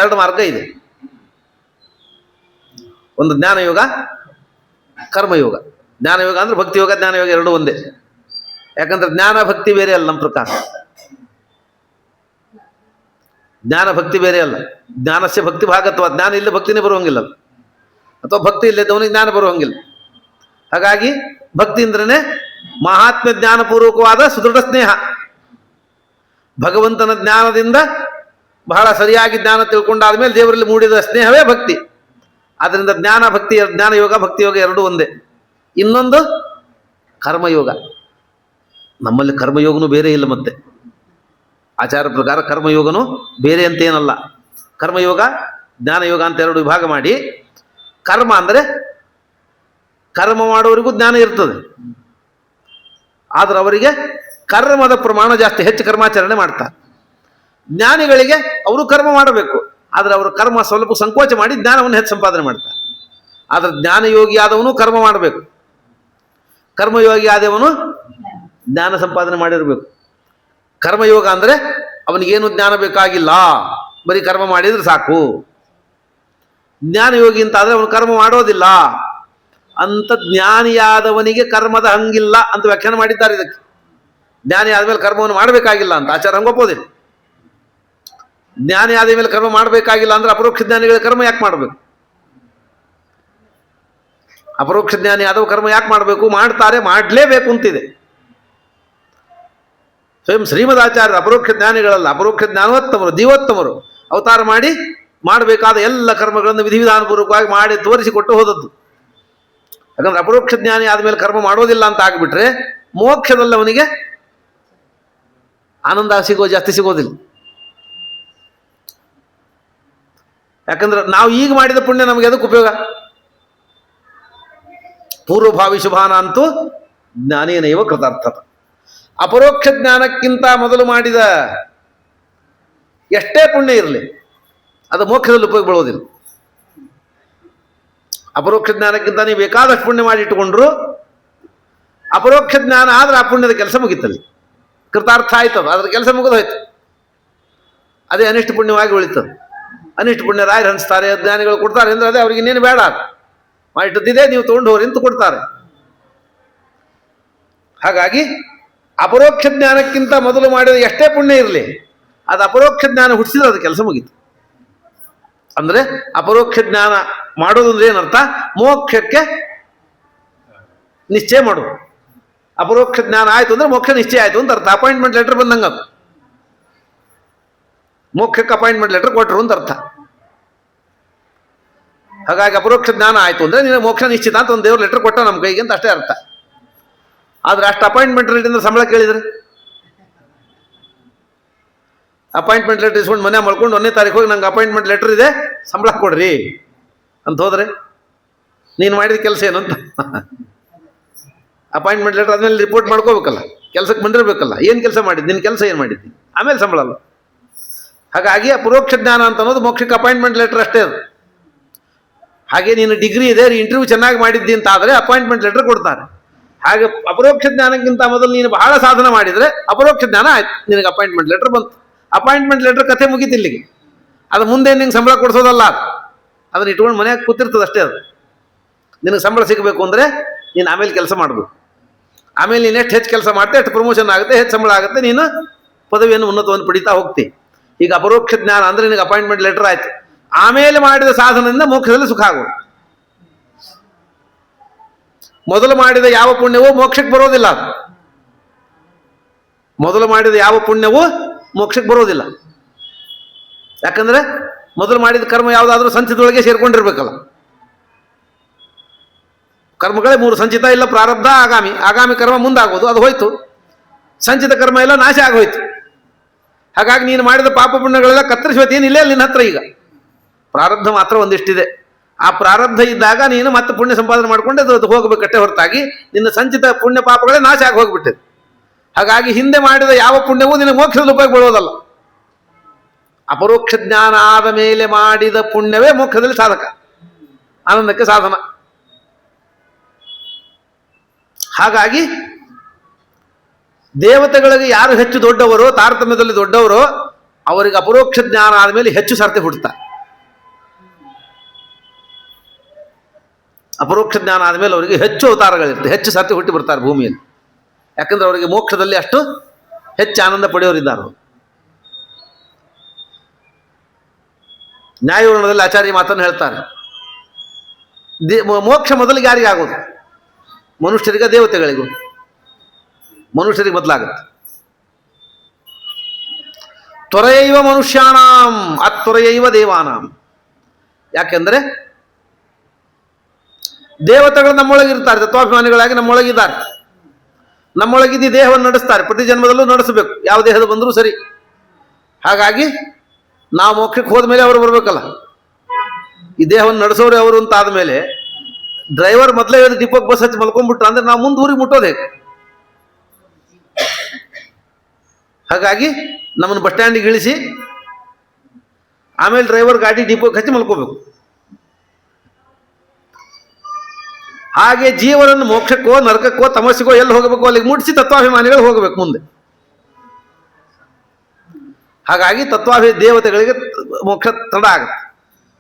ಎರಡು ಮಾರ್ಗ ಇದೆ. ಒಂದು ಜ್ಞಾನಯೋಗ, ಕರ್ಮಯೋಗ. ಜ್ಞಾನಯೋಗ ಅಂದ್ರೆ ಭಕ್ತಿ ಯೋಗ, ಜ್ಞಾನಯೋಗ ಎರಡು ಒಂದೇ. ಯಾಕಂದ್ರೆ ಜ್ಞಾನ ಭಕ್ತಿ ಬೇರೆ ಅಲ್ಲ. ನಮ್ಮ ಪ್ರಕಾರ ಜ್ಞಾನ ಭಕ್ತಿ ಬೇರೆ ಅಲ್ಲ. ಜ್ಞಾನಸ್ಯ ಭಕ್ತಿ ಭಾಗತ್ವ. ಜ್ಞಾನ ಇಲ್ಲ ಭಕ್ತಿನೇ ಬರುವಂಗಿಲ್ಲ, ಅಥವಾ ಭಕ್ತಿ ಇಲ್ಲದವನಿಗೆ ಜ್ಞಾನ ಬರುವಂಗಿಲ್ಲ. ಹಾಗಾಗಿ ಭಕ್ತಿ ಅಂದ್ರೇ ಮಹಾತ್ಮ ಜ್ಞಾನಪೂರ್ವಕವಾದ ಸುದೃಢ ಸ್ನೇಹ. ಭಗವಂತನ ಜ್ಞಾನದಿಂದ ಬಹಳ ಸರಿಯಾಗಿ ಜ್ಞಾನ ತಿಳ್ಕೊಂಡಾದ ಮೇಲೆ ದೇವರಲ್ಲಿ ಮೂಡಿದ ಸ್ನೇಹವೇ ಭಕ್ತಿ. ಆದ್ದರಿಂದ ಜ್ಞಾನ ಭಕ್ತಿ, ಜ್ಞಾನಯೋಗ ಭಕ್ತಿ ಯೋಗ ಎರಡೂ ಒಂದೇ. ಇನ್ನೊಂದು ಕರ್ಮಯೋಗ. ನಮ್ಮಲ್ಲಿ ಕರ್ಮಯೋಗನೂ ಬೇರೆ ಇಲ್ಲ. ಮತ್ತೆ ಆಚಾರ ಪ್ರಕಾರ ಕರ್ಮಯೋಗನೂ ಬೇರೆ ಅಂತೇನಲ್ಲ. ಕರ್ಮಯೋಗ ಜ್ಞಾನಯೋಗ ಅಂತ ಎರಡು ವಿಭಾಗ ಮಾಡಿ, ಕರ್ಮ ಅಂದರೆ ಕರ್ಮ ಮಾಡೋರಿಗೂ ಜ್ಞಾನ ಇರ್ತದೆ, ಆದ್ರೆ ಅವರಿಗೆ ಕರ್ಮದ ಪ್ರಮಾಣ ಜಾಸ್ತಿ, ಹೆಚ್ಚು ಕರ್ಮಾಚರಣೆ ಮಾಡ್ತಾರೆ. ಜ್ಞಾನಿಗಳಿಗೆ ಅವರು ಕರ್ಮ ಮಾಡಬೇಕು, ಆದರೆ ಅವರು ಕರ್ಮ ಸ್ವಲ್ಪ ಸಂಕೋಚ ಮಾಡಿ ಜ್ಞಾನವನ್ನು ಹೆಚ್ಚು ಸಂಪಾದನೆ ಮಾಡ್ತಾರೆ. ಆದರೆ ಜ್ಞಾನಯೋಗಿ ಆದವನು ಕರ್ಮ ಮಾಡಬೇಕು, ಕರ್ಮಯೋಗಿ ಆದವನು ಜ್ಞಾನ ಸಂಪಾದನೆ ಮಾಡಿರಬೇಕು. ಕರ್ಮಯೋಗ ಅಂದರೆ ಅವನಿಗೇನು ಜ್ಞಾನ ಬೇಕಾಗಿಲ್ಲ, ಬರೀ ಕರ್ಮ ಮಾಡಿದ್ರೆ ಸಾಕು. ಜ್ಞಾನಯೋಗಿ ಅಂತ ಆದರೆ ಅವನು ಕರ್ಮ ಮಾಡೋದಿಲ್ಲ ಅಂತ. ಜ್ಞಾನಿಯಾದವನಿಗೆ ಕರ್ಮದ ಹಂಗಿಲ್ಲ ಅಂತ ವ್ಯಾಖ್ಯಾನ ಮಾಡಿದ್ದಾರೆ. ಇದಕ್ಕೆ ಜ್ಞಾನಿ ಆದಮೇಲೆ ಕರ್ಮವನ್ನು ಮಾಡಬೇಕಾಗಿಲ್ಲ ಅಂತ ಆಚಾರ ಹಂಗೊಪ್ಪೋದಿಲ್ಲ. ಜ್ಞಾನಿ ಆದ ಮೇಲೆ ಕರ್ಮ ಮಾಡಬೇಕಾಗಿಲ್ಲ ಅಂದ್ರೆ ಅಪರೋಕ್ಷ ಜ್ಞಾನಿಗಳ ಕರ್ಮ ಯಾಕೆ ಮಾಡಬೇಕು? ಅಪರೋಕ್ಷ ಜ್ಞಾನಿ ಆದವು ಕರ್ಮ ಯಾಕೆ ಮಾಡಬೇಕು? ಮಾಡ್ತಾರೆ, ಮಾಡಲೇಬೇಕು ಅಂತಿದೆ. ಸ್ವಯಂ ಶ್ರೀಮದಾಚಾರ್ಯರು ಅಪರೋಕ್ಷ ಜ್ಞಾನಿಗಳಲ್ಲ, ಅಪರೋಕ್ಷ ಜ್ಞಾನೋತ್ತಮರು, ಜೀವೋತ್ತಮರು ಅವತಾರ ಮಾಡಿ ಮಾಡಬೇಕಾದ ಎಲ್ಲ ಕರ್ಮಗಳನ್ನು ವಿಧಿವಿಧಾನಪೂರ್ವಕವಾಗಿ ಮಾಡಿ ತೋರಿಸಿಕೊಟ್ಟು ಹೋದದ್ದು. ಯಾಕಂದ್ರೆ ಅಪರೋಕ್ಷ ಜ್ಞಾನಿ ಆದಮೇಲೆ ಕರ್ಮ ಮಾಡೋದಿಲ್ಲ ಅಂತ ಆಗಿಬಿಟ್ರೆ ಮೋಕ್ಷದಲ್ಲಿ ಅವನಿಗೆ ಆನಂದ ಜಾಸ್ತಿ ಸಿಗೋದಿಲ್ಲ. ಯಾಕಂದ್ರೆ ನಾವು ಈಗ ಮಾಡಿದ ಪುಣ್ಯ ನಮಗೆ ಅದಕ್ಕೆ ಉಪಯೋಗ. ಪೂರ್ವಭಾವಿ ಶುಭಾನ ಅಂತೂ ಜ್ಞಾನೇನೈವ ಕೃತಾರ್ಥತ. ಅಪರೋಕ್ಷ ಜ್ಞಾನಕ್ಕಿಂತ ಮೊದಲು ಮಾಡಿದ ಎಷ್ಟೇ ಪುಣ್ಯ ಇರಲಿ ಅದು ಮೋಕ್ಷದಲ್ಲಿ ಉಪಯೋಗ ಬೀಳೋದಿಲ್ಲ. ಅಪರೋಕ್ಷ ಜ್ಞಾನಕ್ಕಿಂತ ನೀವು ಬೇಕಾದಷ್ಟು ಪುಣ್ಯ ಮಾಡಿ ಇಟ್ಟುಕೊಂಡ್ರು ಅಪರೋಕ್ಷ ಜ್ಞಾನ ಆದ್ರೆ ಆ ಪುಣ್ಯದ ಕೆಲಸ ಮುಗಿತಲ್ಲಿ, ಕೃತಾರ್ಥ ಆಯ್ತದ, ಅದ್ರ ಕೆಲಸ ಮುಗಿದೋಯ್ತು. ಅದೇ ಅನಿಷ್ಟ ಪುಣ್ಯವಾಗಿ ಉಳಿತದೆ. ಅನಿಷ್ಟ ಪುಣ್ಯ ರಾಯರು ಹಂಚ್ತಾರೆ, ಜ್ಞಾನಿಗಳು ಕೊಡ್ತಾರೆ ಅಂದ್ರೆ ಅದೇ ಅವ್ರಿಗೆ ಇನ್ನೇನು ಬೇಡ, ಮಾಡಿಟ್ಟದ್ದಿದೆ ನೀವು ತೊಗೊಂಡು ಹೋಗ್ರಿ ಅಂತ ಕೊಡ್ತಾರೆ. ಹಾಗಾಗಿ ಅಪರೋಕ್ಷ ಜ್ಞಾನಕ್ಕಿಂತ ಮೊದಲು ಮಾಡಿದ ಎಷ್ಟೇ ಪುಣ್ಯ ಇರಲಿ ಅದು ಅಪರೋಕ್ಷ ಜ್ಞಾನ ಹುಟ್ಟಿಸಿದ್ರೆ ಅದು ಕೆಲಸ ಮುಗೀತು. ಅಂದ್ರೆ ಅಪರೋಕ್ಷ ಜ್ಞಾನ ಮಾಡೋದು ಅಂದ್ರೆ ಏನರ್ಥ? ಮೋಕ್ಷಕ್ಕೆ ನಿಶ್ಚಯ ಮಾಡೋದು. ಅಪರೋಕ್ಷ ಜ್ಞಾನ ಆಯ್ತು ಅಂದ್ರೆ ಮೋಕ್ಷ ನಿಶ್ಚಯ ಆಯ್ತು ಅಂತ ಅರ್ಥ. ಅಪಾಯಿಂಟ್ಮೆಂಟ್ ಲೆಟರ್ ಬಂದಂಗ ಅದು. ಮೋಕ್ಷಕ್ಕೆ ಅಪಾಯಿಂಟ್ಮೆಂಟ್ ಲೆಟರ್ ಕೊಟ್ಟರು ಅಂತ ಅರ್ಥ. ಹಾಗಾಗಿ ಅಪರೋಕ್ಷ ಜ್ಞಾನ ಆಯ್ತು ಅಂದ್ರೆ ನೀನು ಮೋಕ್ಷ ನಿಶ್ಚಿತ ಅಂತ ಒಂದು ದೇವ್ರ ಲೆಟರ್ ಕೊಟ್ಟ ನಮ್ಮ ಕೈಗೆ ಅಂತ ಅಷ್ಟೇ ಅರ್ಥ. ಆದ್ರೆ ಅಷ್ಟು ಅಪಾಯಿಂಟ್ಮೆಂಟ್ ಲೆಟರ್ ಸಂಬಳ ಕೇಳಿದ್ರೆ, ಅಪಾಯಿಂಟ್ಮೆಂಟ್ ಲೆಟರ್ ಇಸ್ಕೊಂಡು ಮನೆ ಮಾಡ್ಕೊಂಡು 1ನೇ ತಾರೀಕು ಹೋಗಿ ನಂಗೆ ಅಪಾಯಿಂಟ್ಮೆಂಟ್ ಲೆಟರ್ ಇದೆ ಸಂಬಳ ಕೊಡ್ರಿ ಅಂತ ಹೋದ್ರೆ ನೀನು ಮಾಡಿದ ಕೆಲಸ ಏನು ಅಂತ ಅಪಾಯಿಂಟ್ಮೆಂಟ್ ಲೆಟರ್ ಆದ್ಮೇಲೆ ರಿಪೋರ್ಟ್ ಮಾಡ್ಕೋಬೇಕಲ್ಲ, ಕೆಲಸಕ್ಕೆ ಬಂದಿರಬೇಕಲ್ಲ, ಏನು ಕೆಲಸ ಮಾಡಿದ್ದು, ನಿನ್ನ ಕೆಲಸ ಏನು ಮಾಡಿದ್ದಿ, ಆಮೇಲೆ ಸಂಬಳ ಅಲ್ಲ. ಹಾಗಾಗಿ ಅಪರೋಕ್ಷ ಜ್ಞಾನ ಅಂತ ಅನ್ನೋದು ಮೋಕ್ಷಕ್ಕೆ ಅಪಾಯಿಂಟ್ಮೆಂಟ್ ಲೆಟರ್ ಅಷ್ಟೇ ಅದು. ಹಾಗೆ ನೀನು ಡಿಗ್ರಿ ಇದೆ, ಇಂಟರ್ವ್ಯೂ ಚೆನ್ನಾಗಿ ಮಾಡಿದ್ದಿ ಅಂತ ಆದರೆ ಅಪಾಯಿಂಟ್ಮೆಂಟ್ ಲೆಟರ್ ಕೊಡ್ತಾರೆ. ಹಾಗೆ ಅಪರೋಕ್ಷ ಜ್ಞಾನಕ್ಕಿಂತ ಮೊದಲು ನೀನು ಬಹಳ ಸಾಧನ ಮಾಡಿದರೆ ಅಪರೋಕ್ಷ ಜ್ಞಾನ ಆಯ್ತು, ನಿನಗೆ ಅಪಾಯಿಂಟ್ಮೆಂಟ್ ಲೆಟರ್ ಬಂತು. ಅಪಾಯಿಂಟ್ಮೆಂಟ್ ಲೆಟರ್ ಕಥೆ ಮುಗೀತು ಇಲ್ಲಿಗೆ. ಅದು ಮುಂದೆ ನಿಂಗೆ ಸಂಬಳ ಕೊಡಿಸೋದಲ್ಲ, ಅದನ್ನ ಇಟ್ಕೊಂಡು ಮನೆಯಾಗ ಕೂತಿರ್ತದೆ ಅಷ್ಟೇ. ಅದು ನಿನಗೆ ಸಂಬಳ ಸಿಗಬೇಕು ಅಂದರೆ ನೀನು ಆಮೇಲೆ ಕೆಲಸ ಮಾಡಬೇಕು. ಆಮೇಲೆ ನೀನು ಎಷ್ಟು ಹೆಚ್ಚು ಕೆಲಸ ಮಾಡ್ತೆ ಎಷ್ಟು ಪ್ರಮೋಷನ್ ಆಗುತ್ತೆ, ಹೆಚ್ಚು ಸಂಬಳ ಆಗುತ್ತೆ, ನೀನು ಪದವಿಯನ್ನು ಉನ್ನತವನ್ನು ಪಡಿತಾ ಹೋಗ್ತಿ. ಈಗ ಅಪರೋಕ್ಷ ಜ್ಞಾನ ಅಂದರೆ ನಿನಗೆ ಅಪಾಯಿಂಟ್ಮೆಂಟ್ ಲೆಟರ್ ಆಯ್ತು, ಆಮೇಲೆ ಮಾಡಿದ ಸಾಧನದಿಂದ ಮೋಕ್ಷದಲ್ಲಿ ಸುಖ ಆಗೋದು. ಮೊದಲು ಮಾಡಿದ ಯಾವ ಪುಣ್ಯವೂ ಮೋಕ್ಷಕ್ಕೆ ಬರೋದಿಲ್ಲ. ಮೊದಲು ಮಾಡಿದ ಯಾವ ಪುಣ್ಯವೂ ಮೋಕ್ಷಕ್ಕೆ ಬರೋದಿಲ್ಲ. ಯಾಕಂದ್ರೆ ಮೊದಲು ಮಾಡಿದ ಕರ್ಮ ಯಾವುದಾದ್ರೂ ಸಂಚಿತದೊಳಗೆ ಸೇರ್ಕೊಂಡಿರ್ಬೇಕಲ್ಲ. ಕರ್ಮಗಳೇ ಮೂರು: ಸಂಚಿತ ಇಲ್ಲ ಪ್ರಾರಬ್ಧ, ಆಗಾಮಿ. ಆಗಾಮಿ ಕರ್ಮ ಮುಂದಾಗೋದು, ಅದು ಹೋಯ್ತು. ಸಂಚಿತ ಕರ್ಮ ಎಲ್ಲ ನಾಶ ಆಗೋಯ್ತು. ಹಾಗಾಗಿ ನೀನು ಮಾಡಿದ ಪಾಪ ಪುಣ್ಯಗಳೆಲ್ಲ ಕತ್ತರಿಸುವತ್ತೇನಿಲ್ಲ ನಿನ್ನ ಹತ್ರ. ಈಗ ಪ್ರಾರಬ್ಧ ಮಾತ್ರ ಒಂದಿಷ್ಟಿದೆ. ಆ ಪ್ರಾರಬ್ಧ ಇದ್ದಾಗ ನೀನು ಮತ್ತೆ ಪುಣ್ಯ ಸಂಪಾದನೆ ಮಾಡಿಕೊಂಡೆ ಅದು ಹೋಗಬೇಕಟ್ಟೆ ಹೊರತಾಗಿ ನಿನ್ನ ಸಂಚಿತ ಪುಣ್ಯ ಪಾಪಗಳೇ ನಾಶ ಆಗಿ ಹೋಗ್ಬಿಟ್ಟಿದೆ. ಹಾಗಾಗಿ ಹಿಂದೆ ಮಾಡಿದ ಯಾವ ಪುಣ್ಯವೂ ನಿನಗೆ ಮೋಕ್ಷದಲ್ಲಿ ಉಪಯೋಗ ಬೀಳೋದಲ್ಲ. ಅಪರೋಕ್ಷ ಜ್ಞಾನ ಆದ ಮೇಲೆ ಮಾಡಿದ ಪುಣ್ಯವೇ ಮೋಕ್ಷದಲ್ಲಿ ಸಾಧಕ, ಆನಂದಕ್ಕೆ ಸಾಧನ. ಹಾಗಾಗಿ ದೇವತೆಗಳಿಗೆ ಯಾರು ಹೆಚ್ಚು ದೊಡ್ಡವರೋ, ತಾರತಮ್ಯದಲ್ಲಿ ದೊಡ್ಡವರೋ, ಅವರಿಗೆ ಅಪರೋಕ್ಷ ಜ್ಞಾನ ಆದಮೇಲೆ ಹೆಚ್ಚು ಸರ್ತಿ ಹುಟ್ಟುತ್ತಾರೆ. ಅಪರೋಕ್ಷ ಜ್ಞಾನ ಆದಮೇಲೆ ಅವರಿಗೆ ಹೆಚ್ಚು ಅವತಾರಗಳಿರ್ತದೆ, ಹೆಚ್ಚು ಸರ್ತಿ ಹುಟ್ಟಿ ಬರ್ತಾರೆ ಭೂಮಿಯಲ್ಲಿ. ಯಾಕಂದ್ರೆ ಅವರಿಗೆ ಮೋಕ್ಷದಲ್ಲಿ ಅಷ್ಟು ಹೆಚ್ಚು ಆನಂದ ಪಡೆಯೋರಿದ್ದಾರೆ. ನ್ಯಾಯವರ್ಣದಲ್ಲಿ ಆಚಾರ್ಯ ಮಾತನ್ನು ಹೇಳ್ತಾರೆ, ಮೋಕ್ಷ ಮೊದಲಿಗೆ ಯಾರಿಗೆ ಆಗೋದು? ಮನುಷ್ಯರಿಗ ದೇವತೆಗಳಿಗೂ? ಮನುಷ್ಯರಿಗೆ ಮೊದಲಾಗುತ್ತೆ. ತ್ವರೆಯೈವ ಮನುಷ್ಯಾಣಾಂ ಅತ್ವರೆಯೈವ ದೇವಾನಾಂ. ಯಾಕೆಂದ್ರೆ ದೇವತೆಗಳು ನಮ್ಮೊಳಗಿರ್ತಾರೆ, ತತ್ವಾಭಿಮಾನಿಗಳಾಗಿ ನಮ್ಮೊಳಗಿದ್ದಾರೆ. ನಮ್ಮೊಳಗಿದ್ದು ದೇಹವನ್ನು ನಡೆಸ್ತಾರೆ, ಪ್ರತಿ ಜನ್ಮದಲ್ಲೂ ನಡೆಸಬೇಕು, ಯಾವ ದೇಹದ ಬಂದರೂ ಸರಿ. ಹಾಗಾಗಿ ನಾವು ಮೋಕ್ಷಕ್ಕೆ ಹೋದ ಮೇಲೆ ಅವರು ಬರಬೇಕಲ್ಲ. ಈ ದೇಹವನ್ನು ನಡೆಸೋರು ಅವರು ಅಂತ ಆದಮೇಲೆ ಡ್ರೈವರ್ ಮೊದಲೇ ಡಿಪೋಗೆ ಬಸ್ ಹಚ್ಚಿ ಮಲ್ಕೊಂಡ್ಬಿಟ್ರ ಅಂದ್ರೆ ನಾವು ಮುಂದೆ ಊರಿಗೆ ಮುಟ್ಟೋದು ಹೇಗೆ? ಹಾಗಾಗಿ ನಮ್ಮನ್ನು ಬಸ್ ಸ್ಟ್ಯಾಂಡಿಗೆ ಇಳಿಸಿ ಆಮೇಲೆ ಡ್ರೈವರ್ ಗಾಡಿ ಡಿಪೋಗೆ ಹಚ್ಚಿ ಮಲ್ಕೋಬೇಕು. ಹಾಗೆ ಜೀವನನ್ನು ಮೋಕ್ಷಕ್ಕೋ ನರಕಕ್ಕೋ ತಮಸ್ಸಿಗೋ ಎಲ್ಲಿ ಹೋಗಬೇಕು ಅಲ್ಲಿಗೆ ಮುಟ್ಟಿಸಿ ತತ್ವಾಭಿಮಾನಿಗಳು ಹೋಗಬೇಕು ಮುಂದೆ. ಹಾಗಾಗಿ ದೇವತೆಗಳಿಗೆ ಮೋಕ್ಷ ತಡ ಆಗುತ್ತೆ,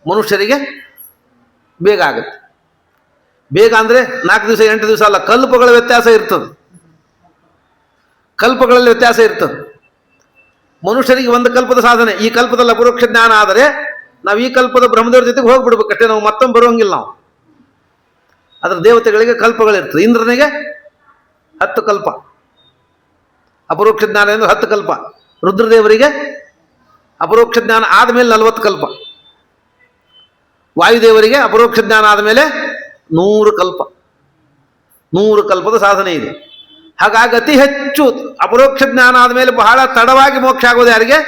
ಮನುಷ್ಯರಿಗೆ ಬೇಗ ಆಗುತ್ತೆ. ಬೇಗ ಅಂದರೆ 4 ದಿವಸ 8 ದಿವಸ ಅಲ್ಲ, ಕಲ್ಪಗಳ ವ್ಯತ್ಯಾಸ ಇರ್ತದೆ. ಕಲ್ಪಗಳಲ್ಲಿ ವ್ಯತ್ಯಾಸ ಇರ್ತದೆ. ಮನುಷ್ಯರಿಗೆ ಒಂದು ಕಲ್ಪದ ಸಾಧನೆ, ಈ ಕಲ್ಪದಲ್ಲಿ ಅಪರೋಕ್ಷ ಜ್ಞಾನ ಆದರೆ ನಾವು ಈ ಕಲ್ಪದ ಬ್ರಹ್ಮದೇವರ ಜೊತೆಗೆ ಹೋಗ್ಬಿಡ್ಬೇಕಷ್ಟೇ, ನಾವು ಮತ್ತೊಮ್ಮೆ ಬರೋಂಗಿಲ್ಲ ನಾವು. ಅದರ ದೇವತೆಗಳಿಗೆ ಕಲ್ಪಗಳಿರ್ತದೆ. ಇಂದ್ರನಿಗೆ 10 ಕಲ್ಪ, ಅಪರೋಕ್ಷ ಜ್ಞಾನ ಅಂದರೆ 10 ಕಲ್ಪ. ರುದ್ರದೇವರಿಗೆ ಅಪರೋಕ್ಷ ಜ್ಞಾನ ಆದಮೇಲೆ 40 ಕಲ್ಪ. ವಾಯುದೇವರಿಗೆ ಅಪರೋಕ್ಷ ಜ್ಞಾನ ಆದಮೇಲೆ 100 ಕಲ್ಪ. 100 ಕಲ್ಪದ ಸಾಧನೆ ಇದೆ. ಹಾಗಾಗಿ ಅತಿ ಹೆಚ್ಚು ಅಪರೋಕ್ಷ ಜ್ಞಾನ ಆದಮೇಲೆ ಬಹಳ ತಡವಾಗಿ ಮೋಕ್ಷ ಆಗೋದು ಯಾರಿಗೆ?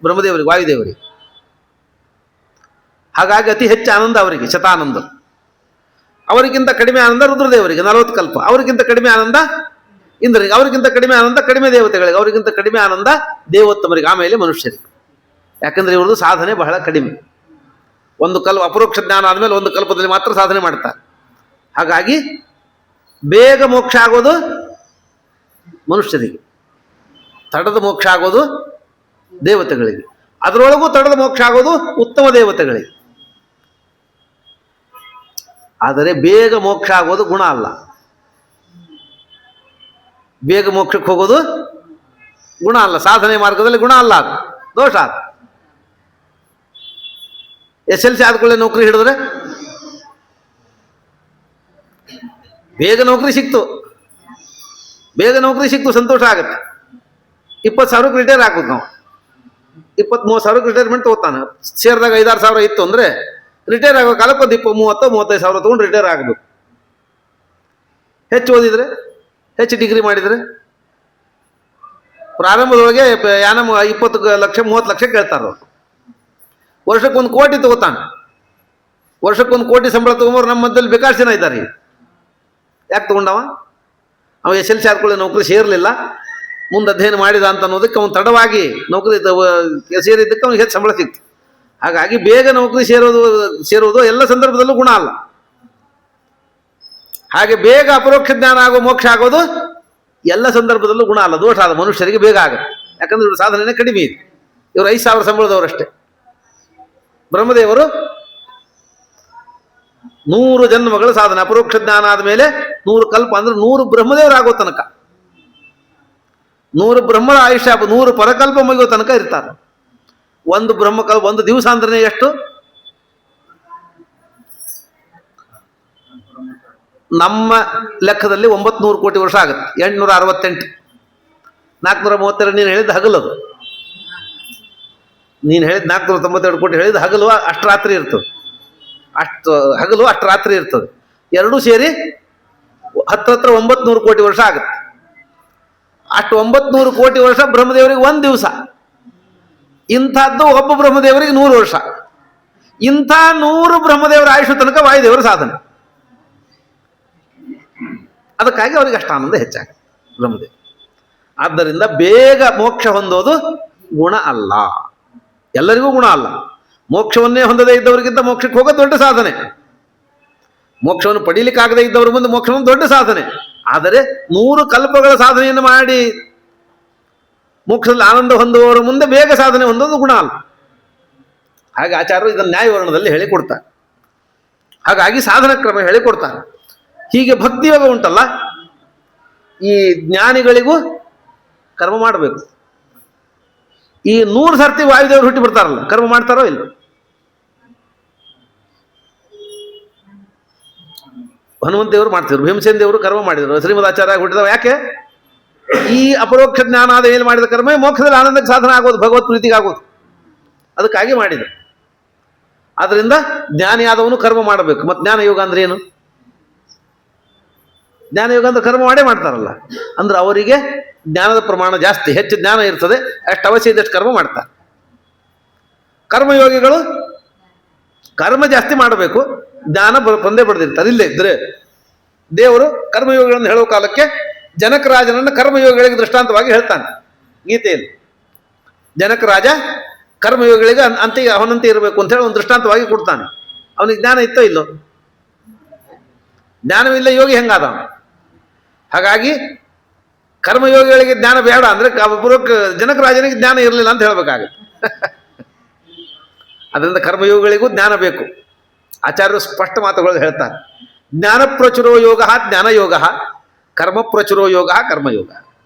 ಬ್ರಹ್ಮದೇವರಿಗೆ, ವಾಯುದೇವರಿಗೆ. ಹಾಗಾಗಿ ಅತಿ ಹೆಚ್ಚು ಆನಂದ ಅವರಿಗೆ, ಶತಾನಂದ. ಅವರಿಗಿಂತ ಕಡಿಮೆ ಆನಂದ ರುದ್ರದೇವರಿಗೆ 40 ಕಲ್ಪ. ಅವರಿಗಿಂತ ಕಡಿಮೆ ಆನಂದ ಇಂದ್ರರಿಗೆ, ಅವರಿಗಿಂತ ಕಡಿಮೆ ಆನಂದ ಕಡಿಮೆ ದೇವತೆಗಳಿಗೆ, ಅವರಿಗಿಂತ ಕಡಿಮೆ ಆನಂದ ದೇವೋತ್ತಮರಿಗೆ, ಆಮೇಲೆ ಮನುಷ್ಯರಿಗೆ. ಯಾಕಂದ್ರೆ ಇವ್ರದ್ದು ಸಾಧನೆ ಬಹಳ ಕಡಿಮೆ. ಒಂದು ಅಪರೋಕ್ಷ ಜ್ಞಾನ ಆದಮೇಲೆ ಒಂದು ಕಲ್ಪದಲ್ಲಿ ಮಾತ್ರ ಸಾಧನೆ ಮಾಡ್ತಾರೆ. ಹಾಗಾಗಿ ಬೇಗ ಮೋಕ್ಷ ಆಗೋದು ಮನುಷ್ಯರಿಗೆ, ತಡದ ಮೋಕ್ಷ ಆಗೋದು ದೇವತೆಗಳಿಗೆ. ಅದರೊಳಗೂ ತಡದ ಮೋಕ್ಷ ಆಗೋದು ಉತ್ತಮ ದೇವತೆಗಳಿಗೆ. ಆದರೆ ಬೇಗ ಮೋಕ್ಷ ಆಗೋದು ಗುಣ ಅಲ್ಲ. ಬೇಗ ಮೋಕ್ಷಕ್ಕೆ ಹೋಗೋದು ಗುಣ ಅಲ್ಲ, ಸಾಧನೆ ಮಾರ್ಗದಲ್ಲಿ ಗುಣ ಅಲ್ಲ, ಅದು ದೋಷ. ಅದು SLC ಆದ್ಕೊಳ್ಳೆ ನೌಕರಿ ಹಿಡಿದ್ರೆ ಬೇಗ ನೌಕರಿ ಸಿಕ್ತು, ಸಂತೋಷ ಆಗುತ್ತೆ. 20,000 ರಿಟೈರ್ ಆಗ್ಬೇಕು. ನಾವು 20-30 ಸಾವಿರಕ್ಕೆ ರಿಟೈರ್ಮೆಂಟ್ ತಗೋತಾನೆ. ಸೇರಿದಾಗ 5-6 ಸಾವಿರ ಇತ್ತು ಅಂದರೆ ರಿಟೈರ್ ಆಗೋ ಕಾಲಕ್ಕೆ ಒಂದು 30-35 ಸಾವಿರ ತೊಗೊಂಡು ರಿಟೈರ್ ಆಗಬೇಕು. ಹೆಚ್ಚು ಓದಿದರೆ, ಹೆಚ್ಚು ಡಿಗ್ರಿ ಮಾಡಿದರೆ ಪ್ರಾರಂಭದೊಳಗೆ 20 ಲಕ್ಷ 30 ಲಕ್ಷ ಕೇಳ್ತಾರೆ. ವರ್ಷಕ್ಕೆ 1 ಕೋಟಿ ತಗೋತಾನೆ. ವರ್ಷಕ್ಕೆ 1 ಕೋಟಿ ಸಂಬಳ ತಗೊಂಬರು ನಮ್ಮ ಮಧ್ಯದಲ್ಲಿ ಬೇಕಾಷ್ಟು ಜನ ಇದ್ದಾರೆ. ಯಾಕೆ ತಗೊಂಡವ? ಅವ SLC ಆದ್ಕೊಳ್ಳಿ ನೌಕರಿ ಸೇರಲಿಲ್ಲ, ಮುಂದೆ ಅಧ್ಯಯನ ಮಾಡಿದ ಅಂತ ಅನ್ನೋದಕ್ಕೆ ಅವನು ತಡವಾಗಿ ನೌಕರಿ ಸೇರಿದ್ದಕ್ಕೆ ಅವನಿಗೆ ಹೆಚ್ಚು ಸಂಬಳ ಸಿಕ್ತು. ಹಾಗಾಗಿ ಬೇಗ ನೌಕರಿ ಸೇರೋದು ಎಲ್ಲ ಸಂದರ್ಭದಲ್ಲೂ ಗುಣ ಅಲ್ಲ. ಹಾಗೆ ಬೇಗ ಅಪರೋಕ್ಷ ಜ್ಞಾನ ಆಗೋ ಮೋಕ್ಷ ಆಗೋದು ಎಲ್ಲ ಸಂದರ್ಭದಲ್ಲೂ ಗುಣ ಅಲ್ಲ, ದೋಷ ಆದ. ಮನುಷ್ಯರಿಗೆ ಬೇಗ ಆಗುತ್ತೆ, ಯಾಕಂದ್ರೆ ಇವ್ರ ಸಾಧನೆ ಕಡಿಮೆ ಇದೆ. ಇವರು 5,000 ಸಂಬಳದವರಷ್ಟೇ. ಬ್ರಹ್ಮದೇವರು 100 ಜನ್ಮಗಳ ಸಾಧನೆ. ಅಪರೋಕ್ಷ ಜ್ಞಾನ ಆದಮೇಲೆ 100 ಕಲ್ಪ ಅಂದ್ರೆ 100 ಬ್ರಹ್ಮದೇವರಾಗೋ ತನಕ, 100 ಬ್ರಹ್ಮರ ಆಯುಷ್ಯ, 100 ಪರಕಲ್ಪ ಮುಗಿಯೋ ತನಕ ಇರ್ತಾರೆ. ಒಂದು ಬ್ರಹ್ಮಕಲ್ಪ, ಒಂದು ದಿವಸ ಅಂದ್ರೆ ಎಷ್ಟು? ನಮ್ಮ ಲೆಕ್ಕದಲ್ಲಿ 900 ಕೋಟಿ ವರ್ಷ ಆಗುತ್ತೆ. 868, 432. ನೀನು ಹೇಳಿದ ಹಗಲದು. ನೀನು ಹೇಳಿದ 492 ಕೋಟಿ ಹೇಳಿದ ಹಗಲು, ಅಷ್ಟು ರಾತ್ರಿ ಇರ್ತದೆ. ಅಷ್ಟು ಹಗಲು ಅಷ್ಟು ರಾತ್ರಿ ಇರ್ತದೆ. ಎರಡೂ ಸೇರಿ ಹತ್ರ 900 ಕೋಟಿ ವರ್ಷ ಆಗುತ್ತೆ. ಅಷ್ಟು 900 ಕೋಟಿ ವರ್ಷ ಬ್ರಹ್ಮದೇವರಿಗೆ ಒಂದು ದಿವಸ. ಇಂಥದ್ದು ಒಬ್ಬ ಬ್ರಹ್ಮದೇವರಿಗೆ 100 ವರ್ಷ. ಇಂಥ 100 ಬ್ರಹ್ಮದೇವರ ಆಯುಷ ತನಕ ವಾಯುದೇವರ ಸಾಧನೆ. ಅದಕ್ಕಾಗಿ ಅವರಿಗೆ ಅಷ್ಟು ಆನಂದ ಹೆಚ್ಚಾಗುತ್ತೆ ಬ್ರಹ್ಮದೇವ. ಆದ್ದರಿಂದ ಬೇಗ ಮೋಕ್ಷ ಹೊಂದೋದು ಗುಣ ಅಲ್ಲ, ಎಲ್ಲರಿಗೂ ಗುಣ ಅಲ್ಲ. ಮೋಕ್ಷವನ್ನೇ ಹೊಂದದೇ ಇದ್ದವರಿಗಿಂತ ಮೋಕ್ಷಕ್ಕೆ ಹೋಗೋದು ದೊಡ್ಡ ಸಾಧನೆ. ಮೋಕ್ಷವನ್ನು ಪಡೀಲಿಕ್ಕಾಗದೇ ಇದ್ದವರ ಮುಂದೆ ಮೋಕ್ಷವನ್ನು ದೊಡ್ಡ ಸಾಧನೆ. ಆದರೆ 100 ಕಲ್ಪಗಳ ಸಾಧನೆಯನ್ನು ಮಾಡಿ ಮೋಕ್ಷದಲ್ಲಿ ಆನಂದ ಹೊಂದುವವರ ಮುಂದೆ ಬೇಗ ಸಾಧನೆ ಹೊಂದೋದು ಗುಣ ಅಲ್ಲ. ಹಾಗೆ ಆಚಾರ್ಯರು ಇದನ್ನು ನ್ಯಾಯವರ್ಣದಲ್ಲಿ ಹೇಳಿಕೊಡ್ತಾರೆ. ಹಾಗಾಗಿ ಸಾಧನ ಕ್ರಮ ಹೇಳಿಕೊಡ್ತಾರೆ. ಹೀಗೆ ಭಕ್ತಿಯೋಗ ಉಂಟಲ್ಲ, ಈ ಜ್ಞಾನಿಗಳಿಗೂ ಕರ್ಮ ಮಾಡಬೇಕು. ಈ 100 ಸರ್ತಿ ವಾಯುದೇವರು ಹುಟ್ಟಿ ಬರ್ತಾರಲ್ಲ, ಕರ್ಮ ಮಾಡ್ತಾರೋ ಇಲ್ಲ? ಹನುಮಂತ ದೇವರು ಮಾಡ್ತಿದ್ರು, ಭೀಮಸೇನ ದೇವರು ಕರ್ಮ ಮಾಡಿದರು, ಶ್ರೀಮದಾಚಾರ್ಯ ಹುಟ್ಟಿದವ. ಯಾಕೆ? ಈ ಅಪರೋಕ್ಷ ಜ್ಞಾನ ಆದ ಏನು ಮಾಡಿದ ಕರ್ಮ ಮೋಕ್ಷದಲ್ಲಿ ಆನಂದಕ್ಕೆ ಸಾಧನ ಆಗೋದು, ಭಗವತ್ ಪ್ರೀತಿಗೆ ಆಗೋದು. ಅದಕ್ಕಾಗಿ ಮಾಡಿದೆ. ಆದ್ರಿಂದ ಜ್ಞಾನಿ ಆದವನು ಕರ್ಮ ಮಾಡಬೇಕು. ಮತ್ತು ಜ್ಞಾನಯೋಗ ಅಂದ್ರೆ ಏನು? ಜ್ಞಾನಯೋಗ ಅಂದ್ರೆ ಕರ್ಮ ಮಾಡೇ ಮಾಡ್ತಾರಲ್ಲ, ಅಂದ್ರೆ ಅವರಿಗೆ ಜ್ಞಾನದ ಪ್ರಮಾಣ ಜಾಸ್ತಿ, ಹೆಚ್ಚು ಜ್ಞಾನ ಇರ್ತದೆ, ಅಷ್ಟು ಅವಶ್ಯ ಇದ್ದಷ್ಟು ಕರ್ಮ ಮಾಡ್ತಾರೆ. ಕರ್ಮಯೋಗಿಗಳು ಕರ್ಮ ಜಾಸ್ತಿ ಮಾಡಬೇಕು, ಜ್ಞಾನ ಬಂದೇ ಬಡ್ದಿರ್ತಾರೆ. ಇಲ್ಲೇ ಇದ್ರೆ ದೇವರು ಕರ್ಮಯೋಗಿಗಳನ್ನು ಹೇಳುವ ಕಾಲಕ್ಕೆ ಜನಕರಾಜನನ್ನು ಕರ್ಮಯೋಗಿಗಳಿಗೆ ದೃಷ್ಟಾಂತವಾಗಿ ಹೇಳ್ತಾನೆ ಗೀತೆಯಲ್ಲಿ. ಜನಕರಾಜ ಕರ್ಮಯೋಗಿಗಳಿಗೆ ಅವನಂತೆ ಇರಬೇಕು ಅಂತ ಹೇಳಿ ಒಂದು ದೃಷ್ಟಾಂತವಾಗಿ ಕೊಡ್ತಾನೆ. ಅವನಿಗೆ ಜ್ಞಾನ ಇತ್ತೋ ಇಲ್ಲೋ? ಜ್ಞಾನವಿಲ್ಲ ಯೋಗಿ ಹೆಂಗಾದ? ಹಾಗಾಗಿ ಕರ್ಮಯೋಗಿಗಳಿಗೆ ಜ್ಞಾನ ಬೇಡ ಅಂದ್ರೆ ಜನಕರಾಜನಿಗೆ ಜ್ಞಾನ ಇರಲಿಲ್ಲ ಅಂತ ಹೇಳ್ಬೇಕಾಗುತ್ತೆ. ಅದರಿಂದ ಕರ್ಮಯೋಗಿಗಳಿಗೂ ಜ್ಞಾನ ಬೇಕು. ಆಚಾರ್ಯರು ಸ್ಪಷ್ಟ ಮಾತುಗಳು ಹೇಳ್ತಾರೆ. ಜ್ಞಾನ ಪ್ರಚುರೋ ಯೋಗ ಜ್ಞಾನಯೋಗ, ಕರ್ಮ ಪ್ರಚುರೋ ಯೋಗ ಕರ್ಮಯೋಗ.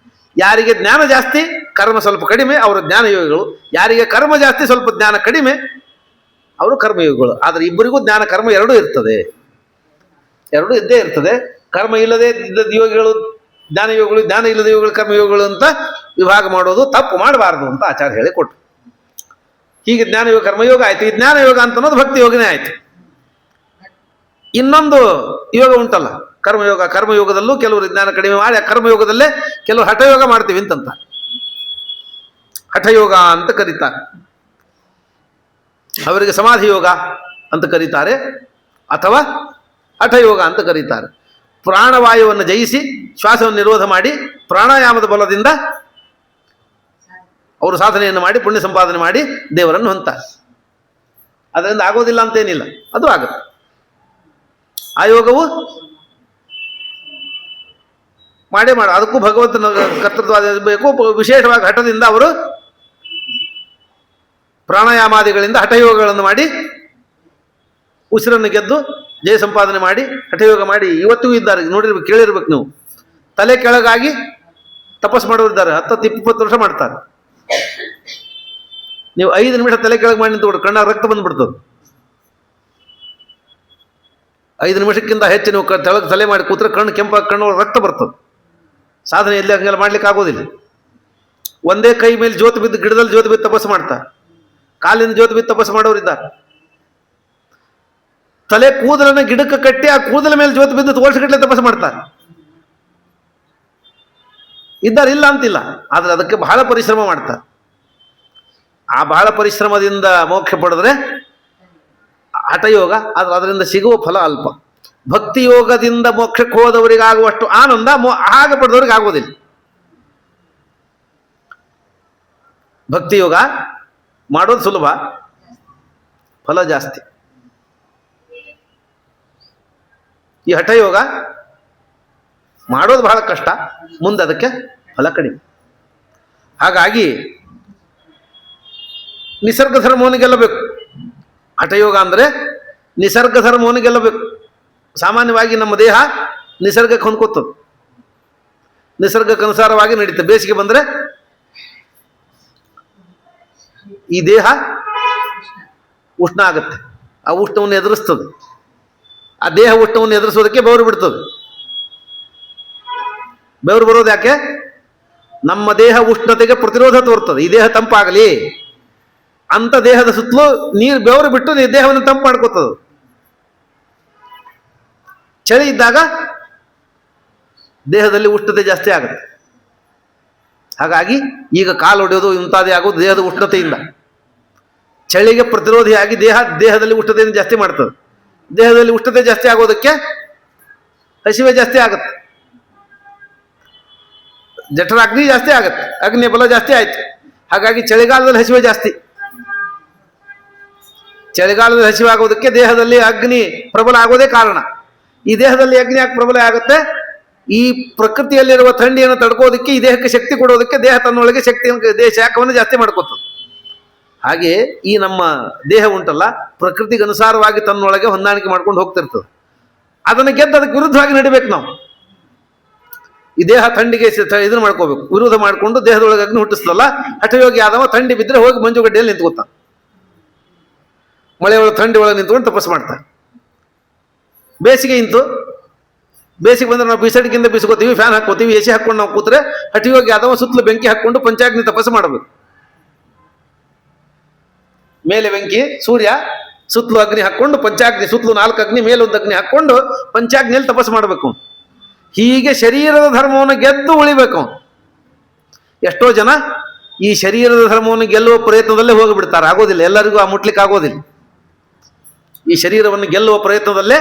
ಯಾರಿಗೆ ಜ್ಞಾನ ಜಾಸ್ತಿ ಕರ್ಮ ಸ್ವಲ್ಪ ಕಡಿಮೆ ಅವರು ಜ್ಞಾನಯೋಗಿಗಳು, ಯಾರಿಗೆ ಕರ್ಮ ಜಾಸ್ತಿ ಸ್ವಲ್ಪ ಜ್ಞಾನ ಕಡಿಮೆ ಅವರು ಕರ್ಮಯೋಗಿಗಳು. ಆದರೆ ಇಬ್ಬರಿಗೂ ಜ್ಞಾನ ಕರ್ಮ ಎರಡೂ ಇರ್ತದೆ, ಎರಡೂ ಇದ್ದೇ ಇರ್ತದೆ. ಕರ್ಮ ಇಲ್ಲದೆ ಇದ್ದ ಯೋಗಿಗಳು ಜ್ಞಾನಯೋಗಿಗಳು, ಜ್ಞಾನ ಇಲ್ಲದ ಯೋಗಿಗಳು ಕರ್ಮಯೋಗಿಗಳು ಅಂತ ವಿಭಾಗ ಮಾಡೋದು ತಪ್ಪು ಮಾಡಬಾರ್ದು ಅಂತ ಆಚಾರ್ಯ ಹೇಳಿಕೊಟ್ರು. ಹೀಗೆ ಜ್ಞಾನಯೋಗ ಕರ್ಮಯೋಗ ಆಯ್ತು. ಈ ಜ್ಞಾನಯೋಗ ಅಂತ ಅನ್ನೋದು ಭಕ್ತಿ ಯೋಗನೇ ಆಯ್ತು. ಇನ್ನೊಂದು ಯೋಗ ಉಂಟಲ್ಲ ಕರ್ಮಯೋಗ. ಕರ್ಮಯೋಗದಲ್ಲೂ ಕೆಲವರು ಜ್ಞಾನ ಕಡಿಮೆ ಮಾಡಿ ಆ ಕರ್ಮಯೋಗದಲ್ಲೇ ಕೆಲವರು ಹಠಯೋಗ ಮಾಡ್ತೀವಿ ಅಂತಂತ, ಹಠಯೋಗ ಅಂತ ಕರೀತಾರೆ. ಅವರಿಗೆ ಸಮಾಧಿ ಯೋಗ ಅಂತ ಕರೀತಾರೆ, ಅಥವಾ ಹಠಯೋಗ ಅಂತ ಕರೀತಾರೆ. ಪ್ರಾಣವಾಯುವನ್ನು ಜಯಿಸಿ ಶ್ವಾಸವನ್ನು ನಿರೋಧ ಮಾಡಿ ಪ್ರಾಣಾಯಾಮದ ಬಲದಿಂದ ಅವರು ಸಾಧನೆಯನ್ನು ಮಾಡಿ ಪುಣ್ಯ ಸಂಪಾದನೆ ಮಾಡಿ ದೇವರನ್ನು ಹೊಂತಾರೆ. ಅದರಿಂದ ಆಗೋದಿಲ್ಲ ಅಂತೇನಿಲ್ಲ, ಅದು ಆಗುತ್ತೆ. ಆ ಯೋಗವು ಮಾಡೇ ಅದಕ್ಕೂ ಭಗವಂತನ ಕರ್ತೃತ್ವ ಬೇಕು. ವಿಶೇಷವಾಗಿ ಹಠದಿಂದ ಅವರು ಪ್ರಾಣಾಯಾಮಾದಿಗಳಿಂದ ಹಠಯೋಗಗಳನ್ನು ಮಾಡಿ ಉಸಿರನ್ನು ಗೆದ್ದು ಜಯ ಸಂಪಾದನೆ ಮಾಡಿ ಹಠಯೋಗ ಮಾಡಿ ಇವತ್ತಿಗೂ ಇದ್ದಾರೆ. ನೋಡಿರ್ಬೇಕು, ಕೇಳಿರ್ಬೇಕು ನೀವು. ತಲೆ ಕೆಳಗಾಗಿ ತಪಸ್ಸು ಮಾಡೋರಿದ್ದಾರೆ, 10-20 ವರ್ಷ ಮಾಡ್ತಾರೆ. ನೀವು 5 ನಿಮಿಷ ತಲೆ ಕೆಳಗೆ ಮಾಡಿ ನಿಂತು ಕಣ್ಣಾಗ ರಕ್ತ ಬಂದ್ಬಿಡ್ತದೆ. 5 ನಿಮಿಷಕ್ಕಿಂತ ಹೆಚ್ಚು ನೀವು ತೆಳಗೆ ತಲೆ ಮಾಡಿ ಕೂತ್ರೆ ಕಣ್ಣು ಕೆಂಪಾಗಿ ಕಣ್ಣು ರಕ್ತ ಬರ್ತದೆ. ಸಾಧನೆ ಎಲ್ಲಿ ಹಂಗೆಲ್ಲ ಮಾಡ್ಲಿಕ್ಕೆ ಆಗೋದಿಲ್ಲ. ಒಂದೇ ಕೈ ಮೇಲೆ ಜ್ಯೋತಿ ಬಿದ್ದು, ಗಿಡದಲ್ಲಿ ಜ್ಯೋತಿ ಬಿದ್ದು ತಪಸ್ಸು ಮಾಡ್ತಾರೆ, ಕಾಲಿನ ಜ್ಯೋತಿ ಬಿದ್ದು ತಪಸ್ಸು ಮಾಡೋರಿದ್ದಾರೆ. ತಲೆ ಕೂದಲನ್ನು ಗಿಡಕ್ಕೆ ಕಟ್ಟಿ ಆ ಕೂದಲ ಮೇಲೆ ಜ್ಯೋತಿ ಬಿದ್ದು ವರ್ಷಗಟ್ಟಲೆ ತಪಸ್ಸು ಮಾಡ್ತಾರೆ ಇದ್ದಾರೆ, ಇಲ್ಲ ಅಂತಿಲ್ಲ. ಆದರೆ ಅದಕ್ಕೆ ಬಹಳ ಪರಿಶ್ರಮ ಮಾಡ್ತಾರೆ. ಆ ಬಹಳ ಪರಿಶ್ರಮದಿಂದ ಮೋಕ್ಷ ಪಡೆದ್ರೆ ಹಠಯೋಗ, ಆದರೆ ಅದರಿಂದ ಸಿಗುವ ಫಲ ಅಲ್ಪ. ಭಕ್ತಿ ಯೋಗದಿಂದ ಮೋಕ್ಷಕ್ಕೆ ಹೋದವರಿಗಾಗುವಷ್ಟು ಆನಂದ ಹಾಗೆ ಪಡೆದವರಿಗೆ ಆಗೋದಿಲ್ಲ. ಭಕ್ತಿ ಯೋಗ ಮಾಡೋದು ಸುಲಭ, ಫಲ ಜಾಸ್ತಿ. ಈ ಹಠಯೋಗ ಮಾಡೋದು ಬಹಳ ಕಷ್ಟ, ಮುಂದೆ ಅದಕ್ಕೆ ಫಲ ಕಡಿಮೆ. ಹಾಗಾಗಿ ನಿಸರ್ಗ ಧರ್ಮವನ್ನು ಗೆಲ್ಲಬೇಕು. ಹಠಯೋಗ ಅಂದರೆ ನಿಸರ್ಗ ಧರ್ಮವನ್ನು ಗೆಲ್ಲಬೇಕು. ಸಾಮಾನ್ಯವಾಗಿ ನಮ್ಮ ದೇಹ ನಿಸರ್ಗಕ್ಕೆ ಹೊಂದ್ಕೋತದೆ, ನಿಸರ್ಗಕ್ಕನುಸಾರವಾಗಿ ನಡೀತದೆ. ಬೇಸಿಗೆ ಬಂದರೆ ಈ ದೇಹ ಉಷ್ಣ ಆಗುತ್ತೆ, ಆ ಉಷ್ಣವನ್ನು ಎದುರಿಸ್ತದೆ. ಆ ದೇಹ ಉಷ್ಣವನ್ನು ಎದುರಿಸೋದಕ್ಕೆ ಬೆವರು ಬಿಡ್ತದೆ. ಬೆವರು ಬರೋದು ಯಾಕೆ? ನಮ್ಮ ದೇಹ ಉಷ್ಣತೆಗೆ ಪ್ರತಿರೋಧ ತೋರ್ತದೆ. ಈ ದೇಹ ತಂಪಾಗಲಿ ಅಂತ ದೇಹದ ಸುತ್ತಲೂ ನೀರು ಬೆವರು ಬಿಟ್ಟು ದೇಹವನ್ನು ತಂಪು ಮಾಡ್ಕೋತದೆ. ಚಳಿ ಇದ್ದಾಗ ದೇಹದಲ್ಲಿ ಉಷ್ಣತೆ ಜಾಸ್ತಿ ಆಗುತ್ತೆ. ಹಾಗಾಗಿ ಈಗ ಕಾಲು ಹೊಡೆಯೋದು ಇಂಥದ್ದೇ ಆಗೋದು ದೇಹದ ಉಷ್ಣತೆಯಿಂದ. ಚಳಿಗೆ ಪ್ರತಿರೋಧಿಯಾಗಿ ದೇಹದಲ್ಲಿ ಉಷ್ಣತೆಯನ್ನು ಜಾಸ್ತಿ ಮಾಡ್ತದೆ. ದೇಹದಲ್ಲಿ ಉಷ್ಣತೆ ಜಾಸ್ತಿ ಆಗೋದಕ್ಕೆ ಹಸಿವೆ ಜಾಸ್ತಿ ಆಗುತ್ತೆ, ಜಠರಾಗ್ನಿ ಜಾಸ್ತಿ ಆಗುತ್ತೆ, ಅಗ್ನಿ ಬಲ ಜಾಸ್ತಿ ಆಯ್ತು. ಹಾಗಾಗಿ ಚಳಿಗಾಲದಲ್ಲಿ ಹಸಿವೆ ಜಾಸ್ತಿ. ಚಳಿಗಾಲದಲ್ಲಿ ಹಸಿವೆ ಆಗೋದಕ್ಕೆ ದೇಹದಲ್ಲಿ ಅಗ್ನಿ ಪ್ರಬಲ ಆಗೋದೇ ಕಾರಣ. ಈ ದೇಹದಲ್ಲಿ ಅಗ್ನಿ ಯಾಕೆ ಪ್ರಬಲ ಆಗುತ್ತೆ? ಈ ಪ್ರಕೃತಿಯಲ್ಲಿರುವ ಥಂಡಿಯನ್ನು ತಡ್ಕೋದಕ್ಕೆ, ಈ ದೇಹಕ್ಕೆ ಶಕ್ತಿ ಕೊಡೋದಕ್ಕೆ ದೇಹ ತನ್ನೊಳಗೆ ದೇಹ ಶಾಖವನ್ನು ಜಾಸ್ತಿ ಮಾಡ್ಕೋತದೆ. ಹಾಗೆ ಈ ನಮ್ಮ ದೇಹ ಉಂಟಲ್ಲ, ಪ್ರಕೃತಿಗೆ ಅನುಸಾರವಾಗಿ ತನ್ನೊಳಗೆ ಹೊಂದಾಣಿಕೆ ಮಾಡ್ಕೊಂಡು ಹೋಗ್ತಿರ್ತದೆ. ಅದನ್ನು ಗೆದ್ದು ಅದಕ್ಕೆ ವಿರುದ್ಧವಾಗಿ ನಡಿಬೇಕು ನಾವು. ಈ ದೇಹ ಥಂಡಿಗೆ ಇದನ್ನು ಮಾಡ್ಕೋಬೇಕು, ವಿರೋಧ ಮಾಡಿಕೊಂಡು ದೇಹದೊಳಗೆ ಅಗ್ನಿ ಹುಟ್ಟಿಸ್ತಲ್ಲ. ಹಠಯೋಗಿ ಆದವ ಥಂಡಿ ಬಿದ್ದರೆ ಹೋಗಿ ಮಂಜುಗಡ್ಡೆಯಲ್ಲಿ ನಿಂತ್ಕೋತಾನೆ, ಮಳೆ ಒಳಗೆ ಥಂಡಿ ಒಳಗೆ ನಿಂತ್ಕೊಂಡು ತಪಸ್ಸು ಮಾಡ್ತಾನೆ. ಬೇಸಿಗೆ ಬೇಸಿಗೆ ಬಂದ್ರೆ ನಾವು ಬಿಸಡಿಗಿಂದ ಬಿಸ್ಕೋತೀವಿ, ಫ್ಯಾನ್ ಹಾಕೋತೀವಿ, ಎಸಿ ಹಾಕೊಂಡು ನಾವು ಕೂತ್ರೆ ಹಠಯೋಗಿ ಆದವ ಸುತ್ತಲೂ ಬೆಂಕಿ ಹಾಕೊಂಡು ಪಂಚಾಗ್ನಿ ತಪಸ್ಸು ಮಾಡಬೇಕು. ಮೇಲೆ ಬೆಂಕಿ ಸೂರ್ಯ, ಸುತ್ತಲೂ ಅಗ್ನಿ ಹಾಕೊಂಡು ಪಂಚಾಗ್ನಿ, ಸುತ್ತಲೂ 4 ಅಗ್ನಿ, ಮೇಲೊಂದು ಅಗ್ನಿ ಹಾಕೊಂಡು ಪಂಚಾಗ್ನಿಯಲ್ಲಿ ತಪಸ್ಸು ಮಾಡಬೇಕು. ಹೀಗೆ ಶರೀರದ ಧರ್ಮವನ್ನು ಗೆದ್ದು ಉಳಿಬೇಕು. ಎಷ್ಟೋ ಜನ ಈ ಶರೀರದ ಧರ್ಮವನ್ನು ಗೆಲ್ಲುವ ಪ್ರಯತ್ನದಲ್ಲೇ ಹೋಗಿಬಿಡ್ತಾರೆ. ಆಗೋದಿಲ್ಲ, ಎಲ್ಲರಿಗೂ ಆ ಮುಟ್ಲಿಕ್ಕೆ ಆಗೋದಿಲ್ಲ. ಈ ಶರೀರವನ್ನು ಗೆಲ್ಲುವ ಪ್ರಯತ್ನದಲ್ಲೇ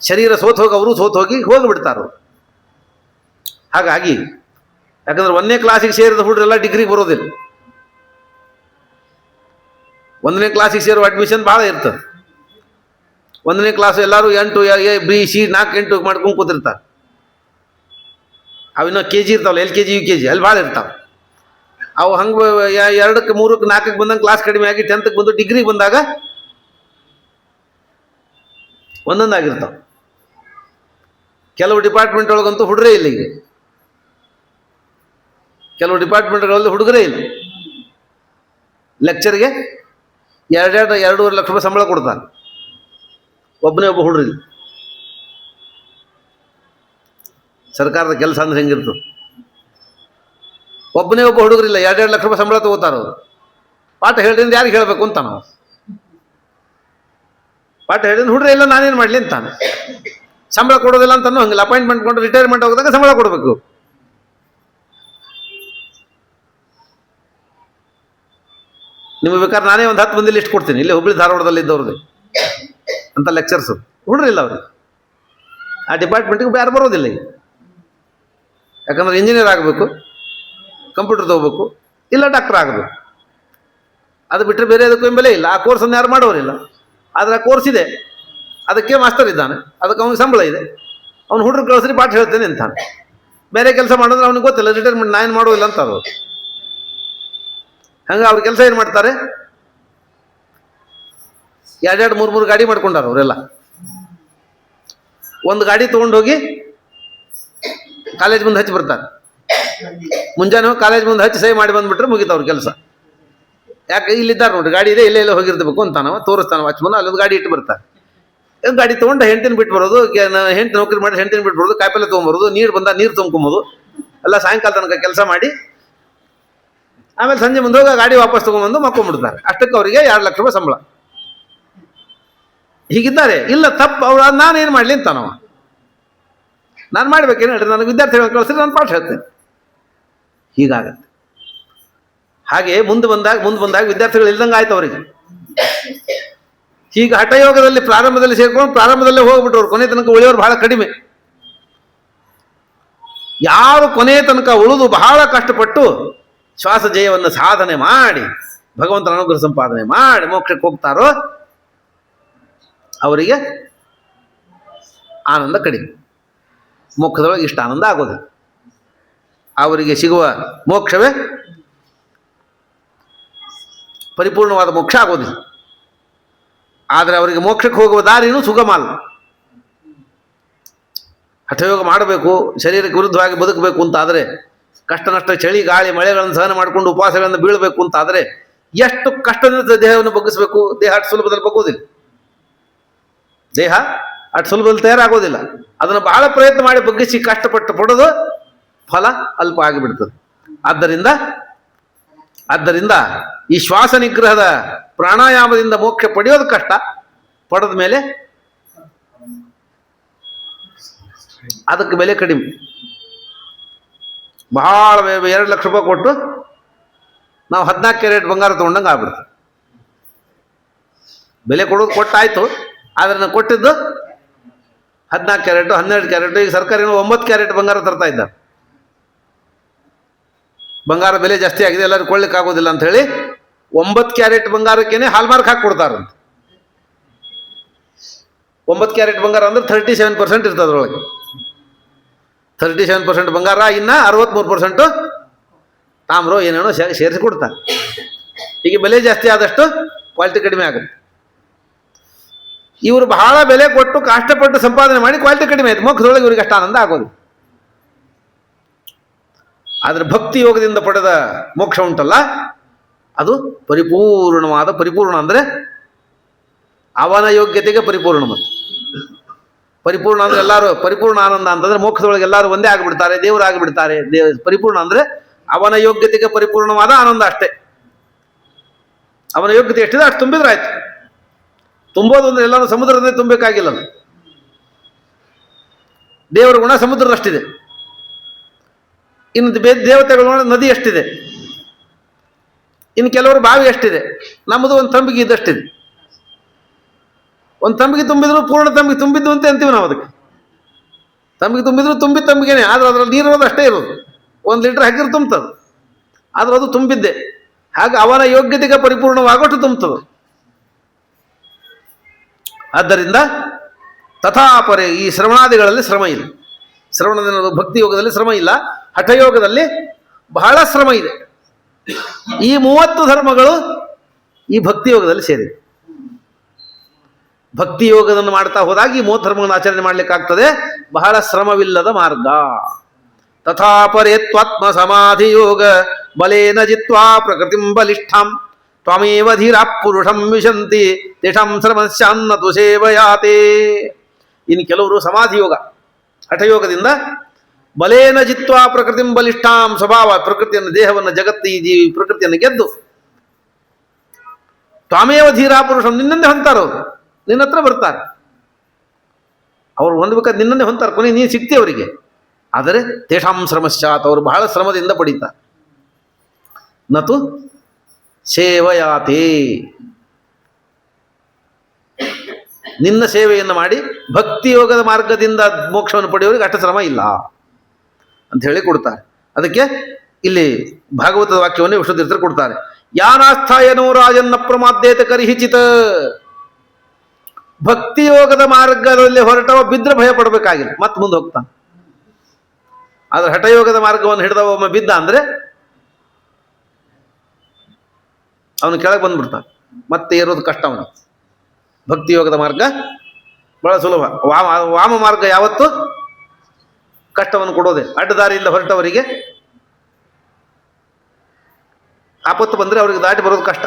ಶರೀರ ಅವರು ಸೋತು ಹೋಗಿಬಿಡ್ತಾರೆ. ಹಾಗಾಗಿ ಯಾಕಂದ್ರೆ 1ನೇ ಕ್ಲಾಸಿಗೆ ಸೇರಿದ ಹುಡುಗರೆಲ್ಲ ಡಿಗ್ರಿಗೆ ಬರೋದಿಲ್ಲ. 1ನೇ ಕ್ಲಾಸಿಗೆ ಸೇರುವ ಅಡ್ಮಿಷನ್ ಭಾಳ ಇರ್ತದೆ. 1ನೇ ಕ್ಲಾಸ್ ಎಲ್ಲರೂ 8 A B C 4 8 ಮಾಡ್ಕೊಂಡು ಕೂತಿರ್ತಾರೆ. ಅವಿನ್ನೂ KG ಇರ್ತಾವಲ್ಲ, LKG UKG ಅಲ್ಲಿ ಭಾಳ ಇರ್ತಾವೆ. ಅವು ಹಂಗೆ 2ಕ್ಕೆ 3ಕ್ಕೆ 4ಕ್ಕೆ ಬಂದಂಗೆ ಕ್ಲಾಸ್ ಕಡಿಮೆ ಆಗಿ 10ಕ್ಕೆ ಬಂದು ಡಿಗ್ರಿಗೆ ಬಂದಾಗ ಒಂದೊಂದಾಗಿರ್ತಾವೆ. ಕೆಲವು ಡಿಪಾರ್ಟ್ಮೆಂಟ್ ಒಳಗಂತೂ ಹುಡುಗರೇ ಇಲ್ಲ. ಈಗ ಕೆಲವು ಡಿಪಾರ್ಟ್ಮೆಂಟ್ಗಳಲ್ಲಿ ಹುಡುಗರೇ ಇಲ್ಲ. ಲೆಕ್ಚರ್ಗೆ 2-2.5 ಲಕ್ಷ ರೂಪಾಯಿ ಸಂಬಳ ಕೊಡ್ತಾರೆ, ಒಬ್ಬನೇ ಒಬ್ಬ ಹುಡುಗರಿಲ್ಲ. ಸರ್ಕಾರದ ಕೆಲಸ ಅಂದ್ರೆ ಹೆಂಗಿರ್ತದೆ? ಒಬ್ಬನೇ ಒಬ್ಬ ಹುಡುಗರಿಲ್ಲ, 2-2 ಲಕ್ಷ ರೂಪಾಯಿ ಸಂಬಳ ತಗೋತಾರ ಅವರು. ಪಾಠ ಹೇಳಿದ್ರೆ ಯಾರಿಗೆ ಹೇಳಬೇಕು ಅಂತ ನಾವು ಪಾಠ ಹೇಳಿದ್ರೆ ಹುಡುಗ್ರೆ ಇಲ್ಲ, ನಾನೇನು ಮಾಡಲಿ ಅಂತಾನೆ. ಸಂಬಳ ಕೊಡೋದಿಲ್ಲ ಅಂತನೂ ಹಂಗಿಲ್ಲ. ಅಪಾಯಿಂಟ್ಮೆಂಟ್ ಕೊಂಡು ರಿಟೈರ್ಮೆಂಟ್ ಹೋಗಿದಾಗ ಸಂಬಳ ಕೊಡಬೇಕು. ನಿಮಗೆ ಬೇಕಾದ್ರೆ ನಾನೇ ಒಂದು 10 ಮಂದಿ ಲಿಸ್ಟ್ ಕೊಡ್ತೀನಿ, ಇಲ್ಲೇ ಹುಬ್ಳಿ ಧಾರವಾಡದಲ್ಲಿ ಇದ್ದವ್ರದ್ದು ಅಂತ ಲೆಕ್ಚರ್ಸ್. ಹುಡ್ರಿಲ್ಲ ಅವ್ರಿಗೆ, ಆ ಡಿಪಾರ್ಟ್ಮೆಂಟಿಗೆ ಯಾರು ಬರೋದಿಲ್ಲ ಈಗ. ಯಾಕಂದ್ರೆ ಇಂಜಿನಿಯರ್ ಆಗಬೇಕು, ಕಂಪ್ಯೂಟರ್ ತಗೋಬೇಕು, ಇಲ್ಲ ಡಾಕ್ಟರ್ ಆಗಬೇಕು. ಅದು ಬಿಟ್ಟರೆ ಬೇರೆ ಅದಕ್ಕೂ ಬೆಲೆ ಇಲ್ಲ. ಆ ಕೋರ್ಸನ್ನು ಯಾರು ಮಾಡೋರಿಲ್ಲ. ಆದರೆ ಆ ಕೋರ್ಸ್ ಇದೆ, ಅದಕ್ಕೆ ಮಾಸ್ತರ್ ಇದ್ದಾನೆ, ಅದಕ್ಕೆ ಅವನಿಗೆ ಸಂಬಳ ಇದೆ. ಅವ್ನು ಹುಡುಗರು ಕಳಿಸ್ರಿ ಪಾಠ ಹೇಳ್ತೇನೆ ಅಂತಾನೆ. ಬೇರೆ ಕೆಲಸ ಮಾಡಿದ್ರೆ ಅವ್ನಿಗೆ ಗೊತ್ತಿಲ್ಲ, ರಿಟೈರ್ಮೆಂಟ್ ನಾನು ಮಾಡೋದಿಲ್ಲ ಅಂತ ಅವರು. ಹಂಗೆ ಅವ್ರ ಕೆಲಸ ಏನು ಮಾಡ್ತಾರೆ? 2-2 3-3 ಗಾಡಿ ಮಾಡ್ಕೊಂಡಾರ ಅವರೆಲ್ಲ. ಒಂದು ಗಾಡಿ ತೊಗೊಂಡೋಗಿ ಕಾಲೇಜ್ ಮುಂದೆ ಹಚ್ಚಿ ಬರ್ತಾರೆ. ಮುಂಜಾನೆ ಹೋಗಿ ಕಾಲೇಜ್ ಮುಂದೆ ಹಚ್ಚಿ ಸಹಿ ಮಾಡಿ ಬಂದ್ಬಿಟ್ರೆ ಮುಗಿತು ಅವ್ರ ಕೆಲಸ. ಯಾಕೆ ಇಲ್ಲಿದ್ದಾರೆ ನೋಡ್ರಿ, ಗಾಡಿ ಇದೆ, ಇಲ್ಲೇ ಹೋಗಿರ್ಬೇಕು ಅಂತಾನವ, ತೋರಿಸ್ತಾನ ವಾಚ್ಮನ್. ಅಲ್ಲೊಂದು ಗಾಡಿ ಇಟ್ಟು ಬರ್ತಾರೆ. ಗಾಡಿ ತೊಗೊಂಡು ಹೆಂಡತಿನ ಬಿಟ್ಟು ಬರೋದು, ಹೆಂಡತಿ ನೌಕರಿ ಮಾಡಿ ಹೆಂಡತಿನ ಬಿಟ್ಟು ಬರೋದು, ಕಾಯಿಪಲ್ಲೆ ತೊಗೊಂಬರೋದು, ನೀರು ಬಂದ ನೀರು ತುಂಬ್ಕೊಂಬೋದು, ಎಲ್ಲ ಸಾಯಂಕಾಲ ತನಕ ಕೆಲಸ ಮಾಡಿ ಆಮೇಲೆ ಸಂಜೆ ಮುಂದೆ ಹೋಗಿ ಗಾಡಿ ವಾಪಸ್ ತೊಗೊಂಬಂದು ಮಕ್ಕೊಂಡ್ಬಿಡ್ತಾರೆ. ಅಷ್ಟಕ್ಕೆ ಅವರಿಗೆ 2 ಲಕ್ಷ ರೂಪಾಯಿ ಸಂಬಳ. ಹೀಗಿದ್ದಾರೆ. ಇಲ್ಲ ತಪ್ಪು ಅವ್ರು, ನಾನೇನು ಮಾಡಲಿ ಅಂತಾನವ. ನಾನು ಮಾಡ್ಬೇಕೇನು ಹೇಳ್ರಿ, ನನಗೆ ವಿದ್ಯಾರ್ಥಿಗಳನ್ನ ಕಳಿಸ್ರಿ, ನಾನು ಪಾಠ ಹೇಳ್ತೇನೆ. ಹೀಗಾಗತ್ತೆ. ಹಾಗೆ ಮುಂದೆ ಬಂದಾಗ ವಿದ್ಯಾರ್ಥಿಗಳು ಇಲ್ದಂಗೆ ಆಯ್ತು ಅವರಿಗೆ. ಹೀಗೆ ಹಠಯೋಗದಲ್ಲಿ ಪ್ರಾರಂಭದಲ್ಲಿ ಸೇರ್ಕೊಂಡು ಪ್ರಾರಂಭದಲ್ಲೇ ಹೋಗ್ಬಿಟ್ರು. ಕೊನೆ ತನಕ ಉಳಿಯೋರು ಬಹಳ ಕಡಿಮೆ. ಯಾರು ಕೊನೆ ತನಕ ಉಳಿದು ಬಹಳ ಕಷ್ಟಪಟ್ಟು ಶ್ವಾಸ ಜಯವನ್ನು ಸಾಧನೆ ಮಾಡಿ ಭಗವಂತನ ಅನುಗ್ರಹ ಸಂಪಾದನೆ ಮಾಡಿ ಮೋಕ್ಷಕ್ಕೆ ಹೋಗ್ತಾರೋ ಅವರಿಗೆ ಆನಂದ ಕಡಿಮೆ. ಮೋಕ್ಷದೊಳಗೆ ಇಷ್ಟ ಆನಂದ ಆಗೋದಿಲ್ಲ. ಅವರಿಗೆ ಸಿಗುವ ಮೋಕ್ಷವೇ ಪರಿಪೂರ್ಣವಾದ ಮೋಕ್ಷ ಆಗೋದಿಲ್ಲ. ಆದರೆ ಅವರಿಗೆ ಮೋಕ್ಷಕ್ಕೆ ಹೋಗುವ ದಾರಿನೂ ಸುಗಮ ಅಲ್ಲ. ಹಠಯೋಗ ಮಾಡಬೇಕು, ಶರೀರಕ್ಕೆ ವಿರುದ್ಧವಾಗಿ ಬದುಕಬೇಕು ಅಂತಾದರೆ, ಕಷ್ಟ ನಷ್ಟ ಚಳಿ ಗಾಳಿ ಮಳೆಗಳನ್ನು ಸಹನ ಮಾಡಿಕೊಂಡು ಉಪವಾಸಗಳನ್ನು ಬೀಳಬೇಕು ಅಂತಾದರೆ ಎಷ್ಟು ಕಷ್ಟದಿಂದ ದೇಹವನ್ನು ಬಗ್ಗಿಸಬೇಕು. ದೇಹ ಅಷ್ಟು ಸುಲಭದಲ್ಲಿ ಬಗ್ಗೋದಿಲ್ಲ. ದೇಹ ಅಷ್ಟು ಸುಲಭದಲ್ಲಿ ತಯಾರಾಗೋದಿಲ್ಲ. ಅದನ್ನು ಬಹಳ ಪ್ರಯತ್ನ ಮಾಡಿ ಬಗ್ಗಿಸಿ ಕಷ್ಟಪಟ್ಟು ಪಡೋದು ಫಲ ಅಲ್ಪ ಆಗಿಬಿಡ್ತದೆ. ಆದ್ದರಿಂದ ಈ ಶ್ವಾಸ ನಿಗ್ರಹದ ಪ್ರಾಣಾಯಾಮದಿಂದ ಮೋಕ್ಷ ಪಡೆಯೋದು ಕಷ್ಟ. ಪಡೆದ ಮೇಲೆ ಅದಕ್ಕೆ ಬೆಲೆ ಕಡಿಮೆ. ಬಹಳ 2 ಲಕ್ಷ ರೂಪಾಯಿ ಕೊಟ್ಟು ನಾವು 14 ಕ್ಯಾರೆಟ್ ಬಂಗಾರ ತೊಗೊಂಡಂಗೆ ಆಗ್ಬಿಡ್ತು. ಬೆಲೆ ಕೊಡೋದು ಕೊಟ್ಟಾಯ್ತು, ಆದರೆ ನಾನು ಕೊಟ್ಟಿದ್ದು 14 ಕ್ಯಾರೆಟು 12 ಕ್ಯಾರೆಟು. ಈಗ ಸರ್ಕಾರ 9 ಕ್ಯಾರೆಟ್ ಬಂಗಾರ ತರ್ತಾ ಇದ್ದಾರೆ. ಬಂಗಾರ ಬೆಲೆ ಜಾಸ್ತಿ ಆಗಿದೆ, ಎಲ್ಲರೂ ಕೊಳ್ಳಿಕ್ಕೆ ಆಗೋದಿಲ್ಲ ಅಂತ ಹೇಳಿ 9 ಕ್ಯಾರೆಟ್ ಬಂಗಾರಕ್ಕೇನೆ ಹಾಲ್ಮಾರ್ಕ್ ಹಾಕಿ ಕೊಡ್ತಾರಂತೆ. 9 ಕ್ಯಾರೆಟ್ ಬಂಗಾರ ಅಂದ್ರೆ 37% ಇರ್ತದೆ ಅದರೊಳಗೆ. 37% ಬಂಗಾರ, ಇನ್ನು 63% ತಾಮ್ರ ಏನೇನೋ ಸೇರಿಸಿ ಕೊಡ್ತಾರೆ. ಈಗ ಬೆಲೆ ಜಾಸ್ತಿ ಆದಷ್ಟು ಕ್ವಾಲಿಟಿ ಕಡಿಮೆ ಆಗುತ್ತೆ. ಇವರು ಬಹಳ ಬೆಲೆ ಕೊಟ್ಟು ಕಷ್ಟಪಟ್ಟು ಸಂಪಾದನೆ ಮಾಡಿ ಕ್ವಾಲಿಟಿ ಕಡಿಮೆ ಆಯ್ತು, ಮೋಕ್ಷದೊಳಗೆ ಇವರಿಗೆ ಅಷ್ಟು ಆನಂದ ಆಗೋದು. ಆದರೆ ಭಕ್ತಿ ಯೋಗದಿಂದ ಪಡೆದ ಮೋಕ್ಷ ಉಂಟಲ್ಲ, ಅದು ಪರಿಪೂರ್ಣವಾದ, ಪರಿಪೂರ್ಣ ಅಂದರೆ ಅವನ ಯೋಗ್ಯತೆಗೆ ಪರಿಪೂರ್ಣ. ಮತ್ತು ಪರಿಪೂರ್ಣ ಅಂದರೆ ಎಲ್ಲರೂ ಪರಿಪೂರ್ಣ ಆನಂದ ಅಂತಂದ್ರೆ ಮೋಕ್ಷದೊಳಗೆ ಎಲ್ಲರೂ ಒಂದೇ ಆಗಿಬಿಡ್ತಾರೆ, ದೇವರು ಆಗಿಬಿಡ್ತಾರೆ. ಪರಿಪೂರ್ಣ ಅಂದರೆ ಅವನ ಯೋಗ್ಯತೆಗೆ ಪರಿಪೂರ್ಣವಾದ ಆನಂದ ಅಷ್ಟೇ. ಅವನ ಯೋಗ್ಯತೆ ಎಷ್ಟಿದೆ ಅಷ್ಟು ತುಂಬಿದ್ರೆ ಆಯ್ತು. ತುಂಬೋದು ಅಂದರೆ ಎಲ್ಲರೂ ಸಮುದ್ರದಿಂದ ತುಂಬಬೇಕಾಗಿಲ್ಲ. ದೇವರ ಗುಣ ಸಮುದ್ರದಷ್ಟಿದೆ. ಇನ್ನು ದೇವತೆಗಳ ನದಿ ಎಷ್ಟಿದೆ, ಇನ್ನು ಕೆಲವರು ಬಾವಿ ಎಷ್ಟಿದೆ, ನಮ್ಮದು ಒಂದು ತಂಬಿಗೆ ಇದ್ದಷ್ಟಿದೆ. ಒಂದು ತಂಬಿಗೆ ತುಂಬಿದ್ರು ಪೂರ್ಣ ತಂಬಿಗೆ ತುಂಬಿದ್ದು ಅಂತ ಅಂತೀವಿ ನಾವು. ಅದಕ್ಕೆ ತಂಬಿಗೆ ತುಂಬಿದ್ರು ತುಂಬಿದ ತಂಬಿಗೆನೆ, ಆದ್ರೆ ಅದರಲ್ಲಿ ನೀರಿರೋದು ಅಷ್ಟೇ ಇರೋದು. 1 ಲೀಟರ್ ಹಾಕಿದ್ರೆ ತುಂಬ್ತದೆ, ಆದ್ರೆ ಅದು ತುಂಬಿದ್ದೆ. ಹಾಗೆ ಅವನ ಯೋಗ್ಯತೆಗೆ ಪರಿಪೂರ್ಣವಾಗೋಷ್ಟು ತುಂಬ್ತದೆ. ಆದ್ದರಿಂದ ತಥಾಪರೆ ಈ ಶ್ರವಣಾದಿಗಳಲ್ಲಿ ಶ್ರಮ ಇಲ್ಲ. ಶ್ರವಣದ ಭಕ್ತಿ ಯೋಗದಲ್ಲಿ ಶ್ರಮ ಇಲ್ಲ, ಹಠಯೋಗದಲ್ಲಿ ಬಹಳ ಶ್ರಮ ಇದೆ. ಈ 30 ಧರ್ಮಗಳು ಈ ಭಕ್ತಿ ಯೋಗದಲ್ಲಿ ಸೇರಿದೆ. ಭಕ್ತಿ ಯೋಗವನ್ನು ಮಾಡ್ತಾ ಹೋದಾಗ ಈ 30 ಧರ್ಮಗಳನ್ನು ಆಚರಣೆ ಮಾಡಲಿಕ್ಕಾಗ್ತದೆ. ಬಹಳ ಶ್ರಮವಿಲ್ಲದ ಮಾರ್ಗ. ತಥಾಪರೆ ತ್ವಾತ್ಮ ಸಮಾಧಿ ಯೋಗ ಬಲೇನ ಜಿತ್ವಾ ಪ್ರಕೃತಿಂ ಬಲಿಷ್ಠಾಂ ತ್ವಮೇವ ಧೀರಾ ಪುರುಷಂ ವಿಶಂತಿ ತೇಷಾಂ ಶ್ರಮಸ್ಯಾನ್ನತು ಸೇವಯಾತೆ. ಇನ್ನು ಕೆಲವರು ಸಮಾಧಿ ಯೋಗ ಹಠಯೋಗದಿಂದ ಬಲೇನ ಜಿತ್ವಾ ಪ್ರಕೃತಿಂ ಬಲಿಷ್ಠಾಂ, ಸ್ವಭಾವ ಪ್ರಕೃತಿಯನ್ನು, ದೇಹವನ್ನು, ಜಗತ್ತು, ಈ ಜೀವಿ ಪ್ರಕೃತಿಯನ್ನು ಗೆದ್ದು ತ್ವಮೇವ ಧೀರಾ ಪುರುಷಂ, ನಿನ್ನನ್ನೇ ಹೊಂತಾರವರು, ನಿನ್ನ ಹತ್ರ ಬರ್ತಾರೆ. ಅವ್ರು ಹೊಂದಬೇಕಾದ್ರೆ ನಿನ್ನನ್ನೇ ಹೊಂತಾರೆ, ಕೊನೆ ನೀನು ಸಿಗ್ತಿ ಅವರಿಗೆ. ಆದರೆ ತೇಷಾಂ ಶ್ರಮಶ್ಚಾತ್, ಅವರು ಬಹಳ ಶ್ರಮದಿಂದ ಪಡೀತಾರೆ. ನತು ಸೇವಯಾತೆ, ನಿನ್ನ ಸೇವೆಯನ್ನು ಮಾಡಿ ಭಕ್ತಿ ಯೋಗದ ಮಾರ್ಗದಿಂದ ಮೋಕ್ಷವನ್ನು ಪಡೆಯೋರಿಗೆ ಅಷ್ಟು ಶ್ರಮ ಇಲ್ಲ ಅಂತ ಹೇಳಿ ಕೊಡ್ತಾರೆ. ಅದಕ್ಕೆ ಇಲ್ಲಿ ಭಾಗವತದ ವಾಕ್ಯವನ್ನೇ ವಿಷ್ಣುತೀರ್ಥರು ಕೊಡ್ತಾರೆ. ಯಾನಾಸ್ಥಾಯನೋ ರಾಜನ್ನ ಪ್ರಮಾದ್ಯೇತ ಕರಿಹಿಚಿತ. ಭಕ್ತಿ ಯೋಗದ ಮಾರ್ಗದಲ್ಲಿ ಹೊರಟವ ಬಿದ್ದರೆ ಭಯ ಪಡಬೇಕಾಗಿಲ್ಲ, ಮತ್ತೆ ಮುಂದೆ ಹೋಗ್ತಾನೆ. ಆದರೆ ಹಠಯೋಗದ ಮಾರ್ಗವನ್ನು ಹಿಡಿದವ ಒಮ್ಮೆ ಬಿದ್ದ ಅಂದರೆ ಅವನು ಕೆಳಗೆ ಬಂದ್ಬಿಡ್ತಾನೆ, ಮತ್ತೆ ಏರೋದು ಕಷ್ಟ ಅವನು. ಭಕ್ತಿ ಯೋಗದ ಮಾರ್ಗ ಬಹಳ ಸುಲಭ. ವಾಮ ಮಾರ್ಗ ಯಾವತ್ತು ಕಷ್ಟವನ್ನು ಕೊಡೋದೆ. ಅಡ್ಡದಾರಿಯಿಂದ ಹೊರಟವರಿಗೆ ಆಪತ್ತು ಬಂದರೆ ಅವರಿಗೆ ದಾಟಿ ಬರೋದು ಕಷ್ಟ.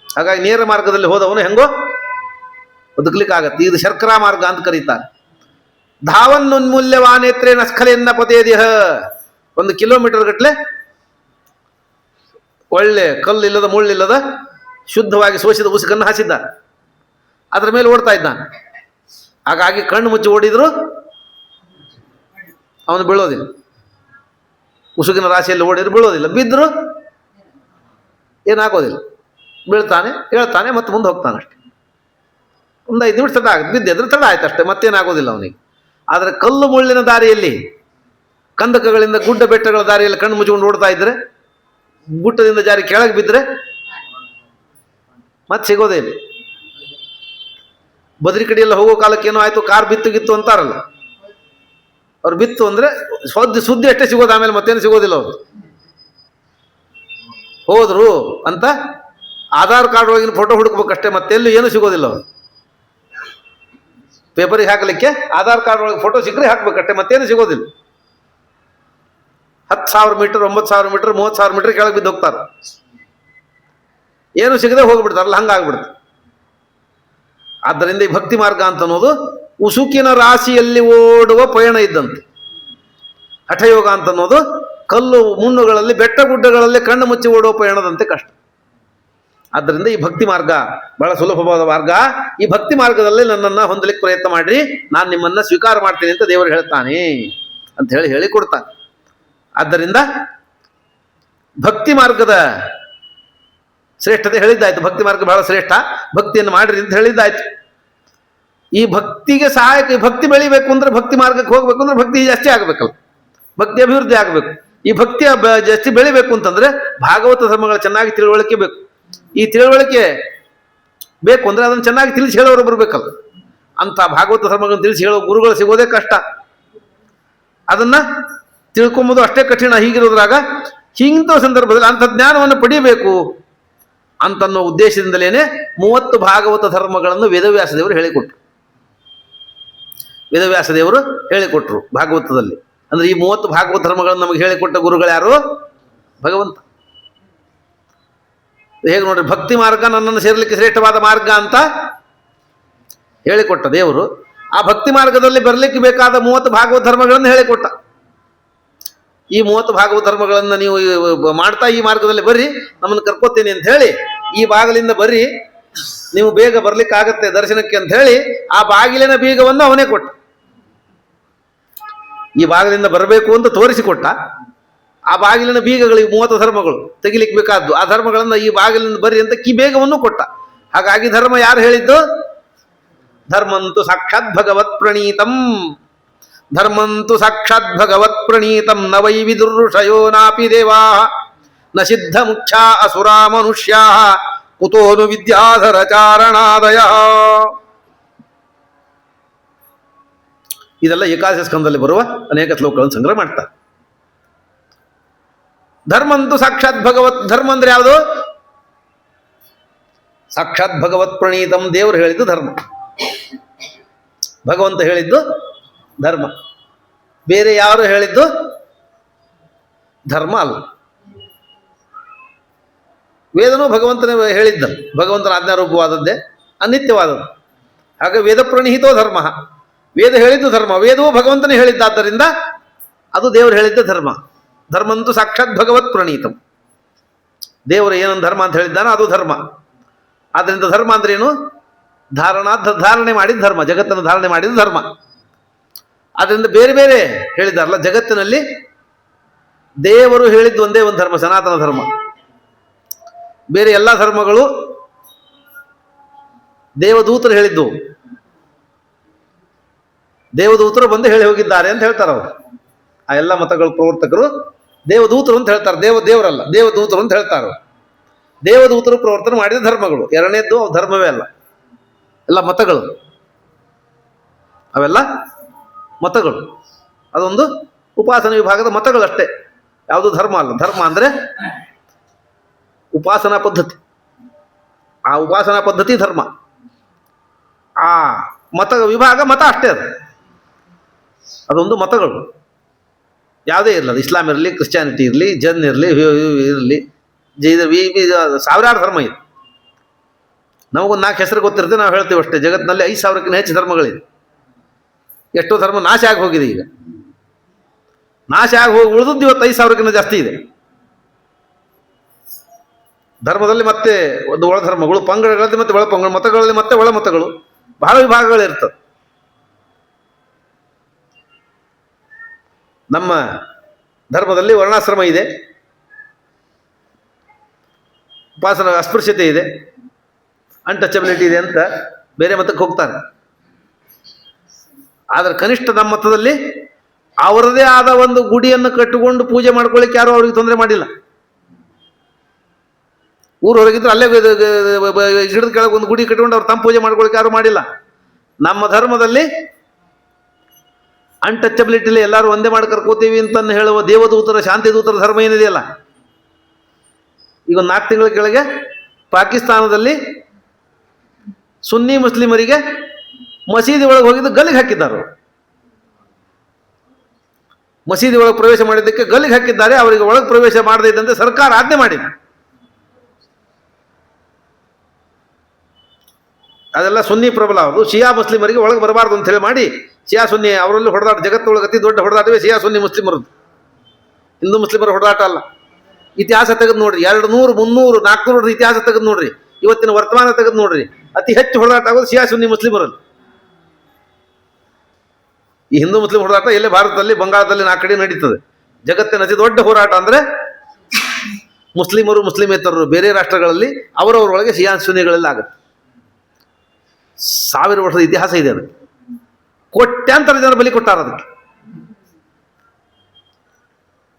ಹಾಗಾಗಿ ನೇರ ಮಾರ್ಗದಲ್ಲಿ ಹೋದವನು ಹೆಂಗೋ ಬದುಕಲಿಕ್ಕಾಗತ್ತೆ. ಇದು ಶರ್ಕರಾ ಮಾರ್ಗ ಅಂತ ಕರೀತಾರೆ. ಧಾವನ್ನುನ್ಮೂಲ್ಯವಾನೇತ್ರೇನ ಸ್ಖಲೆನ್ನ ಪತೇದಿಹ. 1 ಕಿಲೋಮೀಟರ್ ಗಟ್ಟಲೆ ಒಳ್ಳೆ ಕಲ್ಲಿಲ್ಲದ ಮುಳ್ಳಿಲ್ಲದ ಶುದ್ಧವಾಗಿ ಸೋಸಿದ ಉಸುಕನ್ನು ಹಾಸಿದ್ದ, ಅದರ ಮೇಲೆ ಓಡ್ತಾ ಇದ್ದಾನೆ. ಹಾಗಾಗಿ ಕಣ್ಣು ಮುಚ್ಚಿ ಓಡಿದ್ರು ಅವನು ಬೀಳೋದಿಲ್ಲ. ಉಸುಕಿನ ರಾಶಿಯಲ್ಲಿ ಓಡಿದ್ರು ಬೀಳೋದಿಲ್ಲ, ಬಿದ್ದರೂ ಏನಾಗೋದಿಲ್ಲ. ಬೀಳ್ತಾನೆ, ಹೇಳ್ತಾನೆ, ಮತ್ತೆ ಮುಂದೆ ಹೋಗ್ತಾನೆ ಅಷ್ಟೆ. ಒಂದು 5 ನಿಮಿಷ ತಡ ಆಗುತ್ತೆ, ಬಿದ್ದಿದ್ರೆ ತಡ ಆಯ್ತು ಅಷ್ಟೇ, ಮತ್ತೇನಾಗೋದಿಲ್ಲ ಅವನಿಗೆ. ಆದರೆ ಕಲ್ಲು ಮುಳ್ಳಿನ ದಾರಿಯಲ್ಲಿ, ಕಂದಕಗಳಿಂದ ಗುಡ್ಡ ಬೆಟ್ಟಗಳ ದಾರಿಯಲ್ಲಿ ಕಣ್ಣು ಮುಚ್ಚಿಕೊಂಡು ಓಡ್ತಾ ಇದ್ರೆ, ಗುಟ್ಟದಿಂದ ಜಾರಿ ಕೆಳಗೆ ಬಿದ್ದರೆ ಮತ್ತೆ ಸಿಗೋದೇ ಇಲ್ಲ. ಬದ್ರಿ ಕಡೆಯೆಲ್ಲ ಹೋಗೋ ಕಾಲಕ್ಕೆ ಏನೋ ಆಯ್ತು, ಕಾರ್ ಬಿತ್ತು ಅಂತಾರಲ್ಲ, ಅವ್ರು ಬಿತ್ತು ಅಂದರೆ ಸುದ್ದಿ ಅಷ್ಟೇ ಸಿಗೋದು, ಆಮೇಲೆ ಮತ್ತೇನು ಸಿಗೋದಿಲ್ಲ. ಅವರು ಹೋದ್ರು ಅಂತ ಆಧಾರ್ ಕಾರ್ಡ್ ಒಳಗಿನ ಫೋಟೋ ಹುಡುಕ್ಬೇಕಷ್ಟೇ, ಮತ್ತೆಲ್ಲೂ ಏನೂ ಸಿಗೋದಿಲ್ಲ. ಅವರು ಪೇಪರಿಗೆ ಹಾಕಲಿಕ್ಕೆ ಆಧಾರ್ ಕಾರ್ಡ್ ಒಳಗೆ ಫೋಟೋ ಸಿಕ್ಕರೆ ಹಾಕ್ಬೇಕಷ್ಟೇ, ಮತ್ತೇನು ಸಿಗೋದಿಲ್ಲ. 10,000 ಮೀಟರ್, 9,000 ಮೀಟರ್, 30,000 ಮೀಟರ್ ಕೆಳಗೆ ಬಿದ್ದು ಹೋಗ್ತಾರೆ. ಏನು ಸಿಗದೆ ಹೋಗ್ಬಿಡ್ತಾರಲ್ಲ, ಹಂಗಾಗ್ಬಿಡುತ್ತೆ. ಆದ್ದರಿಂದ ಈ ಭಕ್ತಿ ಮಾರ್ಗ ಅಂತ ಅನ್ನೋದು ಉಸುಕಿನ ರಾಶಿಯಲ್ಲಿ ಓಡುವ ಪಯಣ ಇದ್ದಂತೆ. ಹಠಯೋಗ ಅಂತ ಅನ್ನೋದು ಕಲ್ಲು ಮುಣ್ಣುಗಳಲ್ಲಿ, ಬೆಟ್ಟ ಗುಡ್ಡಗಳಲ್ಲಿ ಕಣ್ಣು ಮುಚ್ಚಿ ಓಡುವ ಪಯಣದಂತೆ ಕಷ್ಟ. ಆದ್ದರಿಂದ ಈ ಭಕ್ತಿ ಮಾರ್ಗ ಬಹಳ ಸುಲಭವಾದ ಮಾರ್ಗ. ಈ ಭಕ್ತಿ ಮಾರ್ಗದಲ್ಲಿ ನನ್ನನ್ನು ಹೊಂದಲಿಕ್ಕೆ ಪ್ರಯತ್ನ ಮಾಡ್ರಿ, ನಾನು ನಿಮ್ಮನ್ನು ಸ್ವೀಕಾರ ಮಾಡ್ತೀನಿ ಅಂತ ದೇವರು ಹೇಳ್ತಾನೆ ಅಂತ ಹೇಳಿ ಕೊಡ್ತಾನೆ. ಆದ್ದರಿಂದ ಭಕ್ತಿ ಮಾರ್ಗದ ಶ್ರೇಷ್ಠತೆ ಹೇಳಿದ್ದಾಯ್ತು. ಭಕ್ತಿ ಮಾರ್ಗ ಬಹಳ ಶ್ರೇಷ್ಠ, ಭಕ್ತಿಯನ್ನು ಮಾಡಿರಿ ಅಂತ ಹೇಳಿದ್ದಾಯ್ತು. ಈ ಭಕ್ತಿಗೆ ಸಹಾಯಕ, ಈ ಭಕ್ತಿ ಬೆಳಿಬೇಕು ಅಂದ್ರೆ, ಭಕ್ತಿ ಮಾರ್ಗಕ್ಕೆ ಹೋಗ್ಬೇಕು ಅಂದ್ರೆ ಭಕ್ತಿ ಜಾಸ್ತಿ ಆಗಬೇಕಲ್ಲ, ಭಕ್ತಿ ಅಭಿವೃದ್ಧಿ ಆಗಬೇಕು. ಈ ಭಕ್ತಿಯ ಜಾಸ್ತಿ ಬೆಳಿಬೇಕು ಅಂತಂದ್ರೆ ಭಾಗವತ ಧರ್ಮಗಳ ಚೆನ್ನಾಗಿ ತಿಳುವಳಿಕೆ ಬೇಕು. ಈ ತಿಳುವಳಿಕೆ ಬೇಕು ಅಂದ್ರೆ ಅದನ್ನು ಚೆನ್ನಾಗಿ ತಿಳಿಸಿ ಹೇಳೋರು ಬರಬೇಕಲ್ಲ. ಅಂತ ಭಾಗವತ ಧರ್ಮಗಳನ್ನು ತಿಳಿಸಿ ಹೇಳೋ ಗುರುಗಳು ಸಿಗೋದೇ ಕಷ್ಟ. ಅದನ್ನ ತಿಳ್ಕೊಂಬೋದು ಅಷ್ಟೇ ಕಠಿಣ. ಹೀಗಿರೋದ್ರಾಗ ಇಂಥ ಸಂದರ್ಭದಲ್ಲಿ ಅಂಥ ಜ್ಞಾನವನ್ನು ಪಡಿಬೇಕು ಅಂತನ್ನೋ ಉದ್ದೇಶದಿಂದಲೇ 30 ಭಾಗವತ ಧರ್ಮಗಳನ್ನು ವೇದವ್ಯಾಸದೇವರು ಹೇಳಿಕೊಟ್ರು. ವೇದವ್ಯಾಸದೇವರು ಹೇಳಿಕೊಟ್ರು ಭಾಗವತದಲ್ಲಿ. ಅಂದ್ರೆ ಈ 30 ಭಾಗವತ ಧರ್ಮಗಳನ್ನು ನಮಗೆ ಹೇಳಿಕೊಟ್ಟ ಗುರುಗಳು ಯಾರು? ಭಗವಂತ. ಹೇಗೆ ನೋಡ್ರಿ, ಭಕ್ತಿ ಮಾರ್ಗ ನನ್ನನ್ನು ಸೇರಲಿಕ್ಕೆ ಶ್ರೇಷ್ಠವಾದ ಮಾರ್ಗ ಅಂತ ಹೇಳಿಕೊಟ್ಟ ದೇವರು. ಆ ಭಕ್ತಿ ಮಾರ್ಗದಲ್ಲಿ ಬರಲಿಕ್ಕೆ ಬೇಕಾದ 30 ಭಾಗವತ ಧರ್ಮಗಳನ್ನು ಹೇಳಿಕೊಟ್ಟ. ಈ 30 ಭಾಗವತ ಧರ್ಮಗಳನ್ನು ನೀವು ಮಾಡ್ತಾ ಈ ಮಾರ್ಗದಲ್ಲಿ ಬರ್ರಿ, ನಮ್ಮನ್ನು ಕರ್ಕೋತೀನಿ ಅಂತ ಹೇಳಿ, ಈ ಬಾಗಿಲಿಂದ ಬರ್ರಿ, ನೀವು ಬೇಗ ಬರ್ಲಿಕ್ಕೆ ಆಗತ್ತೆ ದರ್ಶನಕ್ಕೆ ಅಂತ ಹೇಳಿ ಆ ಬಾಗಿಲಿನ ಬೀಗವನ್ನು ಅವನೇ ಕೊಟ್ಟ. ಈ ಬಾಗಿಲಿಂದ ಬರಬೇಕು ಅಂತ ತೋರಿಸಿಕೊಟ್ಟ. ಆ ಬಾಗಿಲಿನ ಬೀಗಗಳಿಗೆ 30 ಧರ್ಮಗಳು ತೆಗಿಲಿಕ್ಕೆ ಬೇಕಾದ್ದು, ಆ ಧರ್ಮಗಳನ್ನು ಈ ಬಾಗಿಲಿಂದ ಬರ್ರಿ ಅಂತ ಬೇಗವನ್ನು ಕೊಟ್ಟ. ಹಾಗಾಗಿ ಧರ್ಮ ಯಾರು ಹೇಳಿದ್ದು? ಧರ್ಮಂತು ಸಾಕ್ಷಾತ್ ಭಗವತ್ ಪ್ರಣೀತಂ, ಧರ್ಮಂತು ಸಾಕ್ಷಾತ್ ಭಗವತ್ ಪ್ರಣೀತಂ ನ ವೈ ವಿದುರ್ಷಯೋ ನಾಪಿ ದೇವಾ ನ ಸಿದ್ಧ ಮುಖ್ಯಾ ಅಸುರಾ ಮನುಷ್ಯಾ ಕುತೋನು ವಿದ್ಯಾಧರ ಚಾರಣಾದಯ. ಇದೆಲ್ಲ ಏಕಾದಶ ಸ್ಕಂದದಲ್ಲಿ ಬರುವ ಅನೇಕ ಶ್ಲೋಕಗಳನ್ನು ಸಂಗ್ರಹ ಮಾಡ್ತಾರೆ. ಧರ್ಮಂತು ಸಾಕ್ಷಾತ್ ಭಗವತ್, ಧರ್ಮ ಅಂದ್ರೆ ಯಾವುದು? ಸಾಕ್ಷಾತ್ ಭಗವತ್ ಪ್ರಣೀತಂ, ದೇವರು ಹೇಳಿದ್ದು ಧರ್ಮ, ಭಗವಂತ ಹೇಳಿದ್ದು ಧರ್ಮ. ಬೇರೆ ಯಾರು ಹೇಳಿದ್ದು ಧರ್ಮ ಅಲ್ಲ. ವೇದನೂ ಭಗವಂತನೇ ಹೇಳಿದ್ದ, ಭಗವಂತನ ಆಜ್ಞಾರೂಪವಾದದ್ದೇ, ಅನಿತ್ಯವಾದದ್ದು. ಹಾಗೆ ವೇದ ಪ್ರಣೀತೋ ಧರ್ಮ, ವೇದ ಹೇಳಿದ್ದು ಧರ್ಮ, ವೇದವೂ ಭಗವಂತನೇ ಹೇಳಿದ್ದಾದ್ದರಿಂದ ಅದು ದೇವರು ಹೇಳಿದ್ದ ಧರ್ಮ. ಧರ್ಮಂತೂ ಸಾಕ್ಷಾತ್ ಭಗವತ್ ಪ್ರಣೀತಂ, ದೇವರು ಏನೊಂದು ಧರ್ಮ ಅಂತ ಹೇಳಿದ್ದಾನೋ ಅದು ಧರ್ಮ. ಆದ್ದರಿಂದ ಧರ್ಮ ಅಂದ್ರೆ ಏನು? ಧಾರಣೆ ಮಾಡಿದ ಧರ್ಮ, ಜಗತ್ತನ್ನು ಧಾರಣೆ ಮಾಡಿದ ಧರ್ಮ. ಆದ್ದರಿಂದ ಬೇರೆ ಬೇರೆ ಹೇಳಿದಾರಲ್ಲ, ಜಗತ್ತಿನಲ್ಲಿ ದೇವರು ಹೇಳಿದ್ದು ಒಂದೇ ಒಂದು ಧರ್ಮ, ಸನಾತನ ಧರ್ಮ. ಬೇರೆ ಎಲ್ಲ ಧರ್ಮಗಳು ದೇವದೂತರು ಹೇಳಿದ್ದು, ದೇವದೂತರು ಬಂದು ಹೇಳಿ ಹೋಗಿದ್ದಾರೆ ಅಂತ ಹೇಳ್ತಾರೆ ಅವರು. ಆ ಎಲ್ಲ ಮತಗಳ ಪ್ರವರ್ತಕರು ದೇವದೂತರು ಅಂತ ಹೇಳ್ತಾರೆ, ದೇವರಲ್ಲ, ದೇವದೂತರು ಅಂತ ಹೇಳ್ತಾರೆ. ದೇವದೂತರು ಪ್ರವರ್ತನೆ ಮಾಡಿದ ಧರ್ಮಗಳು. ಎರಡನೇದ್ದು ಧರ್ಮವೇ ಅಲ್ಲ, ಎಲ್ಲ ಮತಗಳು, ಅವೆಲ್ಲ ಮತಗಳು. ಅದೊಂದು ಉಪಾಸನ ವಿಭಾಗದ ಮತಗಳಷ್ಟೇ, ಯಾವುದು ಧರ್ಮ ಅಲ್ಲ. ಧರ್ಮ ಅಂದರೆ ಉಪಾಸನಾ ಪದ್ಧತಿ, ಆ ಉಪಾಸನಾ ಪದ್ಧತಿ ಧರ್ಮ. ಆ ಮತ ವಿಭಾಗ ಮತ ಅಷ್ಟೇ, ಅದೊಂದು ಮತಗಳು. ಯಾವುದೇ ಇರಲಿ, ಅದು ಇಸ್ಲಾಂ ಇರಲಿ, ಕ್ರಿಶ್ಚಿಯಾನಿಟಿ ಇರಲಿ, ಜೈನ್ ಇರಲಿ, ಇರಲಿ, ಸಾವಿರಾರು ಧರ್ಮ ಇದೆ. ನಮಗೊಂದು 4 ಹೆಸರು ಗೊತ್ತಿರುತ್ತೆ, ನಾವು ಹೇಳ್ತೀವಿ ಅಷ್ಟೇ. ಜಗತ್ತಿನಲ್ಲಿ 5,000ಕ್ಕಿಂತ ಹೆಚ್ಚು ಧರ್ಮಗಳಿದೆ. ಎಷ್ಟೋ ಧರ್ಮ ನಾಶ ಆಗಿ ಹೋಗಿದೆ. ಈಗ ನಾಶ ಆಗಿ ಹೋಗಿ ಉಳಿದದ್ದು ಇವತ್ತು 5,000ಕ್ಕಿಂತ ಜಾಸ್ತಿ ಇದೆ. ಧರ್ಮದಲ್ಲಿ ಮತ್ತೆ ಒಂದು ಒಳ ಧರ್ಮಗಳು, ಪಂಗಡಗಳಲ್ಲಿ ಮತ್ತೆ ಒಳ ಪಂಗಡ, ಮತಗಳಲ್ಲಿ ಮತ್ತೆ ಒಳ ಮತಗಳು, ಬಹಳ ವಿಭಾಗಗಳಿರ್ತದೆ. ನಮ್ಮ ಧರ್ಮದಲ್ಲಿ ವರ್ಣಾಶ್ರಮ ಇದೆ, ಉಪಾಸನ ಅಸ್ಪೃಶ್ಯತೆ ಇದೆ, ಅನ್ಟಚಬಿಲಿಟಿ ಇದೆ ಅಂತ ಬೇರೆ ಮತಕ್ಕೆ ಹೋಗ್ತಾರೆ. ಆದರೆ ಕನಿಷ್ಠ ನಮ್ಮ ಮತದಲ್ಲಿ ಅವರದೇ ಆದ ಒಂದು ಗುಡಿಯನ್ನು ಕಟ್ಟಿಕೊಂಡು ಪೂಜೆ ಮಾಡ್ಕೊಳ್ಳಿಕ್ಕೆ ಯಾರು ಅವ್ರಿಗೆ ತೊಂದರೆ ಮಾಡಿಲ್ಲ. ಊರು ಹೊರಗಿದ್ರು ಅಲ್ಲೇ ಗಿಡದ ಕೆಳಗೆ ಒಂದು ಗುಡಿ ಕಟ್ಟಿಕೊಂಡು ಅವ್ರು ತಮ್ಮ ಪೂಜೆ ಮಾಡ್ಕೊಳ್ಳಿಕ್ಕೆ ಯಾರು ಮಾಡಿಲ್ಲ. ನಮ್ಮ ಧರ್ಮದಲ್ಲಿ ಅನ್ಟಚಬಿಲಿಟಿಲಿ ಎಲ್ಲರೂ ಒಂದೇ ಮಾಡಿ ಕರ್ಕೋತೀವಿ ಅಂತ ಹೇಳುವ ದೇವದೂತರ, ಶಾಂತಿ ದೂತರ ಧರ್ಮ ಏನಿದೆಯಲ್ಲ, ಈಗ 4 ತಿಂಗಳ ಕೆಳಗೆ ಪಾಕಿಸ್ತಾನದಲ್ಲಿ ಸುನ್ನಿ ಮುಸ್ಲಿಮರಿಗೆ ಮಸೀದಿ ಒಳಗೆ ಹೋಗಿದ್ದು ಗಲ್ಲಿಗೆ ಹಾಕಿದ್ದಾರೆ. ಮಸೀದಿ ಒಳಗೆ ಪ್ರವೇಶ ಮಾಡಿದ್ದಕ್ಕೆ ಗಲ್ಲಿಗೆ ಹಾಕಿದ್ದಾರೆ. ಅವರಿಗೆ ಒಳಗೆ ಪ್ರವೇಶ ಮಾಡದೇ ಇದ್ದಂತೆ ಸರ್ಕಾರ ಆಜ್ಞೆ ಮಾಡಿದೆ. ಅದೆಲ್ಲ ಸುನ್ನಿ ಪ್ರಬಲ. ಅವರು ಶಿಯಾ ಮುಸ್ಲಿಮರಿಗೆ ಒಳಗೆ ಬರಬಾರ್ದು ಅಂತ ಹೇಳಿ ಮಾಡಿ, ಶಿಯಾ ಸುನ್ನಿ ಅವರಲ್ಲಿ ಹೊಡೆದಾಟ, ಜಗತ್ತೊಳಗೆ ಅತಿ ದೊಡ್ಡ ಹೊಡೆದಾಟವೇ ಶಿಯಾ ಸುನ್ನಿ ಮುಸ್ಲಿಮರದ್ದು. ಹಿಂದೂ ಮುಸ್ಲಿಮರ ಹೊಡೆದಾಟ ಅಲ್ಲ. ಇತಿಹಾಸ ತೆಗೆದು ನೋಡ್ರಿ, 200, 300, 400 ಇತಿಹಾಸ ತೆಗೆದು ನೋಡ್ರಿ. ಇವತ್ತಿನ ವರ್ತಮಾನ ತೆಗೆದು ನೋಡ್ರಿ, ಅತಿ ಹೆಚ್ಚು ಹೊಡೆದಾಟ ಆಗೋದು ಶಿಯಾ ಸುನ್ನಿ ಮುಸ್ಲಿಮರಲ್ಲಿ. ಈ ಹಿಂದೂ ಮುಸ್ಲಿಂ ಹೊಡೆದಾಟ ಎಲ್ಲೇ ಭಾರತದಲ್ಲಿ, ಬಂಗಾಳದಲ್ಲಿ 4 ಕಡೆ ನಡೀತದೆ. ಜಗತ್ತಿನ ಅತಿ ದೊಡ್ಡ ಹೋರಾಟ ಅಂದ್ರೆ ಮುಸ್ಲಿಮರು ಮುಸ್ಲಿಮೇತರರು ಬೇರೆ ರಾಷ್ಟ್ರಗಳಲ್ಲಿ ಅವರವರೊಳಗೆ ಶಿಯಾ ಸುನ್ನಿಗಳೆಲ್ಲ ಆಗುತ್ತೆ. 1000 ವರ್ಷದ ಇತಿಹಾಸ ಇದೆ. ಅದು ಕೋಟ್ಯಾಂತರ ಜನ ಬಲಿ ಕೊಟ್ಟಾರ ಅದಕ್ಕೆ.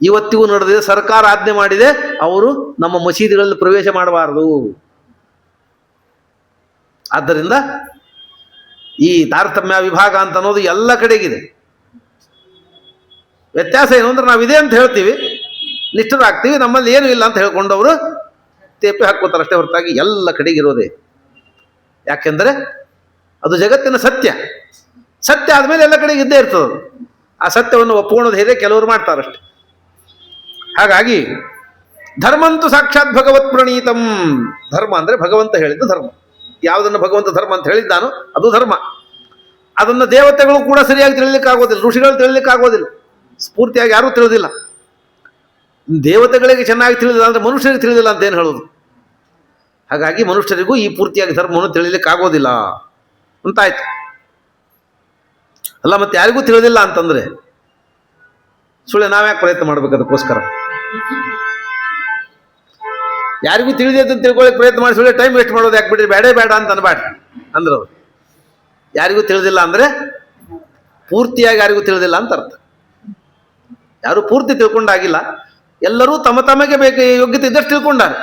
ಇವತ್ತಿಗೂ ನಡೆದಿದೆ. ಸರ್ಕಾರ ಆಜ್ಞೆ ಮಾಡಿದೆ, ಅವರು ನಮ್ಮ ಮಸೀದಿಗಳಲ್ಲಿ ಪ್ರವೇಶ ಮಾಡಬಾರದು. ಆದ್ದರಿಂದ ಈ ತಾರತಮ್ಯ ವಿಭಾಗ ಅಂತ ಅನ್ನೋದು ಎಲ್ಲ ಕಡೆಗಿದೆ. ವ್ಯತ್ಯಾಸ ಏನು ಅಂದ್ರೆ ನಾವಿದೆ ಅಂತ ಹೇಳ್ತೀವಿ, ನಿಷ್ಠರಾಗ್ತೀವಿ, ನಮ್ಮಲ್ಲಿ ಏನೂ ಇಲ್ಲ ಅಂತ ಹೇಳ್ಕೊಂಡವರು ತೇಪೆ ಹಾಕ್ಕೋತಾರೆ ಅಷ್ಟೇ ಹೊರತಾಗಿ ಎಲ್ಲ ಕಡೆಗಿರೋದೇ. ಯಾಕೆಂದರೆ ಅದು ಜಗತ್ತಿನ ಸತ್ಯ. ಸತ್ಯ ಆದಮೇಲೆ ಎಲ್ಲ ಕಡೆಗೆ ಇದ್ದೇ ಇರ್ತದೆ. ಆ ಸತ್ಯವನ್ನು ಒಪ್ಕೊಳ್ಳೋದು ಹೇಗೆ ಕೆಲವರು ಮಾಡ್ತಾರಷ್ಟೆ. ಹಾಗಾಗಿ ಧರ್ಮಂತು ಸಾಕ್ಷಾತ್ ಭಗವತ್ ಪ್ರಣೀತಂ. ಧರ್ಮ ಅಂದರೆ ಭಗವಂತ ಹೇಳಿದ್ದು ಧರ್ಮ. ಯಾವುದನ್ನು ಭಗವಂತ ಧರ್ಮ ಅಂತ ಹೇಳಿದ್ದಾನೋ ಅದು ಧರ್ಮ. ಅದನ್ನು ದೇವತೆಗಳು ಕೂಡ ಸರಿಯಾಗಿ ತಿಳಿಲಿಕ್ಕಾಗೋದಿಲ್ಲ, ಋಷಿಗಳು ತಿಳಿಲಿಕ್ಕಾಗೋದಿಲ್ಲ, ಸ್ಫೂರ್ತಿಯಾಗಿ ಯಾರೂ ತಿಳಿದಿಲ್ಲ. ದೇವತೆಗಳಿಗೆ ಚೆನ್ನಾಗಿ ತಿಳಿದಿಲ್ಲ ಅಂದರೆ ಮನುಷ್ಯರಿಗೆ ತಿಳಿದಿಲ್ಲ ಅಂತ ಏನು ಹೇಳೋದು? ಹಾಗಾಗಿ ಮನುಷ್ಯರಿಗೂ ಈ ಪೂರ್ತಿಯಾಗಿ ಧರ್ಮವನ್ನು ತಿಳಿಲಿಕ್ಕಾಗೋದಿಲ್ಲ ಅಂತಾಯ್ತು. ಅಲ್ಲ, ಮತ್ತೆ ಯಾರಿಗೂ ತಿಳಿದಿಲ್ಲ ಅಂತಂದ್ರೆ ಸುಳ್ಳೆ ನಾವ್ಯಾಕೆ ಪ್ರಯತ್ನ ಮಾಡ್ಬೇಕು? ಅದಕ್ಕೋಸ್ಕರ ಯಾರಿಗೂ ತಿಳಿದೆ ಅಂತ ತಿಳ್ಕೊಳ್ಳಿಕ್ಕೆ ಪ್ರಯತ್ನ ಮಾಡಿ ಸುಳ್ಳೆ ಟೈಮ್ ವೇಸ್ಟ್ ಮಾಡೋದು ಯಾಕೆ? ಬಿಡ್ರಿ, ಬೇಡ ಅಂತ ಅನ್ಬೇಡ್ರಿ ಅಂದ್ರೆ ಅವ್ರು. ಯಾರಿಗೂ ತಿಳಿದಿಲ್ಲ ಅಂದರೆ ಪೂರ್ತಿಯಾಗಿ ಯಾರಿಗೂ ತಿಳಿದಿಲ್ಲ ಅಂತ ಅರ್ಥ. ಯಾರು ಪೂರ್ತಿ ತಿಳ್ಕೊಂಡಾಗಿಲ್ಲ, ಎಲ್ಲರೂ ತಮ್ಮ ತಮಗೆ ಬೇಕು ಯೋಗ್ಯತೆ ಇದ್ದಷ್ಟು ತಿಳ್ಕೊಂಡಾರೆ.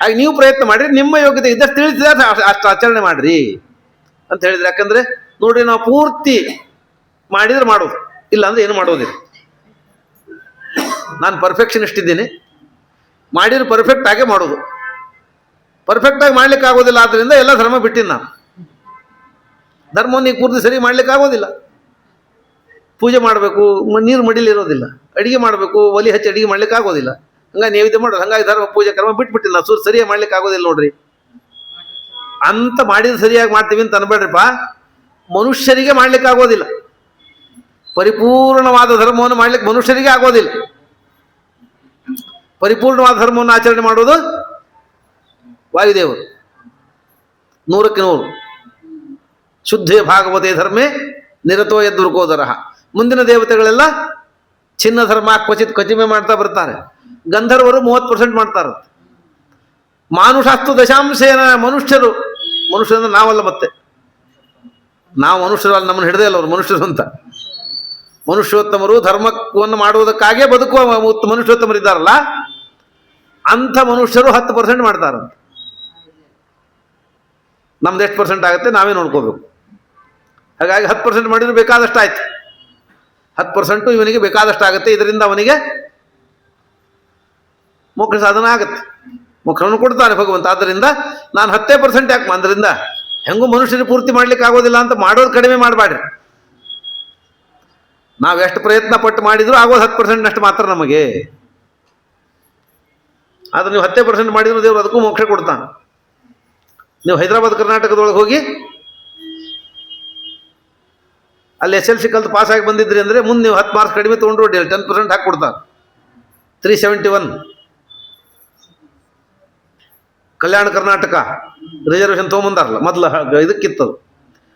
ಹಾಗೆ ನೀವು ಪ್ರಯತ್ನ ಮಾಡಿರಿ, ನಿಮ್ಮ ಯೋಗ್ಯತೆ ಇದ್ದಷ್ಟು ತಿಳಿಸಿದ್ರೆ ಅಷ್ಟು ಆಚರಣೆ ಮಾಡಿರಿ ಅಂತ ಹೇಳಿದ್ರೆ. ಯಾಕಂದ್ರೆ ನೋಡ್ರಿ, ನಾವು ಪೂರ್ತಿ ಮಾಡಿದ್ರೆ ಮಾಡೋದು, ಇಲ್ಲ ಅಂದ್ರೆ ಏನು ಮಾಡೋದಿಲ್ಲ. ನಾನು ಪರ್ಫೆಕ್ಷನಿಸ್ಟ್ ಇದ್ದೀನಿ, ಮಾಡಿದ್ರೆ ಪರ್ಫೆಕ್ಟ್ ಆಗೇ ಮಾಡೋದು. ಪರ್ಫೆಕ್ಟಾಗಿ ಮಾಡ್ಲಿಕ್ಕೆ ಆಗೋದಿಲ್ಲ, ಆದ್ದರಿಂದ ಎಲ್ಲ ಧರ್ಮ ಬಿಟ್ಟಿನಿ ನಾನು. ಧರ್ಮವನ್ನು ಈಗ ಪೂರ್ತಿ ಸರಿ ಮಾಡ್ಲಿಕ್ಕೆ ಆಗೋದಿಲ್ಲ. ಪೂಜೆ ಮಾಡಬೇಕು, ನೀರು ಮಡಿಲಿರೋದಿಲ್ಲ. ಅಡಿಗೆ ಮಾಡಬೇಕು, ಒಲಿ ಹಚ್ಚಿ ಅಡಿಗೆ ಮಾಡ್ಲಿಕ್ಕೆ ಆಗೋದಿಲ್ಲ. ಹಂಗಾಗಿ ನೈವೇದ್ಯ ಮಾಡೋದು. ಹಂಗಾಗಿ ಧರ್ಮ ಪೂಜೆ ಕರ್ಮ ಬಿಟ್ಬಿಟ್ಟಿಲ್ಲ. ಸರಿಯಾಗಿ ಮಾಡ್ಲಿಕ್ಕೆ ಆಗೋದಿಲ್ಲ ನೋಡ್ರಿ ಅಂತ. ಮಾಡಿದ್ರೆ ಸರಿಯಾಗಿ ಮಾಡ್ತೀವಿ ಅಂತ ಅನ್ಬೇಡ್ರಿಪ್ಪ. ಮನುಷ್ಯರಿಗೆ ಮಾಡ್ಲಿಕ್ಕೆ ಆಗೋದಿಲ್ಲ. ಪರಿಪೂರ್ಣವಾದ ಧರ್ಮವನ್ನು ಮಾಡ್ಲಿಕ್ಕೆ ಮನುಷ್ಯರಿಗೆ ಆಗೋದಿಲ್ಲ. ಪರಿಪೂರ್ಣವಾದ ಧರ್ಮವನ್ನು ಆಚರಣೆ ಮಾಡೋದು ವಾಯುದೇವರು. 100ಕ್ಕೆ 100 ಶುದ್ಧೇ ಭಾಗವತೆ ಧರ್ಮೇ ನಿರತೋ ಯದ್ದುರ್ಕೋದರ. ಮುಂದಿನ ದೇವತೆಗಳೆಲ್ಲ ಚಿನ್ನ ಧರ್ಮ ಕ್ವಚಿತ್ ಕಚಿಮೆ ಮಾಡ್ತಾ ಬರ್ತಾರೆ. ಗಂಧರ್ವರು 30% ಮಾಡ್ತಾರೆ. ಮಾನುಷಾಸ್ತು ದಶಾಂಶೇನ. ಮನುಷ್ಯರು ನಾವಲ್ಲ, ಮತ್ತೆ ನಾವು ಮನುಷ್ಯರು ಅಲ್ಲಿ ನಮ್ಮನ್ನು ಹಿಡಿದೇ ಇಲ್ಲ ಅವರು ಮನುಷ್ಯರು ಅಂತ. ಮನುಷ್ಯೋತ್ತಮರು ಧರ್ಮವನ್ನು ಮಾಡುವುದಕ್ಕಾಗೇ ಬದುಕುವ ಮನುಷ್ಯೋತ್ತಮರಿದ್ದಾರಲ್ಲ, ಅಂಥ ಮನುಷ್ಯರು 10% ಮಾಡ್ತಾರಂತ. ನಮ್ದು ಎಷ್ಟು % ಆಗುತ್ತೆ ನಾವೇ ನೋಡ್ಕೋಬೇಕು. ಹಾಗಾಗಿ 10% ಮಾಡಿದ್ರೆ ಬೇಕಾದಷ್ಟು ಆಯ್ತು. 10% ಇವನಿಗೆ ಬೇಕಾದಷ್ಟು ಆಗುತ್ತೆ. ಇದರಿಂದ ಅವನಿಗೆ ಮೋಕ್ಷ ಸಾಧನ ಆಗುತ್ತೆ, ಮೋಕ್ಷವನ್ನು ಕೊಡ್ತಾನೆ ಭಗವಂತ. ಆದ್ದರಿಂದ ನಾನು 10% ಯಾಕೆ? ಅದರಿಂದ ಹೆಂಗೂ ಮನುಷ್ಯರಿಗೆ ಪೂರ್ತಿ ಮಾಡ್ಲಿಕ್ಕೆ ಆಗೋದಿಲ್ಲ ಅಂತ ಮಾಡೋದು ಕಡಿಮೆ ಮಾಡಬೇಡ್ರಿ. ನಾವು ಎಷ್ಟು ಪ್ರಯತ್ನ ಪಟ್ಟು ಮಾಡಿದ್ರು ಆಗೋದು 10% ಮಾತ್ರ ನಮಗೆ. ಆದ್ರೆ ನೀವು 10% ಮಾಡಿದ್ರು ದೇವರು ಅದಕ್ಕೂ ಮೋಕ್ಷ ಕೊಡ್ತಾನೆ. ನೀವು ಹೈದರಾಬಾದ್ ಕರ್ನಾಟಕದೊಳಗೆ ಹೋಗಿ ಅಲ್ಲಿ SLC ಕಲ್ತು ಪಾಸ್ ಆಗಿ ಬಂದಿದ್ರಿ ಅಂದರೆ ಮುಂದೆ ನೀವು 10 ಮಾರ್ಕ್ಸ್ ಕಡಿಮೆ ತೊಗೊಂಡ್ರು 10% ಹಾಕಿ ಕೊಡ್ತಾರೆ. 371 ಕಲ್ಯಾಣ ಕರ್ನಾಟಕ ರಿಸರ್ವೇಷನ್ ತೊಗೊಂಬಂದಾರಲ್ಲ, ಮೊದಲು ಇದಕ್ಕಿತ್ತದು.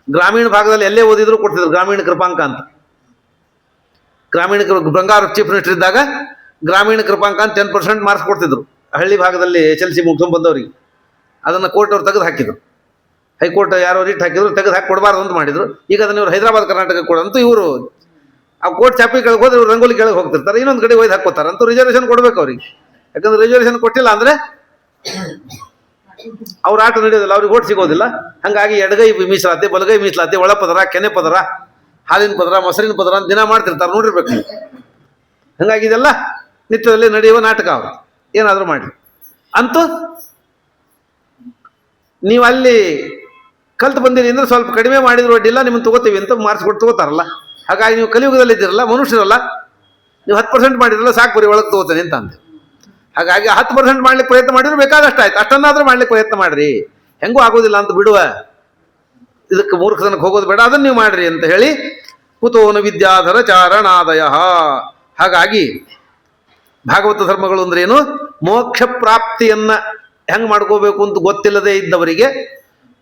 ಗ್ರಾಮೀಣ ಭಾಗದಲ್ಲಿ ಎಲ್ಲೇ ಓದಿದ್ರು ಕೊಡ್ತಿದ್ರು ಗ್ರಾಮೀಣ ಕೃಪಾಂಕ ಅಂತ. ಗ್ರಾಮೀಣ ಬಂಗಾರ ಚೀಫ್ ಮಿನಿಸ್ಟರ್ ಇದ್ದಾಗ ಗ್ರಾಮೀಣ ಕೃಪಾಂಕ ಅಂತ 10% ಮಾರ್ಕ್ಸ್ ಕೊಡ್ತಿದ್ರು ಹಳ್ಳಿ ಭಾಗದಲ್ಲಿ SLC ಮುಗಿಸ್ಕೊಂಡು ಬಂದವರಿಗೆ. ಅದನ್ನು ಕೋರ್ಟ್ ಅವ್ರು ತೆಗೆದು ಹಾಕಿದ್ರು. ಹೈಕೋರ್ಟ್ ಯಾರೋ ರಿಟ್ ಹಾಕಿದ್ರು, ತೆಗೆದು ಹಾಕಿ ಕೊಡಬಾರ್ದು ಅಂತ ಮಾಡಿದ್ರು. ಈಗ ಅದನ್ನು ಇವರು ಹೈದರಾಬಾದ್ ಕರ್ನಾಟಕ ಕೊಡಂತೂ ಇವರು ಆ ಕೋರ್ಟ್ ಚಾಪಿ ಕೆಳಗೆ ಹೋದ್ರೆ ಇವರು ರಂಗೋಲಿ ಕೆಳಗೆ ಹೋಗ್ತಿರ್ತಾರೆ, ಇನ್ನೊಂದು ಕಡೆ ಒಯ್ದು ಹಾಕೋತಾರೆ. ಅಂತೂ ರಿಸರ್ವೇಷನ್ ಕೊಡ್ಬೇಕು ಅವ್ರಿಗೆ. ಯಾಕಂದ್ರೆ ರಿಸರ್ವೇಷನ್ ಕೊಟ್ಟಿಲ್ಲ ಅಂದರೆ ಅವ್ರ ಆಟ ನಡೆಯೋದಿಲ್ಲ, ಅವ್ರಿಗೆ ಓಟ್ ಸಿಗೋದಿಲ್ಲ. ಹಾಗಾಗಿ ಎಡಗೈ ಮೀಸಲಾತಿ, ಬಲಗೈ ಮೀಸಲಾತಿ, ಒಳಪದರ, ಕೆನೆ ಪದರ, ಹಾಲಿನ ಪದರ, ಮೊಸರಿನ ಪದರ ಅಂತ ದಿನ ಮಾಡ್ತಿರ್ತಾರೆ, ನೋಡಿರ್ಬೇಕು. ಹಾಗಾಗಿ ಇದೆಲ್ಲ ನಿತ್ಯದಲ್ಲಿ ನಡೆಯುವ ನಾಟಕ. ಅವರು ಏನಾದರೂ ಮಾಡಿ ಅಂತೂ ನೀವು ಅಲ್ಲಿ ಕಲ್ತು ಬಂದಿರಿ ಅಂದರೆ ಸ್ವಲ್ಪ ಕಡಿಮೆ ಮಾಡಿದ್ರು ಅಡ್ಡಿಲ್ಲ, ನಿಮ್ಮನ್ನು ತಗೋತೀವಿ ಅಂತ ಮಾರ್ಕ್ಸ್ ಕೊಟ್ಟು ತಗೋತಾರಲ್ಲ. ಹಾಗಾಗಿ ನೀವು ಕಲಿಯುಗದಲ್ಲಿ ಇದ್ದೀರಲ್ಲ, ಮನುಷ್ಯರಲ್ಲ, ನೀವು 10% ಮಾಡಿದ್ರಲ್ಲ ಸಾಕು, ಬರೀ ಒಳಗೆ ತಗೋತಾನೆ ಅಂತ ಅಂದೆ. ಹಾಗಾಗಿ 10% ಮಾಡ್ಲಿಕ್ಕೆ ಪ್ರಯತ್ನ ಮಾಡಿದ್ರು ಬೇಕಾದಷ್ಟು ಆಯ್ತು. ಅಷ್ಟನ್ನಾದ್ರೂ ಮಾಡ್ಲಿಕ್ಕೆ ಪ್ರಯತ್ನ ಮಾಡ್ರಿ. ಹೆಂಗೂ ಆಗೋದಿಲ್ಲ ಅಂತ ಬಿಡುವ, ಇದಕ್ಕೆ ಮೂರ್ಖತನಕ್ಕೆ ಹೋಗೋದು ಬೇಡ, ಅದನ್ನು ನೀವು ಮಾಡ್ರಿ ಅಂತ ಹೇಳಿ ಕುತೋನ ವಿದ್ಯಾಧರ ಚಾರಣಾದಯ. ಹಾಗಾಗಿ ಭಾಗವತ ಧರ್ಮಗಳು ಅಂದ್ರೆ ಏನು? ಮೋಕ್ಷ ಪ್ರಾಪ್ತಿಯನ್ನ ಹೆಂಗೆ ಮಾಡ್ಕೋಬೇಕು ಅಂತ ಗೊತ್ತಿಲ್ಲದೆ ಇದ್ದವರಿಗೆ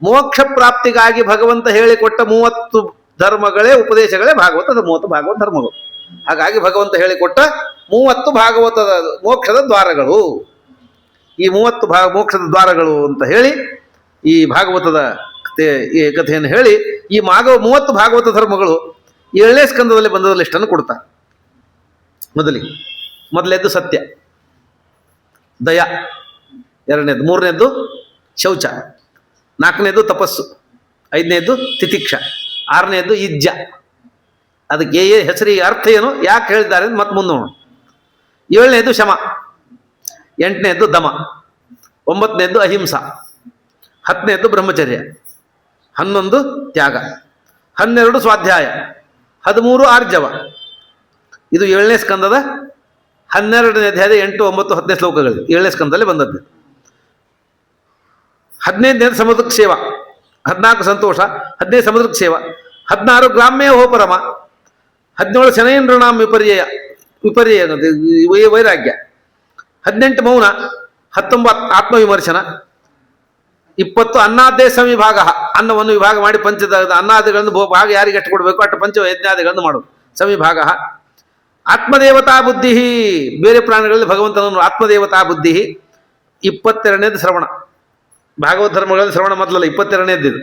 ಮೋಕ್ಷ ಪ್ರಾಪ್ತಿಗಾಗಿ ಭಗವಂತ ಹೇಳಿಕೊಟ್ಟ 30 ಧರ್ಮಗಳೇ ಉಪದೇಶಗಳೇ ಭಾಗವತದ 30 ಭಾಗವತ ಧರ್ಮಗಳು. ಹಾಗಾಗಿ ಭಗವಂತ ಹೇಳಿಕೊಟ್ಟ 30 ಭಾಗವತದ ಮೋಕ್ಷದ ದ್ವಾರಗಳು, ಈ 30 ಮೋಕ್ಷದ ದ್ವಾರಗಳು ಅಂತ ಹೇಳಿ ಈ ಭಾಗವತದ ಈ ಕಥೆಯನ್ನು ಹೇಳಿ ಈ 30 ಭಾಗವತ ಧರ್ಮಗಳು 7ನೇ ಸ್ಕಂದದಲ್ಲಿ ಬಂದದ ಲಿಸ್ಟನ್ನು ಕೊಡ್ತಾರೆ. ಮೊದಲನೇದ್ದು ಸತ್ಯ, ದಯ, 2ನೇದು, 3ನೇದು ಶೌಚ, 4ನೇದು ತಪಸ್ಸು, 5ನೇದು ತಿತಿಕ್ಷ, 6ನೇದು ಇಜ್ಜ. ಅದಕ್ಕೆ ಹೆಸರಿಗೆ ಅರ್ಥ ಏನು, ಯಾಕೆ ಹೇಳಿದ್ದಾರೆ ಅಂತ ಮತ್ತೆ ಮುಂದೆ ನೋಡೋಣ. 7ನೇದು ಶಮ, 8ನೇದು ದಮ, 9ನೇದು ಅಹಿಂಸಾ, 10ನೇದು ಬ್ರಹ್ಮಚರ್ಯ, 11 ತ್ಯಾಗ, 12 ಸ್ವಾಧ್ಯಾಯ, 13 ಆರ್ಜವ. ಇದು 7ನೇ ಸ್ಕಂದದ 12ನೇ ಅಧ್ಯಾಯದ 8, 9, 10ನೇ ಶ್ಲೋಕಗಳು 7ನೇ ಸ್ಕಂದದಲ್ಲಿ ಬಂದದ್ದು. 15ನೇದು ಸಮುದ್ರಕ್ಕೆ ಸೇವಾ, 14 ಸಂತೋಷ, 15 ಸಮುದ್ರಕ್ಕೆ ಸೇವಾ, 16 ಗ್ರಾಮ್ಯ ಹೋಪರಮ, 17 ಶನೈಂದ್ರನಾಮ ವಿಪರ್ಯಯ ವೈರಾಗ್ಯ, 18 ಮೌನ, 19 ಆತ್ಮವಿಮರ್ಶನ, 20 ಅನ್ನಾದ್ಯ ಸಂವಿಭಾಗ, ಅನ್ನವನ್ನು ವಿಭಾಗ ಮಾಡಿ ಪಂಚದ ಅನ್ನಾದಿಗಳನ್ನು ಭಾಗ ಯಾರಿಗೆ ಎಷ್ಟು ಕೊಡಬೇಕು ಅಷ್ಟು ಪಂಚ ಯಜ್ಞಾದಿಗಳನ್ನು ಮಾಡೋದು ಸಂವಿಭಾಗ. ಆತ್ಮದೇವತಾ ಬುದ್ಧಿ, ಬೇರೆ ಪ್ರಾಣಿಗಳಲ್ಲಿ ಭಗವಂತನನ್ನು ಆತ್ಮದೇವತಾ ಬುದ್ಧಿ. 22ನೇದು ಶ್ರವಣ, ಭಾಗವತ ಧರ್ಮಗಳಲ್ಲಿ ಶ್ರವಣ ಮೊದಲಲ್ಲ, 22ನೇದ್ದು ಇದು.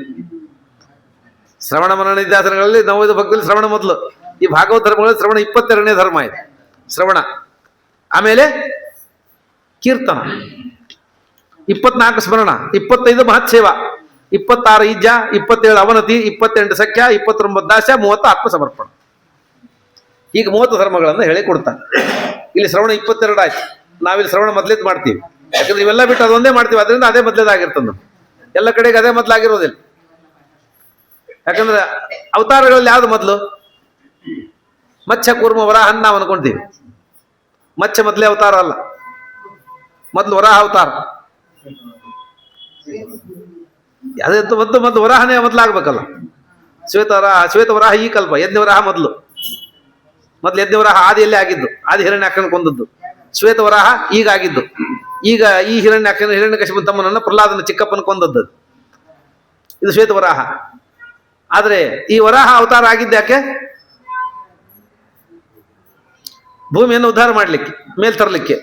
ಶ್ರವಣ ಮನನ ಇತಿಹಾಸಗಳಲ್ಲಿ ನವೋದ ಭಕ್ತರಲ್ಲಿ ಶ್ರವಣ ಮೊದಲು, ಈ ಭಾಗವತ ಧರ್ಮಗಳಲ್ಲಿ ಶ್ರವಣ 22ನೇ ಧರ್ಮ ಇದೆ, ಶ್ರವಣ. ಆಮೇಲೆ ಕೀರ್ತನ, 24 ಸ್ಮರಣ, 25 ಮಹತ್ಸೇವಾ, 26 ಇಜ್ಜ, 27 ಅವನತಿ, 28 ಸಖ್ಯ, 29 ದಾಸ, 30 ಆತ್ಮಸಮರ್ಪಣ. ಈಗ 30 ಧರ್ಮಗಳನ್ನು ಹೇಳಿ ಕೊಡ್ತಾನೆ. ಇಲ್ಲಿ ಶ್ರವಣ 22 ಆಯ್ತು. ನಾವಿಲ್ಲಿ ಶ್ರವಣ ಮೊದಲೇದು ಮಾಡ್ತೀವಿ, ಯಾಕಂದ್ರೆ ಇವೆಲ್ಲ ಬಿಟ್ಟು ಅದೊಂದೇ ಮಾಡ್ತೀವಿ, ಅದರಿಂದ ಅದೇ ಮೊದಲೇದಾಗಿರ್ತದೆ. ಎಲ್ಲ ಕಡೆಗೆ ಅದೇ ಮೊದಲಾಗಿರೋದಿಲ್ಲ. ಯಾಕಂದ್ರೆ ಅವತಾರಗಳಲ್ಲಿ ಯಾವುದು ಮೊದಲು? ಮತ್ಸ್ಯ ಕೂರ್ಮ ವರಾಹ ನಾವು ಅನ್ಕೊಂತೀವಿ. ಮತ್ಸ್ಯ ಮೊದಲೇ ಅವತಾರ ಅಲ್ಲ, ಮೊದಲು ವರಾಹ ಅವತಾರ. ಅದಂತೂ ಮೊದಲು ವರಾಹನೇ ಮೊದಲಾಗಬೇಕಲ್ಲ. ಶ್ವೇತವರಾಹ ಈ ಕಲ್ಪ, ಯಜ್ಞವರಾಹ ಮೊದಲು ಯಜ್ಞವರಾಹ ಆದಿಯಲ್ಲೇ ಆಗಿದ್ದು, ಆದಿ ಹಿರಣ್ಯಾಕ್ಷನ ಕೊಂದದ್ದು. ಶ್ವೇತವರಾಹ ಈಗಾಗಿದ್ದು, ಈಗ ಈ ಹಿರಣ್ಯಕಶಿಪನ ತಮ್ಮನನ್ನ ಪ್ರಹ್ಲಾದನ ಚಿಕ್ಕಪ್ಪನ ಕೊಂದದ್ದು, ಇದು ಶ್ವೇತವರಾಹ. ಆದರೆ ಈ ವರಾಹ ಅವತಾರ ಆಗಿದ್ದು ಯಾಕೆ? ಭೂಮಿಯನ್ನು ಉದ್ಧಾರ ಮಾಡಲಿಕ್ಕೆ, ಮೇಲ್ ತರಲಿಕ್ಕೆ.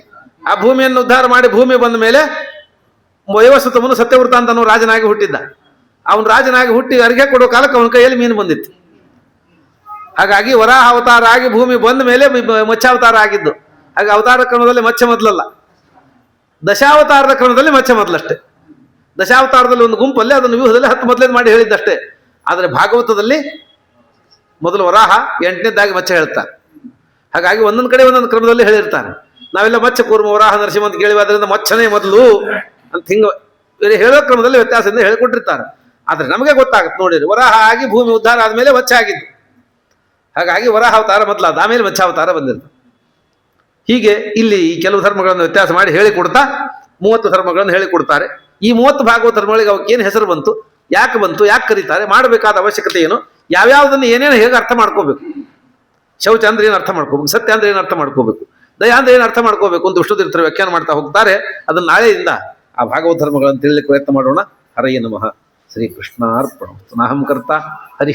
ಆ ಭೂಮಿಯನ್ನು ಉದ್ಧಾರ ಮಾಡಿ ಭೂಮಿ ಬಂದ ಮೇಲೆ ವಯವಸ್ವತಮನು ಸತ್ಯವೃತ ಅಂತ ಅವನು ರಾಜನಾಗಿ ಹುಟ್ಟಿದ್ದ. ಅವನು ರಾಜನಾಗಿ ಹುಟ್ಟಿ ಅರ್ಘ್ಯ ಕೊಡೋ ಕಾಲಕ್ಕೆ ಅವನ ಕೈಯಲ್ಲಿ ಮೀನು ಬಂದಿತ್ತು. ಹಾಗಾಗಿ ವರಾಹ ಅವತಾರ ಆಗಿ ಭೂಮಿ ಬಂದ ಮೇಲೆ ಮತ್ಸ್ಯಾವತಾರ ಆಗಿದ್ದು. ಹಾಗೆ ಅವತಾರ ಕ್ರಮದಲ್ಲಿ ಮತ್ಸ್ಯ ಮೊದಲಲ್ಲ, ದಶಾವತಾರದ ಕ್ರಮದಲ್ಲಿ ಮತ್ಸ್ಯ ಮೊದಲಷ್ಟೇ. ದಶಾವತಾರದಲ್ಲಿ ಒಂದು ಗುಂಪಲ್ಲಿ ಅದನ್ನು ವ್ಯೂಹದಲ್ಲಿ 10 ಮೊದಲೇದು ಮಾಡಿ ಹೇಳಿದ್ದಷ್ಟೇ. ಆದರೆ ಭಾಗವತದಲ್ಲಿ ಮೊದಲು ವರಾಹ, 8ನೇದಾಗಿ ಮತ್ಸ್ಯ ಹೇಳ್ತಾರೆ. ಹಾಗಾಗಿ ಒಂದೊಂದು ಕಡೆ ಒಂದೊಂದು ಕ್ರಮದಲ್ಲಿ ಹೇಳಿರ್ತಾರೆ. ನಾವೆಲ್ಲ ಮತ್ಸ್ಯ ಕೂರ್ಮ ವರಾಹ ನರಸಿಂಹ ಅಂತ ಕೇಳಿವ, ಅದರಿಂದ ಮತ್ಸ್ಯನೇ ಮೊದಲು ಅಂತ ಹಿಂಗೆ ಹೇಳೋ ಕ್ರಮದಲ್ಲಿ ವ್ಯತ್ಯಾಸದಿಂದ ಹೇಳಿಕೊಟ್ಟಿರ್ತಾರೆ. ಆದರೆ ನಮಗೆ ಗೊತ್ತಾಗುತ್ತೆ ನೋಡಿರಿ, ವರಾಹ ಆಗಿ ಭೂಮಿ ಉದ್ಧಾರ ಆದಮೇಲೆ ಮತ್ಸ್ಯ ಆಗಿದ್ದು. ಹಾಗಾಗಿ ವರಾಹ ಅವತಾರ ಮೊದಲಾದ, ಆಮೇಲೆ ಮತ್ಸ್ಯಾವತಾರ ಬಂದಿರ್ತದೆ. ಹೀಗೆ ಇಲ್ಲಿ ಈ ಕೆಲವು ಧರ್ಮಗಳನ್ನು ವ್ಯತ್ಯಾಸ ಮಾಡಿ ಹೇಳಿಕೊಡ್ತಾ 30 ಧರ್ಮಗಳನ್ನು ಹೇಳಿಕೊಡ್ತಾರೆ. ಈ 30 ಭಾಗವತ ಧರ್ಮಗಳಿಗೆ ಅವಕ್ಕೆ ಏನು ಹೆಸರು ಬಂತು, ಯಾಕೆ ಬಂತು, ಯಾಕೆ ಕರೀತಾರೆ, ಮಾಡಬೇಕಾದ ಅವಶ್ಯಕತೆ ಏನು, ಯಾವ್ಯಾವುದನ್ನು ಏನೇನು ಹೇಗೆ ಅರ್ಥ ಮಾಡ್ಕೋಬೇಕು, ಶೌಚ ಅಂದ್ರೆ ಏನು ಅರ್ಥ ಮಾಡ್ಕೋಬೇಕು, ಸತ್ಯ ಅಂದ್ರೆ ಏನು ಅರ್ಥ ಮಾಡ್ಕೋಬೇಕು, ದಯ ಅಂದ್ರೆ ಏನು ಅರ್ಥ ಮಾಡ್ಕೋಬೇಕು ಅಂತ ವಿಷ್ಣುತೀರ್ಥರು ವ್ಯಾಖ್ಯಾನ ಮಾಡ್ತಾ ಹೋಗ್ತಾರೆ. ಅದನ್ನು ನಾಳೆಯಿಂದ ಆ ಭಾಗವತ ಧರ್ಮಗಳನ್ನು ತಿಳಿಲಿಕ್ಕೆ ಪ್ರಯತ್ನ ಮಾಡೋಣ. ಹರಯೇ ನಮಃ. ಶ್ರೀಕೃಷ್ಣಾರ್ಪಣ. ನಾಹಂ ಕರ್ತ ಹರಿ